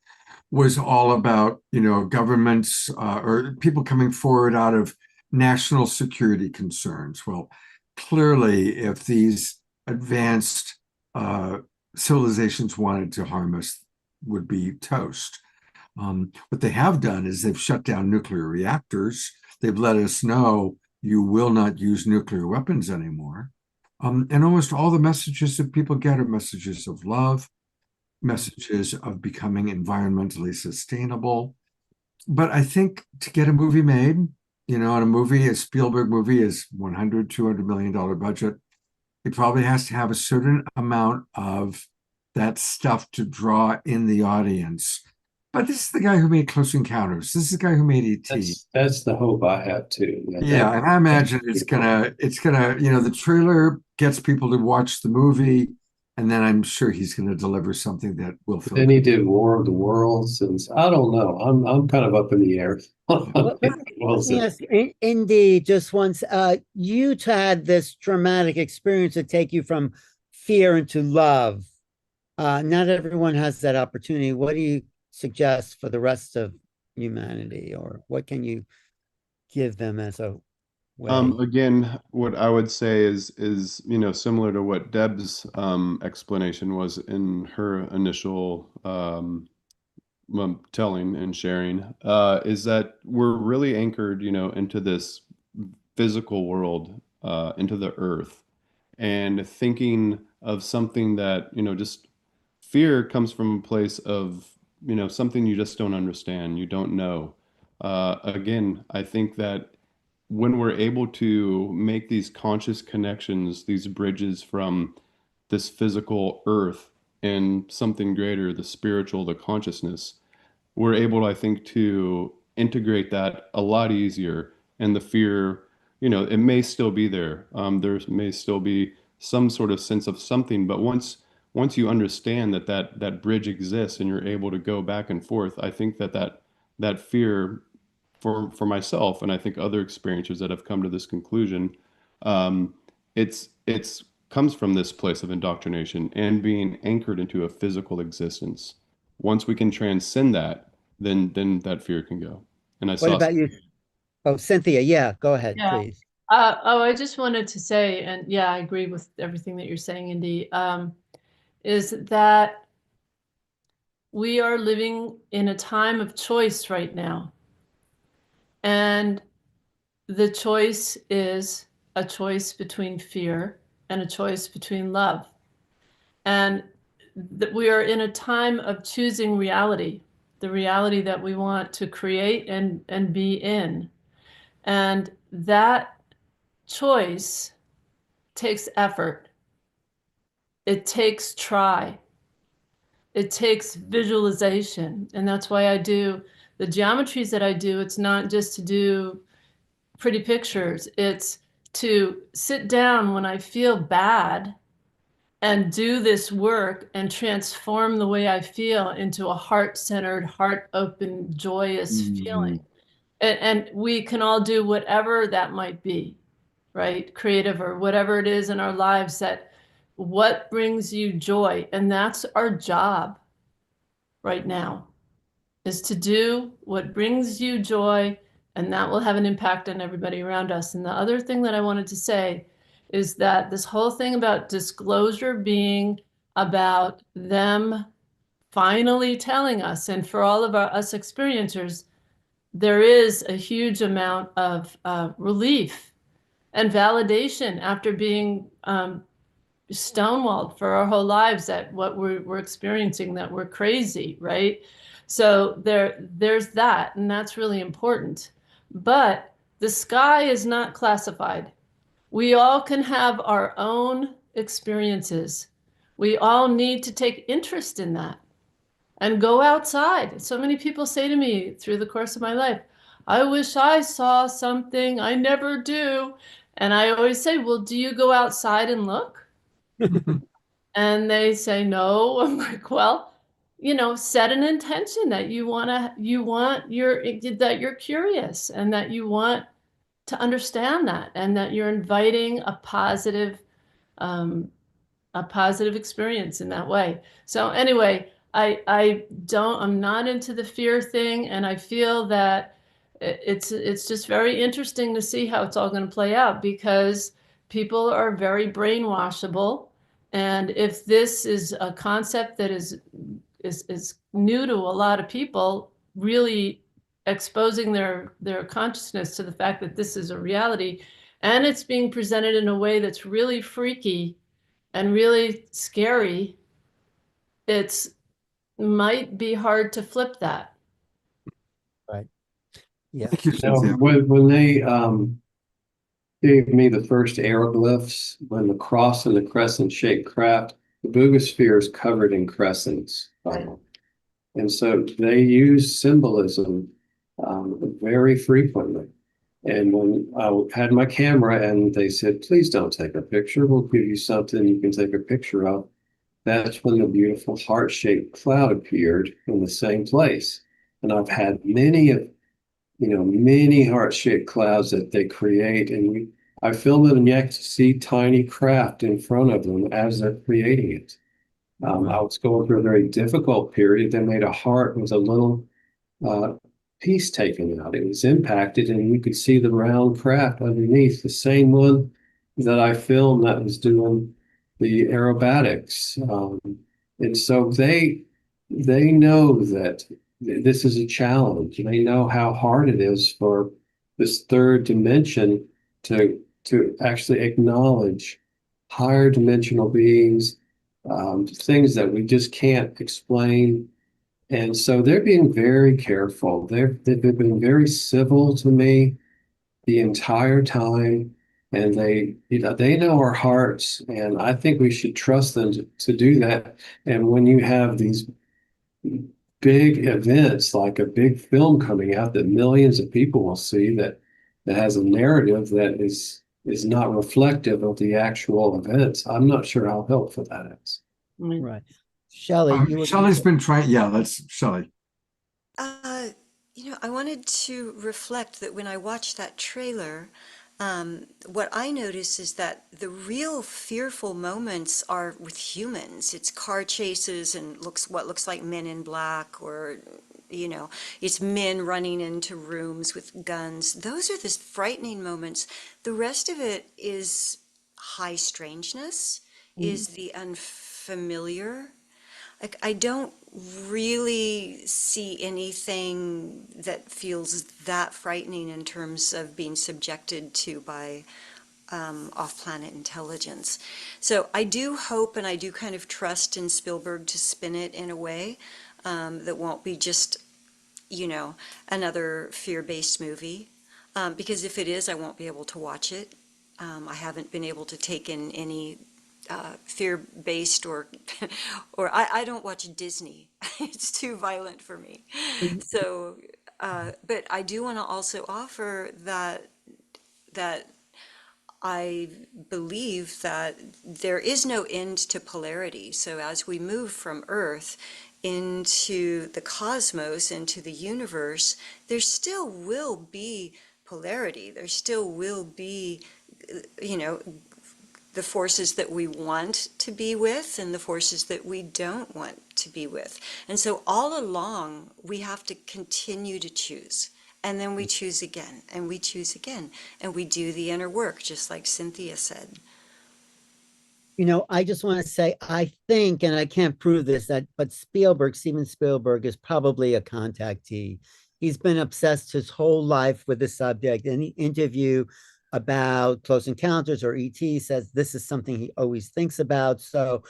was all about, governments or people coming forward out of national security concerns. Well, clearly, if these advanced civilizations wanted to harm us, would be toast. What they have done is they've shut down nuclear reactors. They've let us know you will not use nuclear weapons anymore. And almost all the messages that people get are messages of love, messages of becoming environmentally sustainable. But I think to get a movie made, a Spielberg movie is $100, $200 million budget. It probably has to have a certain amount of that stuff to draw in the audience. But this is the guy who made Close Encounters. This is the guy who made E.T. That's the hope I have too. Yeah, and I imagine it's gonna, the trailer gets people to watch the movie, and then I'm sure he's gonna deliver something that will feel. Then he did War of the Worlds, and I don't know. I'm kind of up in the air. Yes, Indy, just once, you had this dramatic experience to take you from fear into love. Not everyone has that opportunity. What do you suggest for the rest of humanity, or what can you give them as a way? Again, what I would say is similar to what Deb's explanation was in her initial telling and sharing, is that we're really anchored, into this physical world, into the earth, and thinking of something that, just fear comes from a place of, something you just don't understand, you don't know. Again, I think that when we're able to make these conscious connections, these bridges from this physical earth and something greater, the spiritual, the consciousness, we're able, I think, to integrate that a lot easier. And the fear, it may still be there. There may still be some sort of sense of something, but once you understand that bridge exists and you're able to go back and forth, I think that fear for myself, and I think other experiencers that have come to this conclusion, it's comes from this place of indoctrination and being anchored into a physical existence. Once we can transcend that, then that fear can go. And what about you? Oh, Cynthia, yeah, go ahead, please. I just wanted to say, and yeah, I agree with everything that you're saying, Indy, is that we are living in a time of choice right now. And the choice is a choice between fear and a choice between love. And we are in a time of choosing reality, the reality that we want to create and be in. And that choice takes effort. It takes try. It takes visualization. And that's why I do the geometries that I do. It's not just to do pretty pictures. It's to sit down when I feel bad and do this work and transform the way I feel into a heart-centered, heart-open, joyous feeling. And we can all do whatever that might be, right? Creative or whatever it is in our lives, that what brings you joy. And that's our job right now, is to do what brings you joy, and that will have an impact on everybody around us. And the other thing that I wanted to say is that this whole thing about disclosure being about them finally telling us, and for all of us experiencers, there is a huge amount of relief and validation after being stonewalled for our whole lives at what we're experiencing, that we're crazy, right? So there's that, and that's really important. But the sky is not classified. We all can have our own experiences. We all need to take interest in that and go outside. So many people say to me through the course of my life, I wish I saw something. I never do. And I always say, well, do you go outside and look? And they say, no. I'm like, well, set an intention that that you're curious and that you want to understand that, and that you're inviting a positive experience in that way. So anyway, I'm not into the fear thing, and I feel that it's just very interesting to see how it's all going to play out, because people are very brainwashable. And if this is a concept that is new to a lot of people, really exposing their consciousness to the fact that this is a reality, and it's being presented in a way that's really freaky and really scary, it's might be hard to flip that. Right. Yeah. Thank you, Now, Cynthia. when they gave me the first aeroglyphs, when the cross and the crescent shaped craft, the Bugosphere is covered in crescents. And so they use symbolism very frequently. And when I had my camera and they said, please don't take a picture, we'll give you something you can take a picture of, that's when the beautiful heart-shaped cloud appeared in the same place. And I've had many heart-shaped clouds that they create, and I film it, and you have to see tiny craft in front of them as they're creating it. I was going through a very difficult period. They made a heart with a little piece taken out. It was impacted, and you could see the round craft underneath, the same one that I filmed that was doing the aerobatics. And so they know that this is a challenge. They know how hard it is for this third dimension to actually acknowledge higher dimensional beings, things that we just can't explain. And so they're being very careful. They've been very civil to me the entire time. And they know our hearts, and I think we should trust them to do that. And when you have these big events, like a big film coming out that millions of people will see, that has a narrative that is not reflective of the actual events, I'm not sure how helpful that is. Right. Shelly, Shelly's been trying. Yeah, that's Shelly. I wanted to reflect that when I watched that trailer, what I notice is that the real fearful moments are with humans. It's car chases and what looks like Men in Black, or it's men running into rooms with guns. Those are the frightening moments. The rest of it is high strangeness, is the unfamiliar. Like, I don't really see anything that feels that frightening in terms of being subjected to by off-planet intelligence. So I do hope, and I do kind of trust in Spielberg to spin it in a way that won't be just, another fear-based movie. Because if it is, I won't be able to watch it. I haven't been able to take in any fear-based or I don't watch Disney. It's too violent for me. So, but I do want to also offer that I believe that there is no end to polarity. So as we move from Earth into the cosmos, into the universe, there still will be polarity. There still will be, the forces that we want to be with and the forces that we don't want to be with. And so all along, we have to continue to choose. And then we choose again, and we choose again, and we do the inner work, just like Cynthia said. I just want to say, I think, and I can't prove this, but Steven Spielberg is probably a contactee. he's been obsessed his whole life with the subject. Any interview about Close Encounters or ET says this is something he always thinks about. So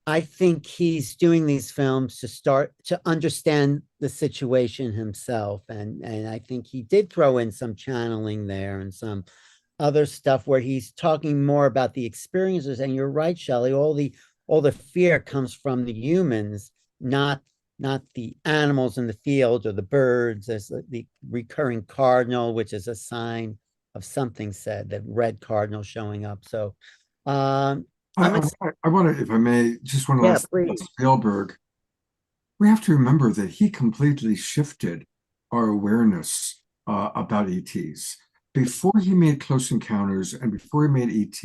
I think he's doing these films to start to understand the situation himself. And I think he did throw in some channeling there and some other stuff where he's talking more about the experiences. And you're right, Shelley, all the fear comes from the humans, not the animals in the field or the birds. There's the recurring cardinal, which is a sign of something said, that red cardinal showing up. So I want to, if I may, just one last thing about Spielberg. We have to remember that he completely shifted our awareness about ETs. Before he made Close Encounters and before he made ET,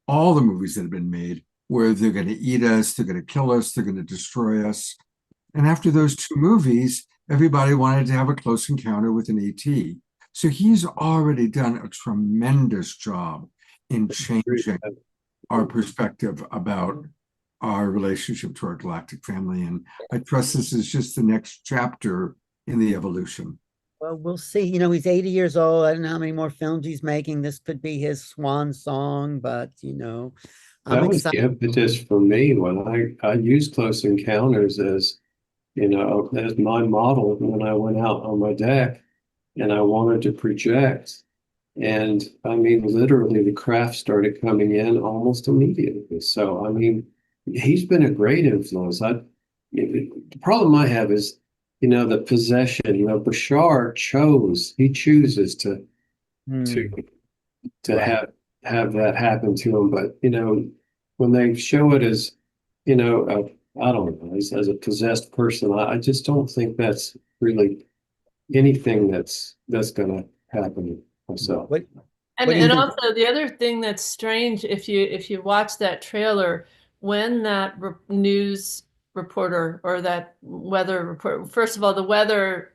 all the movies that have been made were they're going to eat us, they're going to kill us, they're going to destroy us. And after those two movies, everybody wanted to have a close encounter with an ET. So he's already done a tremendous job in changing our perspective about our relationship to our galactic family. And I trust this is just the next chapter in the evolution. Well, we'll see. You know, he's 80 years old. I don't know how many more films he's making. This could be his swan song, but you know, That was the impetus for me when I used Close Encounters as, you know, as my model when I went out on my deck and I wanted to project. And I mean, literally the craft started coming in almost immediately. So, I mean, he's been a great influence. The problem I have is, you know, the possession. You know, Bashar chooses to have that happen to him. But you know, when they show it as, you know, I don't know, as a possessed person, I just don't think that's really anything that's going to happen myself. And also the other thing that's strange, if you watch that trailer, when that news reporter or that weather report, first of all, the weather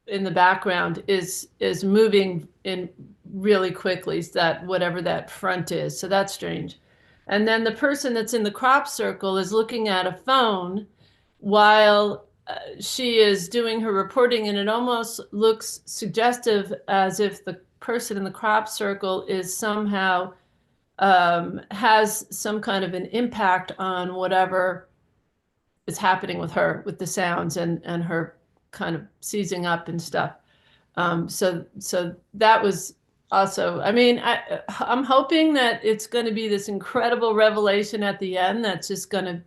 in the background is moving in really quickly, so that whatever that front is, so that's strange. And then the person that's in the crop circle is looking at a phone while she is doing her reporting, and it almost looks suggestive as if the person in the crop circle is somehow has some kind of an impact on whatever is happening with her, with the sounds and her kind of seizing up and stuff. So that was also, I mean, I'm hoping that it's going to be this incredible revelation at the end that's just going to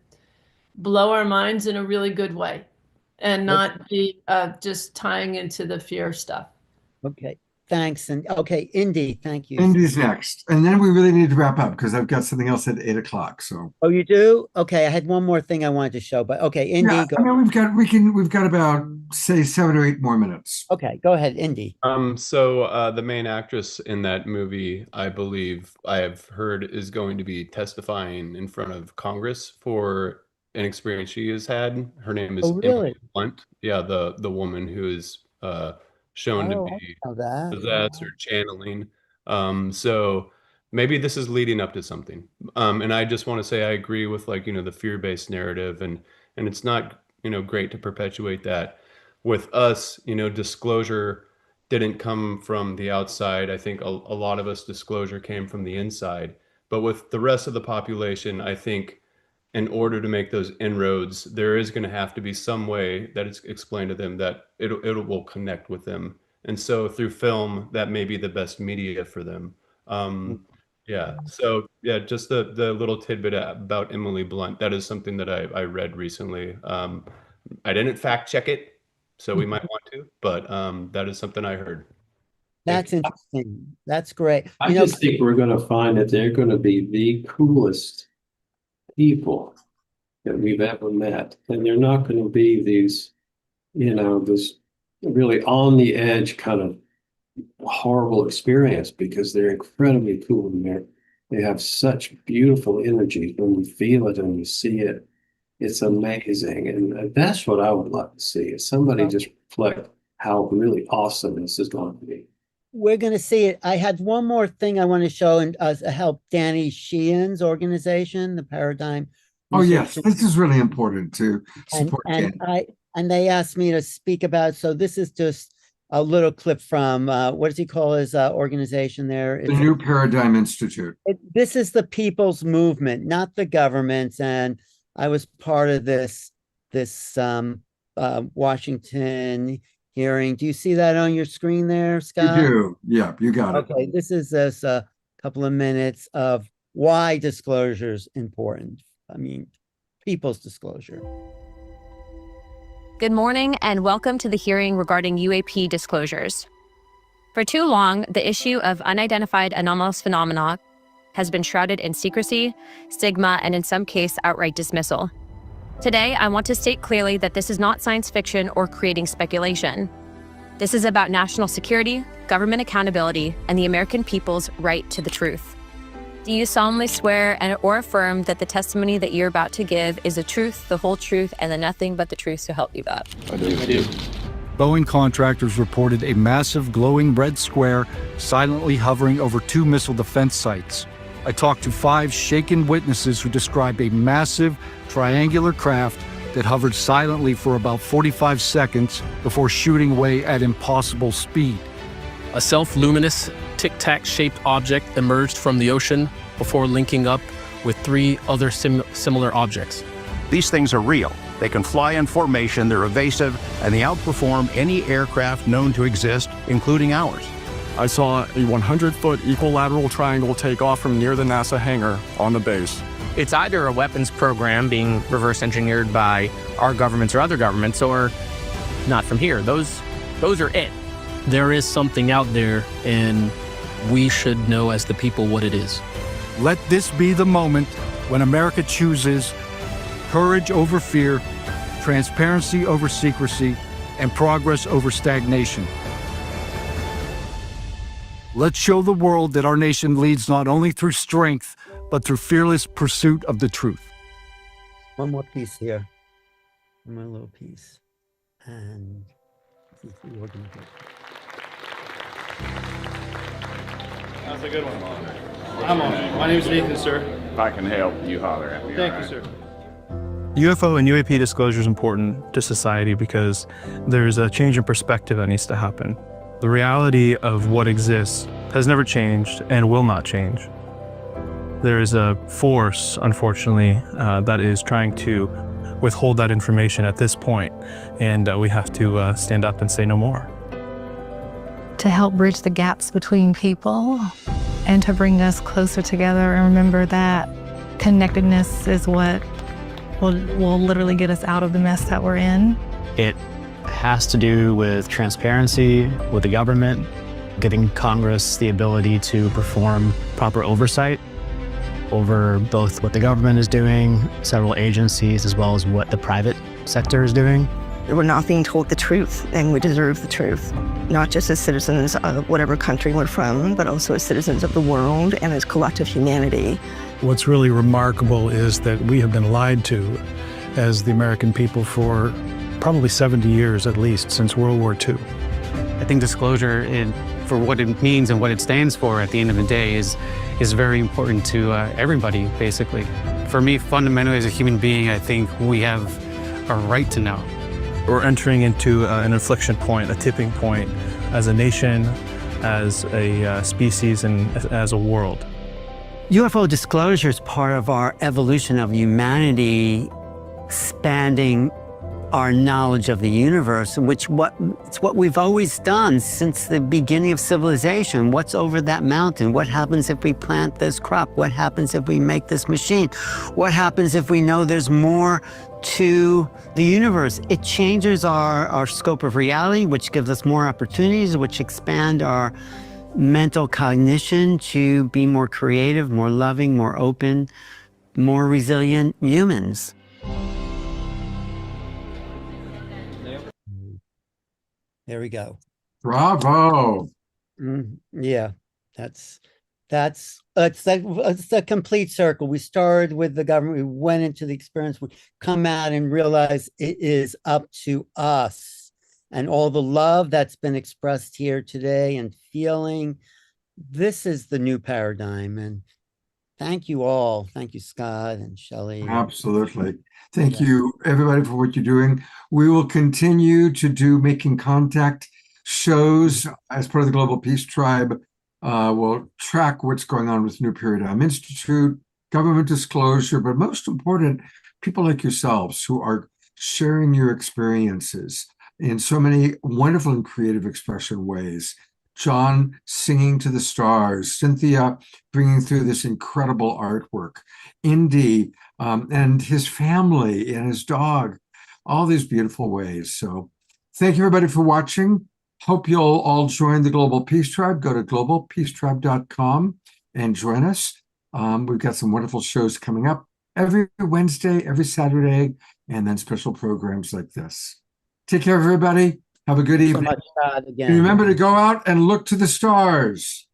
blow our minds in a really good way and not be just tying into the fear stuff. Okay, thanks. And okay, Indy, thank you. Indy's next. And then we really need to wrap up because I've got something else at 8 o'clock. So. Oh, you do? Okay, I had one more thing I wanted to show, but okay, Indy, yeah, go. I mean, we've got about, say, 7 or 8 more minutes. Okay, go ahead, Indy. So the main actress in that movie, I believe I have heard, is going to be testifying in front of Congress for an experience she has had. Her name is Emily Blunt. Yeah, the woman who is shown to be possessed or channeling. So maybe this is leading up to something. And I just want to say I agree with, like, you know, the fear-based narrative, and it's not, you know, great to perpetuate that. With us, you know, disclosure didn't come from the outside. I think a lot of us disclosure came from the inside. But with the rest of the population, I think in order to make those inroads, there is going to have to be some way that it's explained to them that it will connect with them. And so through film, that may be the best media for them. Yeah. So yeah, just the little tidbit about Emily Blunt. That is something that I read recently. I didn't fact check it, so we might want to, but that is something I heard. That's interesting. That's great. I just think we're going to find that they're going to be the coolest people that we've ever met. And they're not going to be these, you know, this really on the edge kind of horrible experience, because they're incredibly cool and they have such beautiful energy. When you feel it and you see it, it's amazing. And that's what I would like to see, is somebody just reflect how really awesome this is going to be. We're going to see it. I had one more thing I want to show and help Danny Sheehan's organization, the Paradigm. Oh, yes. This is really important to support. And and they asked me to speak about, so this is just a little clip from, what does he call his organization there? The New Paradigm Institute. This is the people's movement, not the government's. And I was part of this Washington hearing. Do you see that on your screen there, Scott? You do. Yeah, you got it. Okay, this is this couple of minutes of why disclosure is important. I mean, people's disclosure. Good morning and welcome to the hearing regarding UAP disclosures. For too long, the issue of unidentified anomalous phenomena has been shrouded in secrecy, stigma, and in some cases, outright dismissal. Today, I want to state clearly that this is not science fiction or creating speculation. This is about national security, government accountability, and the American people's right to the truth. Do you solemnly swear or affirm that the testimony that you're about to give is the truth, the whole truth, and the nothing but the truth to help you God? I do. Boeing contractors reported a massive glowing red square silently hovering over 2 missile defense sites. I talked to 5 shaken witnesses who described a massive triangular craft that hovered silently for about 45 seconds before shooting away at impossible speed. A self-luminous, tic-tac-shaped object emerged from the ocean before linking up with 3 other similar objects. These things are real. They can fly in formation, they're evasive, and they outperform any aircraft known to exist, including ours. I saw a 100-foot equilateral triangle take off from near the NASA hangar on the base. It's either a weapons program being reverse engineered by our governments or other governments, or not from here. Those are it. There is something out there, and we should know as the people what it is. Let this be the moment when America chooses courage over fear, transparency over secrecy, and progress over stagnation. Let's show the world that our nation leads not only through strength, but through fearless pursuit of the truth. One more piece here. One more little piece. And this is the organization. That's a good one. I'm on it. My name is Nathan, sir. If I can help, you holler at me. Thank all you, right? sir. UFO and UAP disclosure is important to society because there's a change in perspective that needs to happen. The reality of what exists has never changed and will not change. There is a force, unfortunately, that is trying to withhold that information at this point, and we have to stand up and say no more. To help bridge the gaps between people and to bring us closer together and remember that connectedness is what will literally get us out of the mess that we're in. It has to do with transparency with the government, giving Congress the ability to perform proper oversight over both what the government is doing, several agencies, as well as what the private sector is doing. We're not being told the truth, and we deserve the truth, not just as citizens of whatever country we're from, but also as citizens of the world and as collective humanity. What's really remarkable is that we have been lied to as the American people for probably 70 years at least, since World War II. I think disclosure, for what it means and what it stands for at the end of the day, is very important to everybody, basically. For me, fundamentally, as a human being, I think we have a right to know. We're entering into an inflection point, a tipping point, as a nation, as a species, and as a world. UFO disclosure is part of our evolution of humanity, expanding our knowledge of the universe, it's what we've always done since the beginning of civilization. What's over that mountain? What happens if we plant this crop? What happens if we make this machine? What happens if we know there's more to the universe? It changes our scope of reality, which gives us more opportunities, which expand our mental cognition to be more creative, more loving, more open, more resilient humans. There we go. Bravo. Yeah, it's a complete circle. We started with the government, we went into the experience, we come out and realize it is up to us. And all the love that's been expressed here today and feeling, this is the new paradigm. And Thank you all. Thank you, Scott and Shelly. Absolutely. Thank you, everybody, for what you're doing. We will continue to do Making Contact shows as part of the Global Peace Tribe. We'll track what's going on with New Paradigm Institute, government disclosure, but most important, people like yourselves who are sharing your experiences in so many wonderful and creative expression ways. John singing to the stars, Cynthia bringing through this incredible artwork, Indy and his family and his dog, all these beautiful ways. So thank you, everybody, for watching. Hope you'll all join the Global Peace Tribe. Go to globalpeacetribe.com and join us. We've got some wonderful shows coming up every Wednesday, every Saturday, and then special programs like this. Take care, everybody. Have a good evening. So much, Scott, again. And remember to go out and look to the stars.